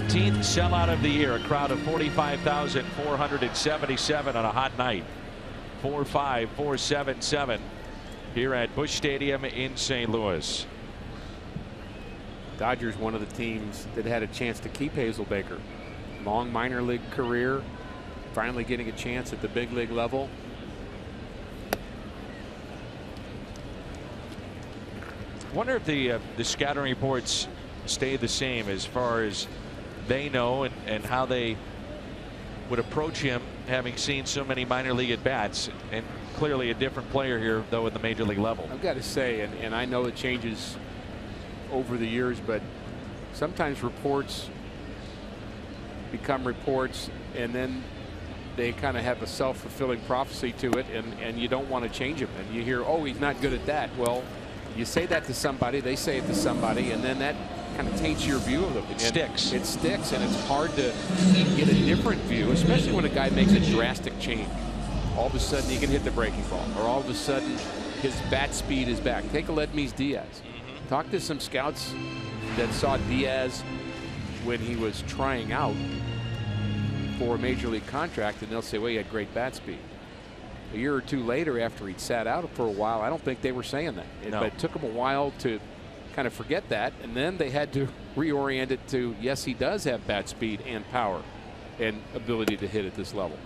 15th sellout of the year. A crowd of 45,477 on a hot night. 45477 here at Busch Stadium in St. Louis. Dodgers, one of the teams that had a chance to keep Hazelbaker. Long minor league career, finally getting a chance at the big league level. I wonder if the scouting reports stay the same as far as they know and how they would approach him, having seen so many minor league at bats, and clearly a different player here though at the major league level. I've got to say, and I know it changes over the years, but sometimes reports become reports and then they kind of have a self-fulfilling prophecy to it, and you don't want to change them. And you hear, oh, he's not good at that. Well, you say that to somebody, they say it to somebody, and then that kind of taints your view of them. It sticks. It sticks, and it's hard to get a different view, especially when a guy makes a drastic change. All of a sudden he can hit the breaking ball, or all of a sudden his bat speed is back. Take Aledmys Diaz. Talk to some scouts that saw Diaz when he was trying out for a major league contract, and they'll say, well, he had great bat speed. A year or two later, after he'd sat out for a while, I don't think they were saying that. No. But it took him a while to kind of forget that, and then they had to reorient it to, yes, he does have bat speed and power and ability to hit at this level.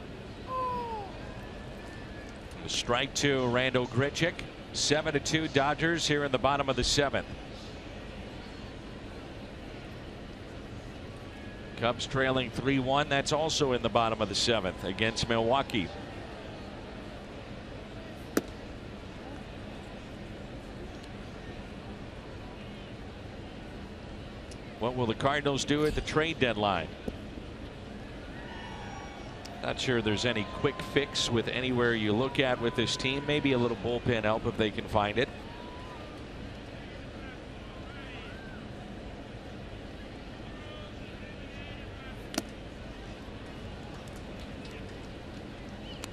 The strike to Randal Grichuk. 7-2 Dodgers here in the bottom of the 7th. Cubs trailing 3-1. That's also in the bottom of the 7th against Milwaukee. What will the Cardinals do at the trade deadline? Not sure there's any quick fix with anywhere you look at with this team. Maybe a little bullpen help if they can find it.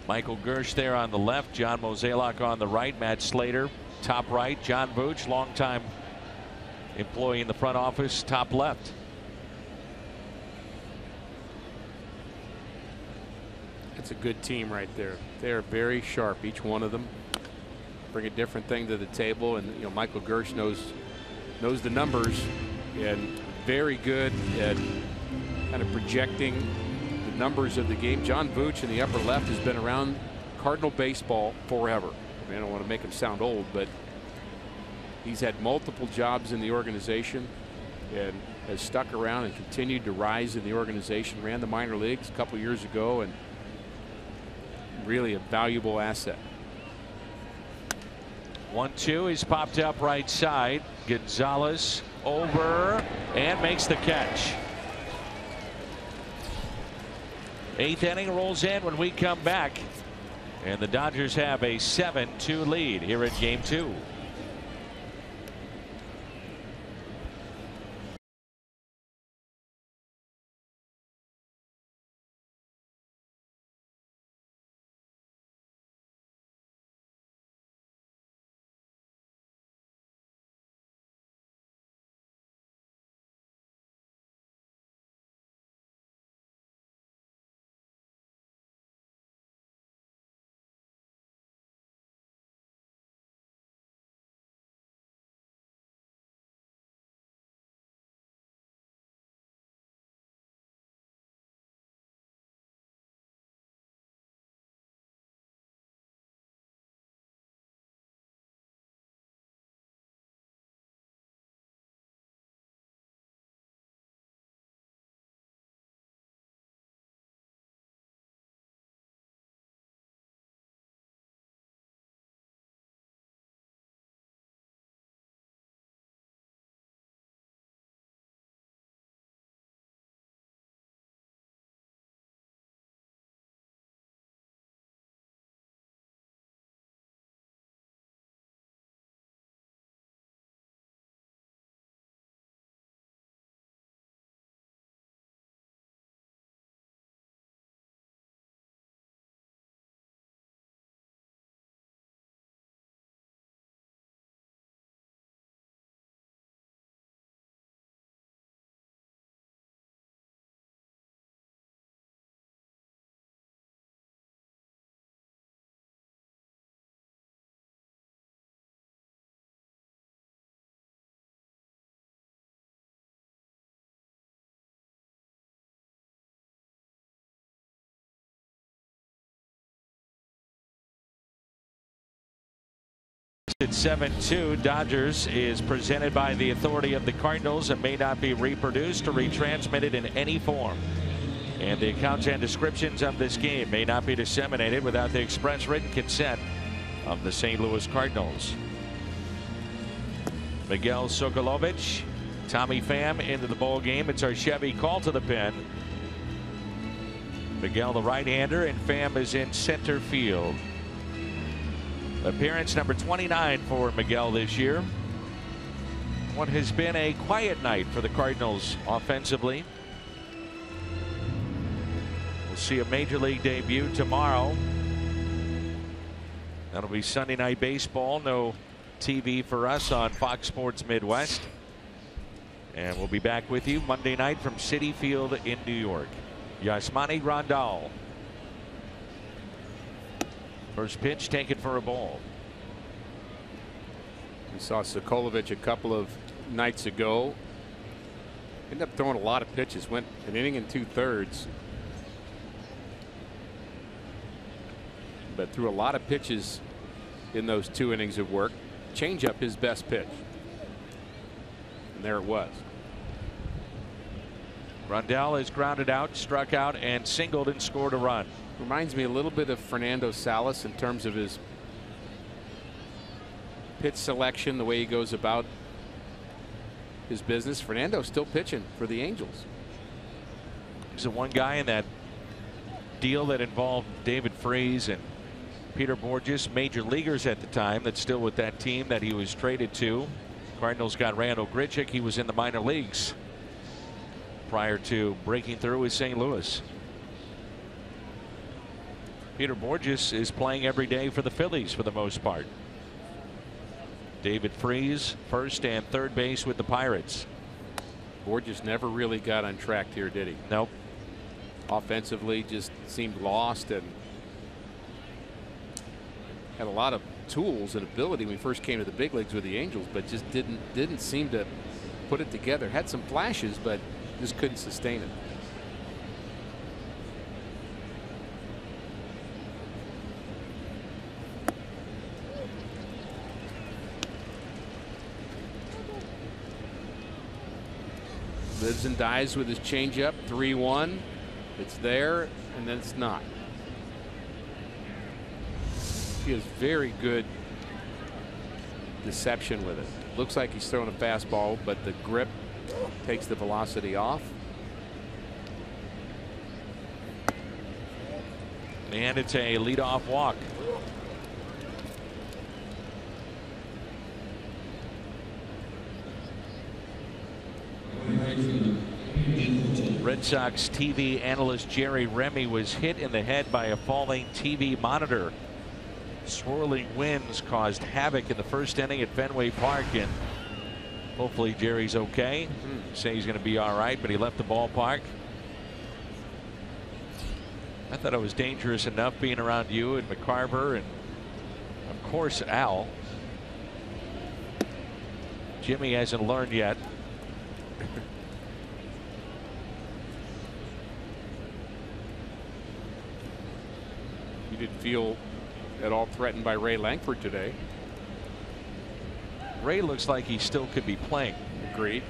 Michael Gersh there on the left, John Mozeliak on the right, Matt Slater top right, John Vooch, longtime employee in the front office, top left. It's a good team right there. They are very sharp, each one of them. Bring a different thing to the table, and you know, Michael Gersh knows the numbers, and very good at kind of projecting the numbers of the game. John Vooch in the upper left has been around Cardinal baseball forever. I mean, I don't want to make him sound old, but he's had multiple jobs in the organization and has stuck around and continued to rise in the organization. Ran the minor leagues a couple years ago, and really a valuable asset. 1-2. He's popped up right side. Gonzalez over and makes the catch. 8th inning rolls in when we come back, and the Dodgers have a 7-2 lead here in Game 2. At 7-2, Dodgers is presented by the authority of the Cardinals and may not be reproduced or retransmitted in any form. And the accounts and descriptions of this game may not be disseminated without the express written consent of the St. Louis Cardinals. Miguel Sokolovich, Tommy Pham into the ball game. It's our Chevy call to the pen. Miguel, the right-hander, and Pham is in center field. Appearance number 29 for Miguel this year. What has been a quiet night for the Cardinals offensively. We'll see a major league debut tomorrow. That'll be Sunday Night Baseball. No TV for us on Fox Sports Midwest. And we'll be back with you Monday night from Citi Field in New York. Yasmani Grandal. First pitch taken for a ball. We saw Sokolovich a couple of nights ago. Ended up throwing a lot of pitches. Went an inning and 2/3. But threw a lot of pitches in those 2 innings of work. Changeup his best pitch. And there it was. Grandal is grounded out, struck out, and singled and scored a run. Reminds me a little bit of Fernando Salas in terms of his pitch selection, the way he goes about his business. Fernando's still pitching for the Angels. He's the one guy in that deal that involved David Freese and Peter Bourjos, major leaguers at the time, that's still with that team that he was traded to. Cardinals got Randal Grichuk. He was in the minor leagues prior to breaking through with St. Louis. Peter Bourjos is playing every day for the Phillies for the most part. David Freese, first and third base with the Pirates. Bourjos never really got untracked here, did he? Nope. Offensively, just seemed lost and had a lot of tools and ability when he first came to the big leagues with the Angels, but just didn't seem to put it together. Had some flashes, but just couldn't sustain it. Lives and dies with his changeup. 3-1. It's there, and then it's not. He has very good deception with it. Looks like he's throwing a fastball, but the grip takes the velocity off. And it's a leadoff walk. Red Sox TV analyst Jerry Remy was hit in the head by a falling TV monitor. Swirling winds caused havoc in the first inning at Fenway Park, and hopefully Jerry's okay. Say he's going to be all right, but he left the ballpark. I thought it was dangerous enough being around you and McCarver and of course Al. Jimmy hasn't learned yet. You didn't feel at all threatened by Ray Lankford today. Ray looks like he still could be playing. Agreed.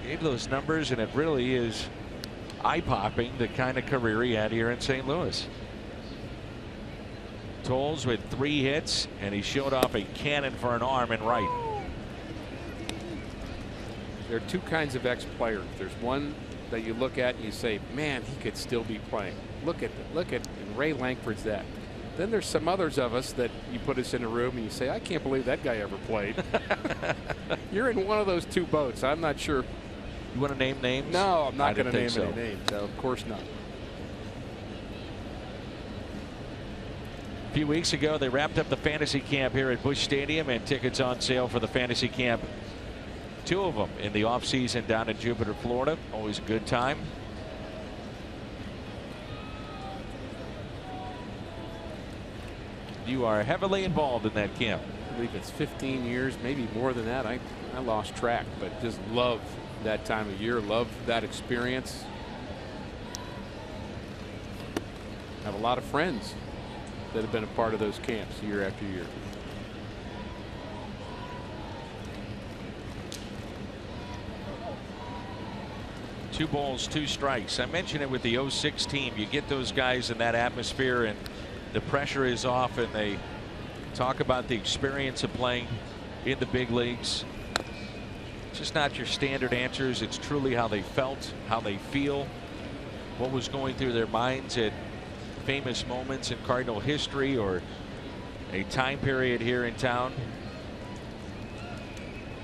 Gave those numbers, and it really is eye-popping, the kind of career he had here in St. Louis. Toles with 3 hits, and he showed off a cannon for an arm in right. There are two kinds of ex-players. There's one that you look at and you say, man, he could still be playing. Look at and Ray Lankford's that. Then there's some others of us that you put us in a room and you say, I can't believe that guy ever played. You're in one of those two boats. I'm not sure. You want to name names? No, I'm not going to name so. any names. No, of course not. A few weeks ago, they wrapped up the fantasy camp here at Busch Stadium, and tickets on sale for the fantasy camp. 2 of them in the offseason down in Jupiter, Florida. Always a good time. You are heavily involved in that camp. I believe it's 15 years, maybe more than that. I lost track, but just love that time of year, love that experience. Have a lot of friends that have been a part of those camps year after year. Two balls, two strikes. I mentioned it with the 06 team. You get those guys in that atmosphere and the pressure is off, and they talk about the experience of playing in the big leagues. It's just not your standard answers. It's truly how they felt, how they feel, what was going through their minds at famous moments in Cardinal history or a time period here in town.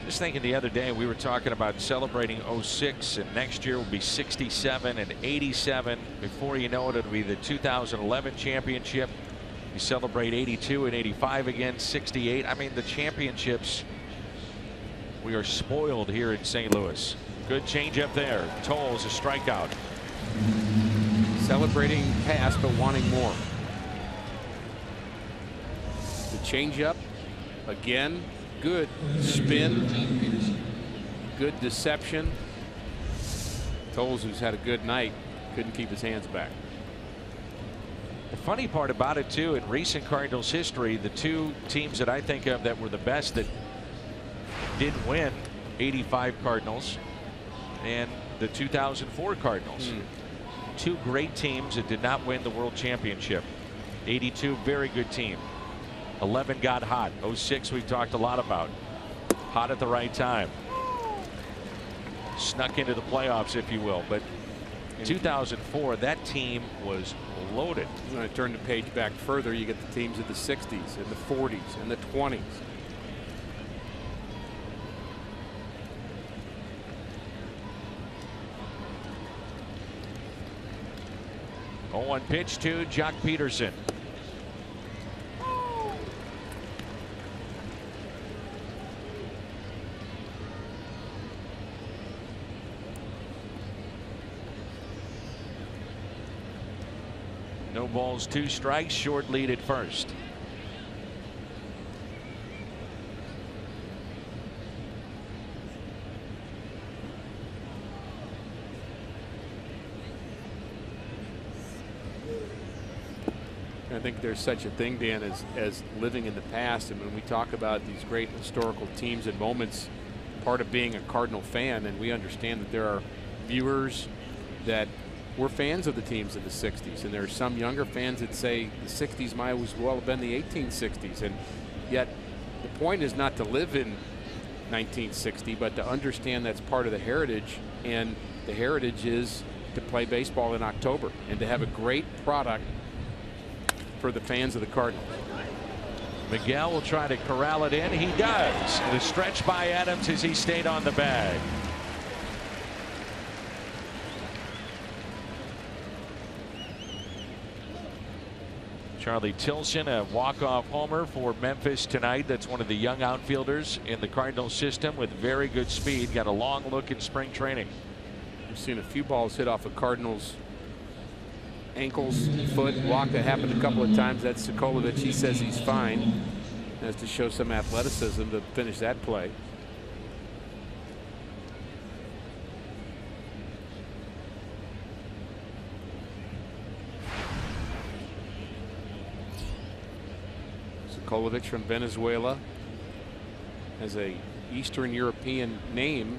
Just thinking the other day, we were talking about celebrating 06, and next year will be 67 and 87. Before you know it, it'll be the 2011 championship. You celebrate 82 and 85 again, 68. I mean, the championships, we are spoiled here in St. Louis. Good changeup there. Tolles a strikeout. Celebrating past, but wanting more. The changeup again. Good spin, good deception. Tolles, who's had a good night, couldn't keep his hands back. The funny part about it, too, in recent Cardinals history, the two teams that I think of that were the best that didn't win, 85 Cardinals and the 2004 Cardinals. Two great teams that did not win the World Championship. 82, very good team. 11 got hot. 06 we've talked a lot about. Hot at the right time. Snuck into the playoffs, if you will. But in 2004, that team was loaded. When I turn the page back further, you get the teams of the 60s and the 40s and the 20s. Oh, 1 pitch to Jock Peterson. No balls, 2 strikes, short lead at first. I think there's such a thing, Dan, as living in the past. And when we talk about these great historical teams and moments, part of being a Cardinal fan, and we understand that there are viewers that were fans of the teams in the 60s, and there are some younger fans that say the 60s might as well have been the 1860s, and yet the point is not to live in 1960, but to understand that's part of the heritage, and the heritage is to play baseball in October and to have a great product for the fans of the Cardinals. Miguel will try to corral it in. He does. The stretch by Adams as he stayed on the bag. Charlie Tilson, a walk-off homer for Memphis tonight. That's one of the young outfielders in the Cardinals system with very good speed. Got a long look in spring training. We've seen a few balls hit off of Cardinals ankles, foot, walk. That happened a couple of times. That's Sokolovich. He says he's fine. Has to show some athleticism to finish that play. Sokolovich from Venezuela has a Eastern European name,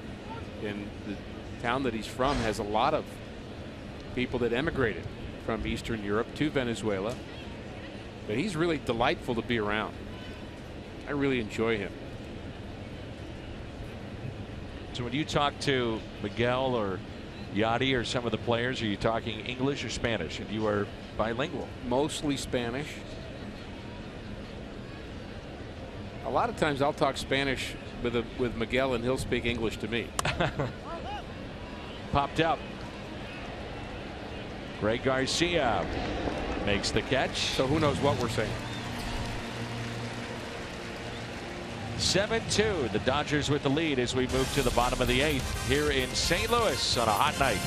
and the town that he's from has a lot of people that emigrated from Eastern Europe to Venezuela. But he's really delightful to be around. I really enjoy him. So when you talk to Miguel or Yadi or some of the players, are you talking English or Spanish? And you are bilingual? Mostly Spanish. A lot of times I'll talk Spanish with Miguel and he'll speak English to me. Popped up. Greg Garcia makes the catch. So who knows what we're saying. 7-2. The Dodgers with the lead as we move to the bottom of the 8th here in St. Louis on a hot night.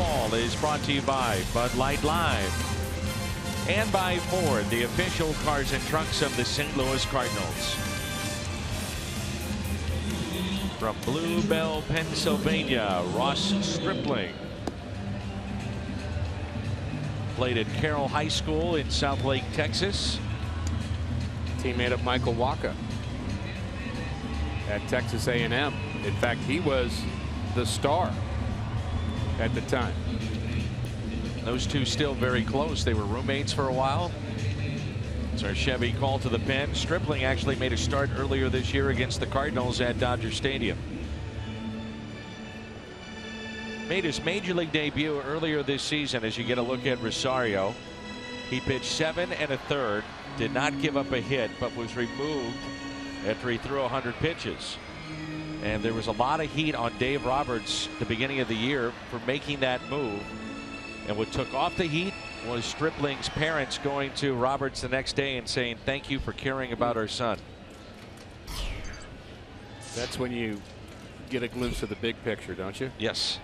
Baseball is brought to you by Bud Light Live and by Ford, the official cars and trucks of the St. Louis Cardinals. From Blue Bell, Pennsylvania, Ross Stripling played at Carroll High School in Southlake, Texas. Teammate of Michael Wacha at Texas A&M. In fact, he was the star at the time. Those two still very close. They were roommates for a while. It's our Chevy call to the pen. Stripling actually made a start earlier this year against the Cardinals at Dodger Stadium. Made his major league debut earlier this season. As you get a look at Rosario, he pitched 7 1/3, did not give up a hit, but was removed after he threw 100 pitches. And there was a lot of heat on Dave Roberts at the beginning of the year for making that move. And what took off the heat was Stripling's parents going to Roberts the next day and saying, "Thank you for caring about our son." That's when you get a glimpse of the big picture, don't you? Yes.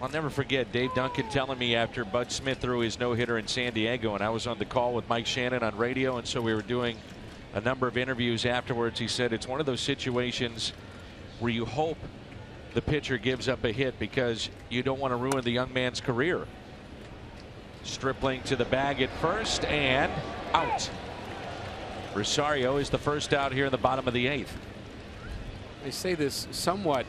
I'll never forget Dave Duncan telling me after Bud Smith threw his no-hitter in San Diego, and I was on the call with Mike Shannon on radio, and so we were doing a number of interviews afterwards. He said it's one of those situations where you hope the pitcher gives up a hit because you don't want to ruin the young man's career. Stripling to the bag at first and out. Rosario is the first out here in the bottom of the 8th. I say this somewhat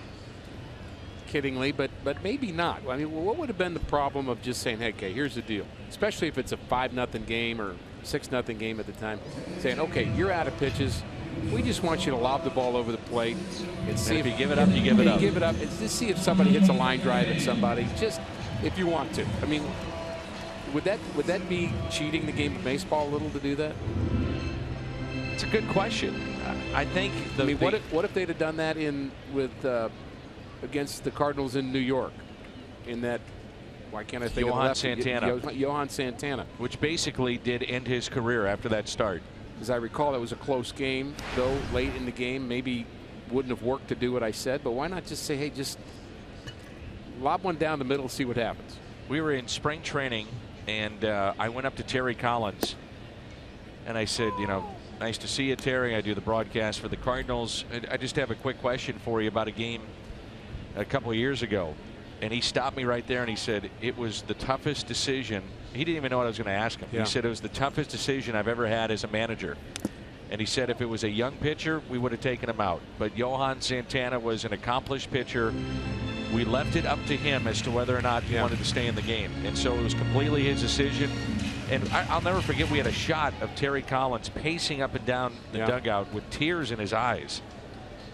kiddingly, but maybe not. I mean, what would have been the problem of just saying, hey, okay, here's the deal, especially if it's a 5-0 game or 6-0 game at the time, saying, okay, you're out of pitches. We just want you to lob the ball over the plate and see if you give it up, you give it up. Give it up. And just see if somebody hits a line drive at somebody, just if you want to. I mean, would that be cheating the game of baseball a little to do that? It's a good question. I think. What if they'd have done that against the Cardinals in New York? In that, why can't I think Johan of Santana? Johan Santana, which basically did end his career after that start. As I recall, it was a close game, though late in the game. Maybe wouldn't have worked to do what I said, but why not just say, hey, just lob one down the middle, see what happens. We were in spring training, and I went up to Terry Collins, and I said, you know, nice to see you, Terry. I do the broadcast for the Cardinals. I just have a quick question for you about a game a couple of years ago. And he stopped me right there and he said it was the toughest decision. He didn't even know what I was going to ask him. Yeah. He said it was the toughest decision I've ever had as a manager. And he said if it was a young pitcher, we would have taken him out. But Johan Santana was an accomplished pitcher. We left it up to him as to whether or not he wanted to stay in the game. And so it was completely his decision. And I'll never forget, we had a shot of Terry Collins pacing up and down the dugout with tears in his eyes.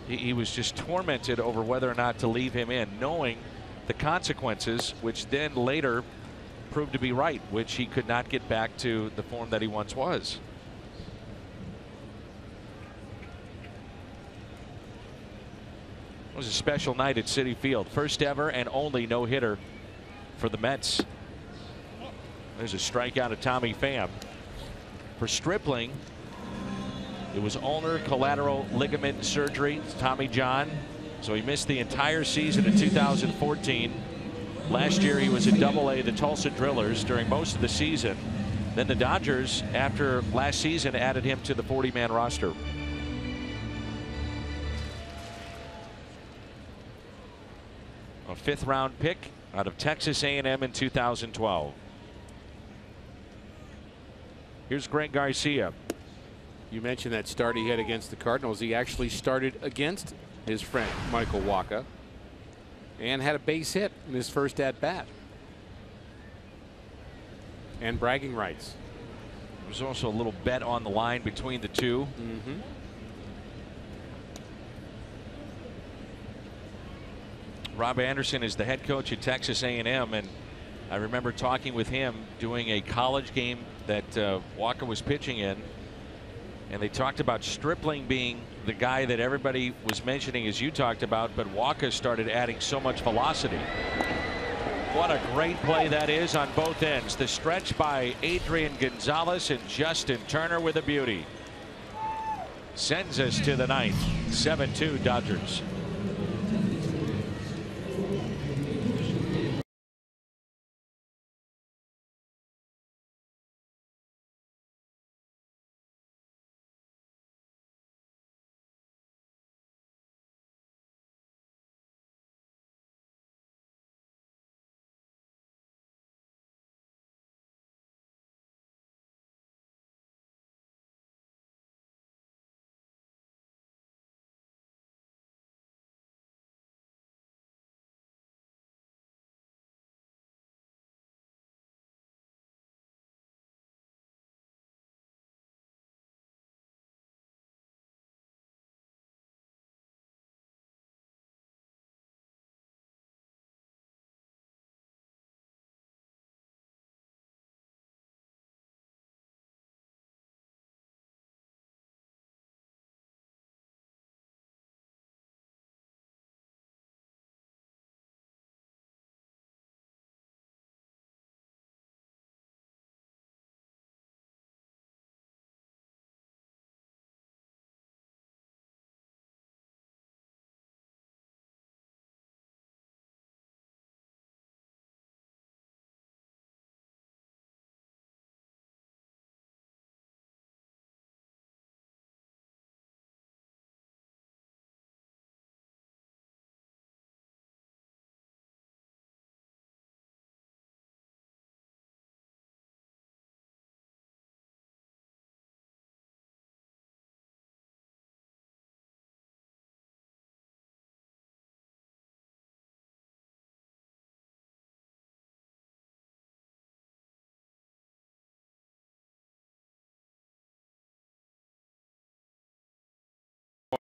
He was just tormented over whether or not to leave him in, knowing the consequences, which then later proved to be right, which he could not get back to the form that he once was. It was a special night at Citi Field. First ever and only no-hitter for the Mets. There's a strikeout of Tommy Pham. For Stripling, it was ulnar collateral ligament surgery, Tommy John. So he missed the entire season in 2014. Last year he was at Double-A, the Tulsa Drillers, during most of the season. Then the Dodgers, after last season, added him to the 40-man roster. A 5th-round pick out of Texas A&M in 2012. Here's Greg Garcia. You mentioned that start he had against the Cardinals. He actually started against his friend Michael Wacha and had a base hit in his first at bat. And bragging rights. There was also a little bet on the line between the two. Rob Anderson is the head coach at Texas A&M, and I remember talking with him doing a college game that Wacha was pitching in, and they talked about Stripling being the guy that everybody was mentioning, as you talked about, but Wacha started adding so much velocity. What a great play that is on both ends. The stretch by Adrian Gonzalez and Justin Turner with a beauty. Sends us to the 9th. 7-2 Dodgers.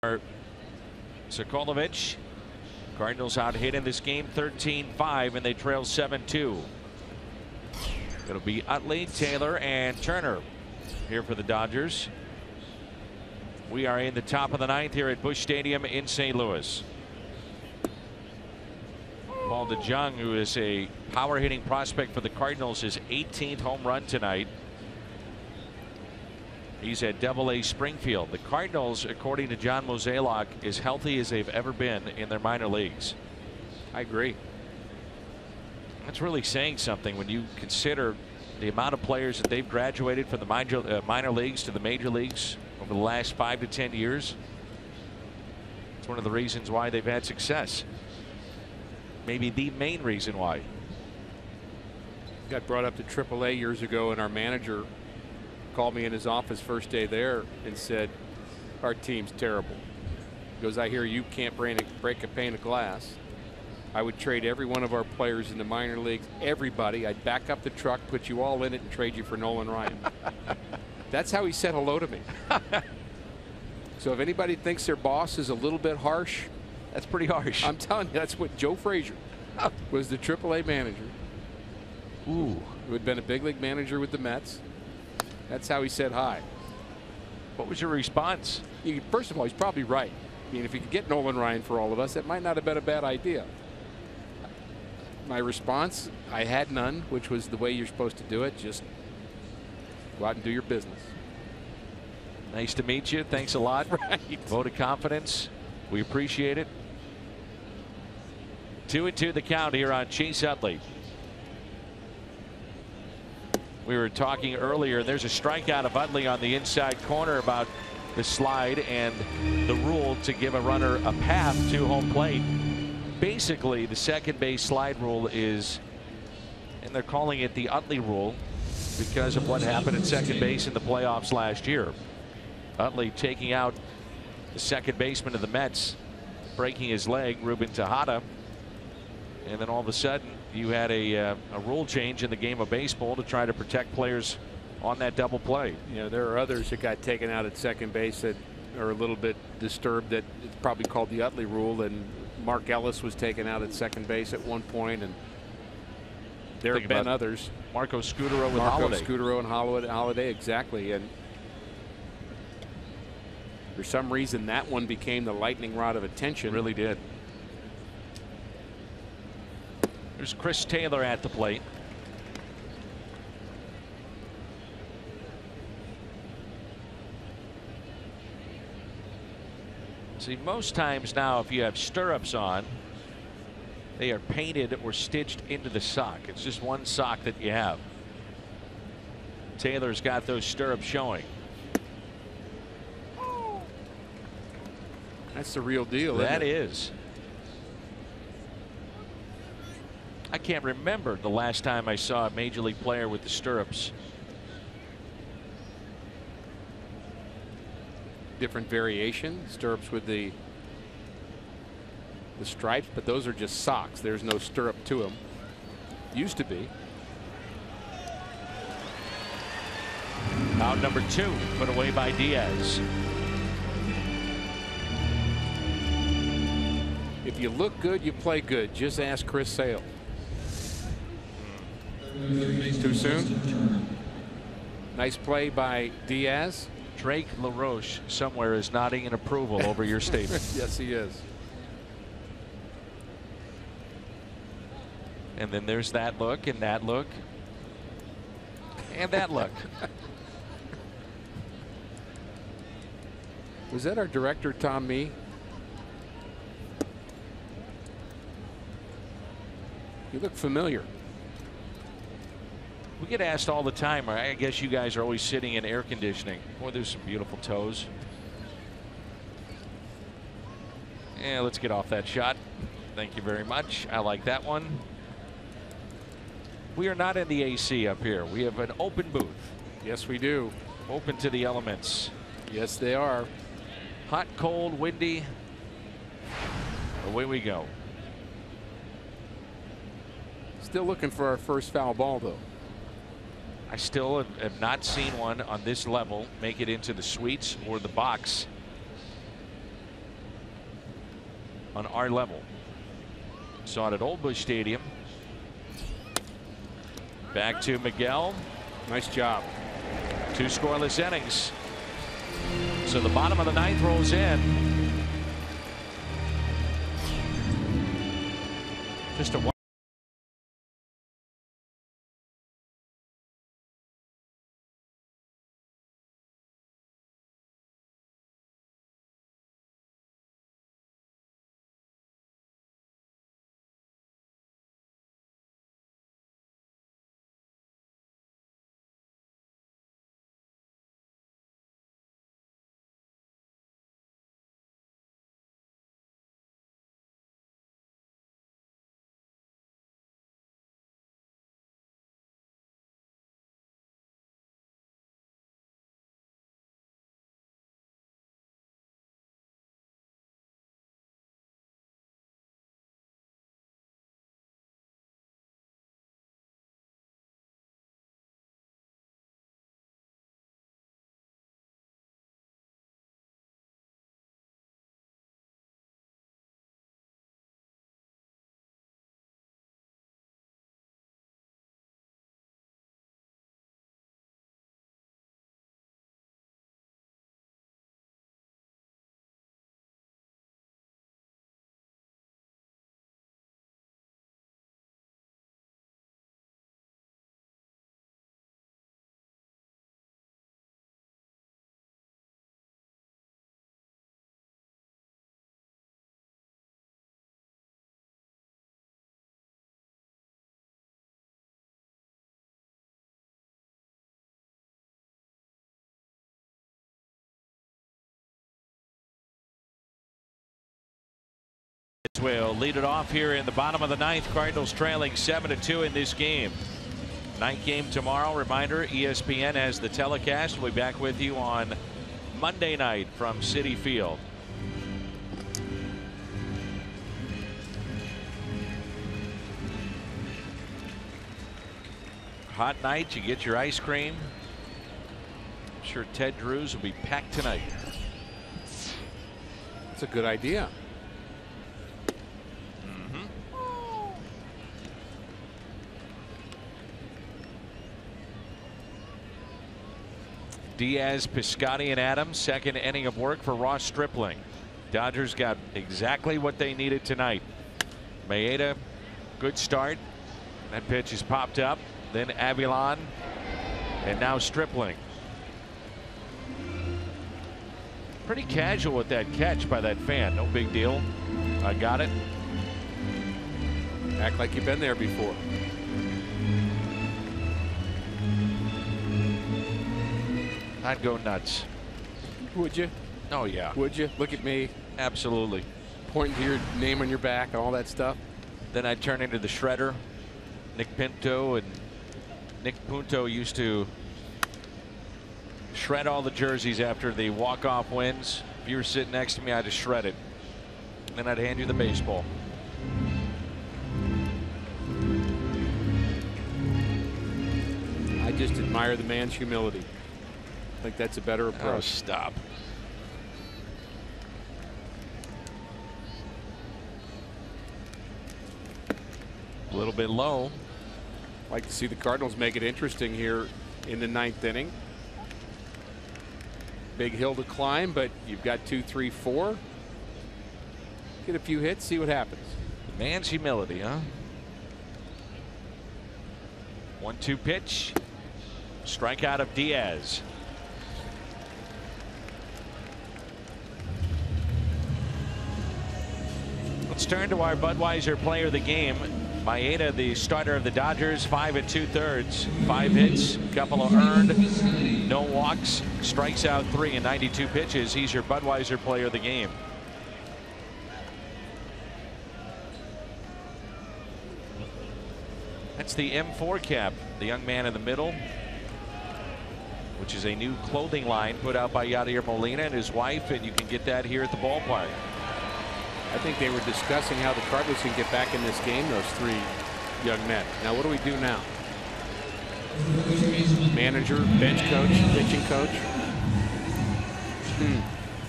for Sokolovic. Cardinals out hit in this game 13-5, and they trail 7-2. It'll be Utley, Taylor, and Turner here for the Dodgers. We are in the top of the 9th here at Busch Stadium in St. Louis. Paul DeJong, who is a power hitting prospect for the Cardinals, his 18th home run tonight. He's at Double-A Springfield. The Cardinals, according to John Mozeliak, as healthy as they've ever been in their minor leagues. I agree. That's really saying something when you consider the amount of players that they've graduated from the minor leagues to the major leagues over the last 5 to 10 years. It's one of the reasons why they've had success. Maybe the main reason why. Got brought up to AAA years ago, and our manager called me in his office first day there and said, our team's terrible. He goes, I hear you can't break a pane of glass. I would trade every one of our players in the minor leagues, everybody. I'd back up the truck, put you all in it, and trade you for Nolan Ryan. That's how he said hello to me. So if anybody thinks their boss is a little bit harsh, that's pretty harsh. I'm telling you, that's what Joe Frazier was, the AAA manager. Ooh. Who had been a big league manager with the Mets. That's how he said hi. What was your response? First of all, he's probably right. I mean, if you could get Nolan Ryan for all of us, that might not have been a bad idea. My response, I had none, which was the way you're supposed to do it. Just go out and do your business. Nice to meet you. Thanks a lot. Right. Vote of confidence. We appreciate it. 2-2 the count here on Chase Utley. We were talking earlier, there's a strikeout of Utley on the inside corner about the slide and the rule to give a runner a path to home plate. Basically, the second base slide rule is, and they're calling it the Utley rule because of what happened at second base in the playoffs last year. Utley taking out the second baseman of the Mets, breaking his leg, Ruben Tejada. And then all of a sudden you had a rule change in the game of baseball to try to protect players on that double play. You know, there are others that got taken out at second base that are a little bit disturbed that it's probably called the Utley rule. And Mark Ellis was taken out at second base at one point, and there have been others. Marco Scutaro with Holiday. Scutaro and Holiday, exactly. And for some reason that one became the lightning rod of attention. Really did. There's Chris Taylor at the plate. See, most times now if you have stirrups on, they are painted or stitched into the sock. It's just one sock that you have. Taylor's got those stirrups showing. That's the real deal. That is. I can't remember the last time I saw a major league player with the stirrups. Different variation, stirrups with the stripes, but those are just socks. There's no stirrup to them. Used to be. Out number 2, put away by Diaz. If you look good, you play good. Just ask Chris Sale. Too soon. Nice play by Diaz. Drake LaRoche somewhere is nodding in approval over your statement. Yes, he is. And then there's that look and that look and that look. Was that our director, Tom Mee? You look familiar. We get asked all the time. I guess you guys are always sitting in air conditioning. Boy, there's some beautiful toes. Yeah, let's get off that shot. Thank you very much. I like that one. We are not in the AC up here. We have an open booth. Yes, we do. Open to the elements. Yes, they are. Hot, cold, windy. Away we go. Still looking for our first foul ball, though. I still have not seen one on this level make it into the suites or the box. on our level. Saw it at Old Busch Stadium. Back to Miguel. Nice job. 2 scoreless innings. So the bottom of the 9th rolls in. Just a will lead it off here in the bottom of the 9th. Cardinals trailing 7-2 in this game. 9th game tomorrow. Reminder, ESPN has the telecast. We'll be back with you on Monday night from Citi Field. Hot night, you get your ice cream. I'm sure Ted Drewes will be packed tonight. That's a good idea. Diaz, Piscotty, and Adams. Second inning of work for Ross Stripling. Dodgers got exactly what they needed tonight. Maeda, good start. That pitch is popped up. Then Avilan, and now Stripling. Pretty casual with that catch by that fan. No big deal. I got it. Act like you've been there before. I'd go nuts. Would you? Oh, yeah. Would you? Look at me. Absolutely. Pointing to your name on your back and all that stuff. Then I'd turn into the shredder. Nick Pinto, and Nick Punto used to shred all the jerseys after the walk-off wins. If you were sitting next to me, I'd just shred it. Then I'd hand you the baseball. I just admire the man's humility. I think that's a better approach. Oh, stop. A little bit low. Like to see the Cardinals make it interesting here in the 9th inning. Big hill to climb, but you've got 2, 3, 4. Get a few hits, see what happens. The man's humility, huh? 1-2 pitch. Strikeout of Diaz. Let's turn to our Budweiser player of the game. Maeda, the starter of the Dodgers, 5 2/3, 5 hits, couple of earned, no walks, strikes out 3 in 92 pitches. He's your Budweiser player of the game. That's the M4 cap, the young man in the middle, which is a new clothing line put out by Yadier Molina and his wife, and you can get that here at the ballpark. I think they were discussing how the Cardinals can get back in this game, those 3 young men. Now, what do we do now? Manager, bench coach, pitching coach.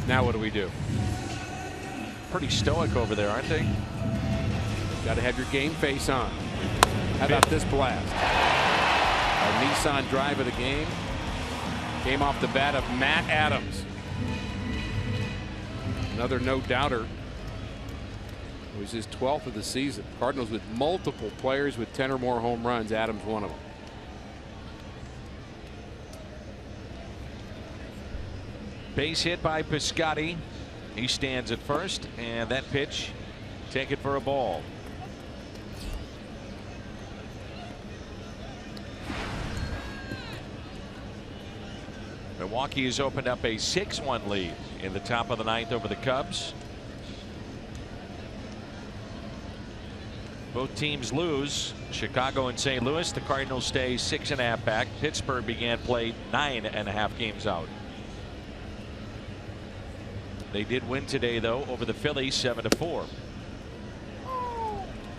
Now what do we do? pretty stoic over there, aren't they? Got to have your game face on. How about this blast? Our Nissan drive of the game came off the bat of Matt Adams. Another no-doubter. It was his 12th of the season. Cardinals with multiple players with 10 or more home runs. Adams one of them. Base hit by Piscotty. He stands at first, and that pitch taken for a ball. Milwaukee has opened up a 6-1 lead in the top of the ninth over the Cubs. Both teams lose. Chicago and St. Louis. The Cardinals stay 6.5 back. Pittsburgh began play 9.5 games out. They did win today, though, over the Phillies 7-4.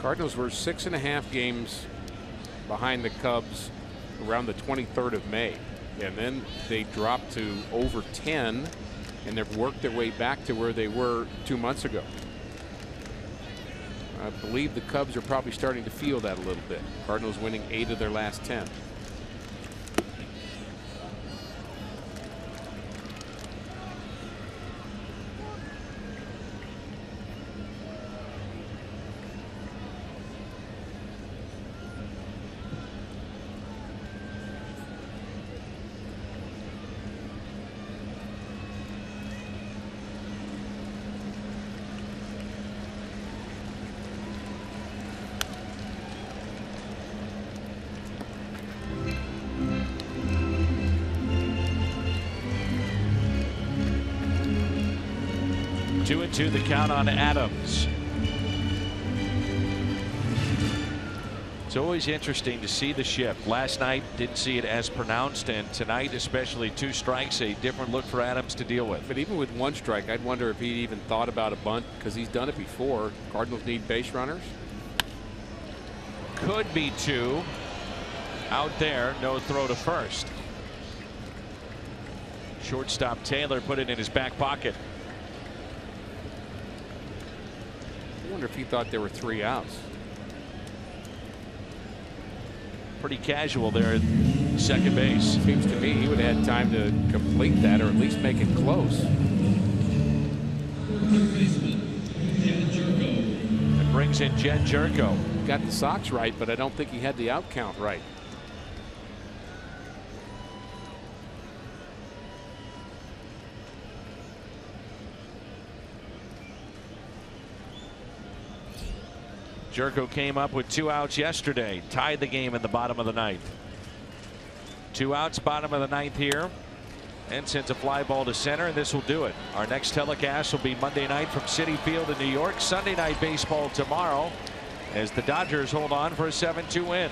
Cardinals were 6.5 games behind the Cubs around the 23rd of May. And then they dropped to over 10, and they've worked their way back to where they were 2 months ago. I believe the Cubs are probably starting to feel that a little bit. Cardinals winning 8 of their last 10. To the count on Adams. It's always interesting to see the shift. Last night didn't see it as pronounced, and tonight, especially 2 strikes, a different look for Adams to deal with. But even with 1 strike, I'd wonder if he'd even thought about a bunt, because he's done it before. Cardinals need base runners. Could be 2 out there. No throw to first. Shortstop Taylor put it in his back pocket. I wonder if he thought there were 3 outs. Pretty casual there at second base. Seems to me he would have had time to complete that, or at least make it close. It brings in Jed Jerko. Got the Sox right, but I don't think he had the out count right. Jerko came up with 2 outs yesterday, tied the game in the bottom of the ninth. 2 outs, bottom of the ninth here, and sends a fly ball to center, and this will do it. Our next telecast will be Monday night from Citi Field in New York. Sunday night baseball tomorrow as the Dodgers hold on for a 7-2 win.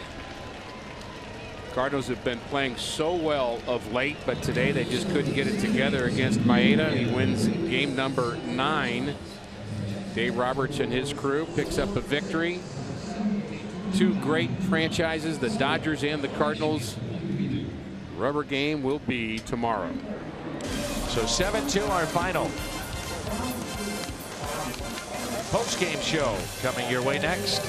Cardinals have been playing so well of late, but today they just couldn't get it together against Maeda. He wins game number 9. Dave Roberts and his crew picks up a victory. 2 great franchises, the Dodgers and the Cardinals. Rubber game will be tomorrow. So 7-2 our final. Post-game show coming your way next.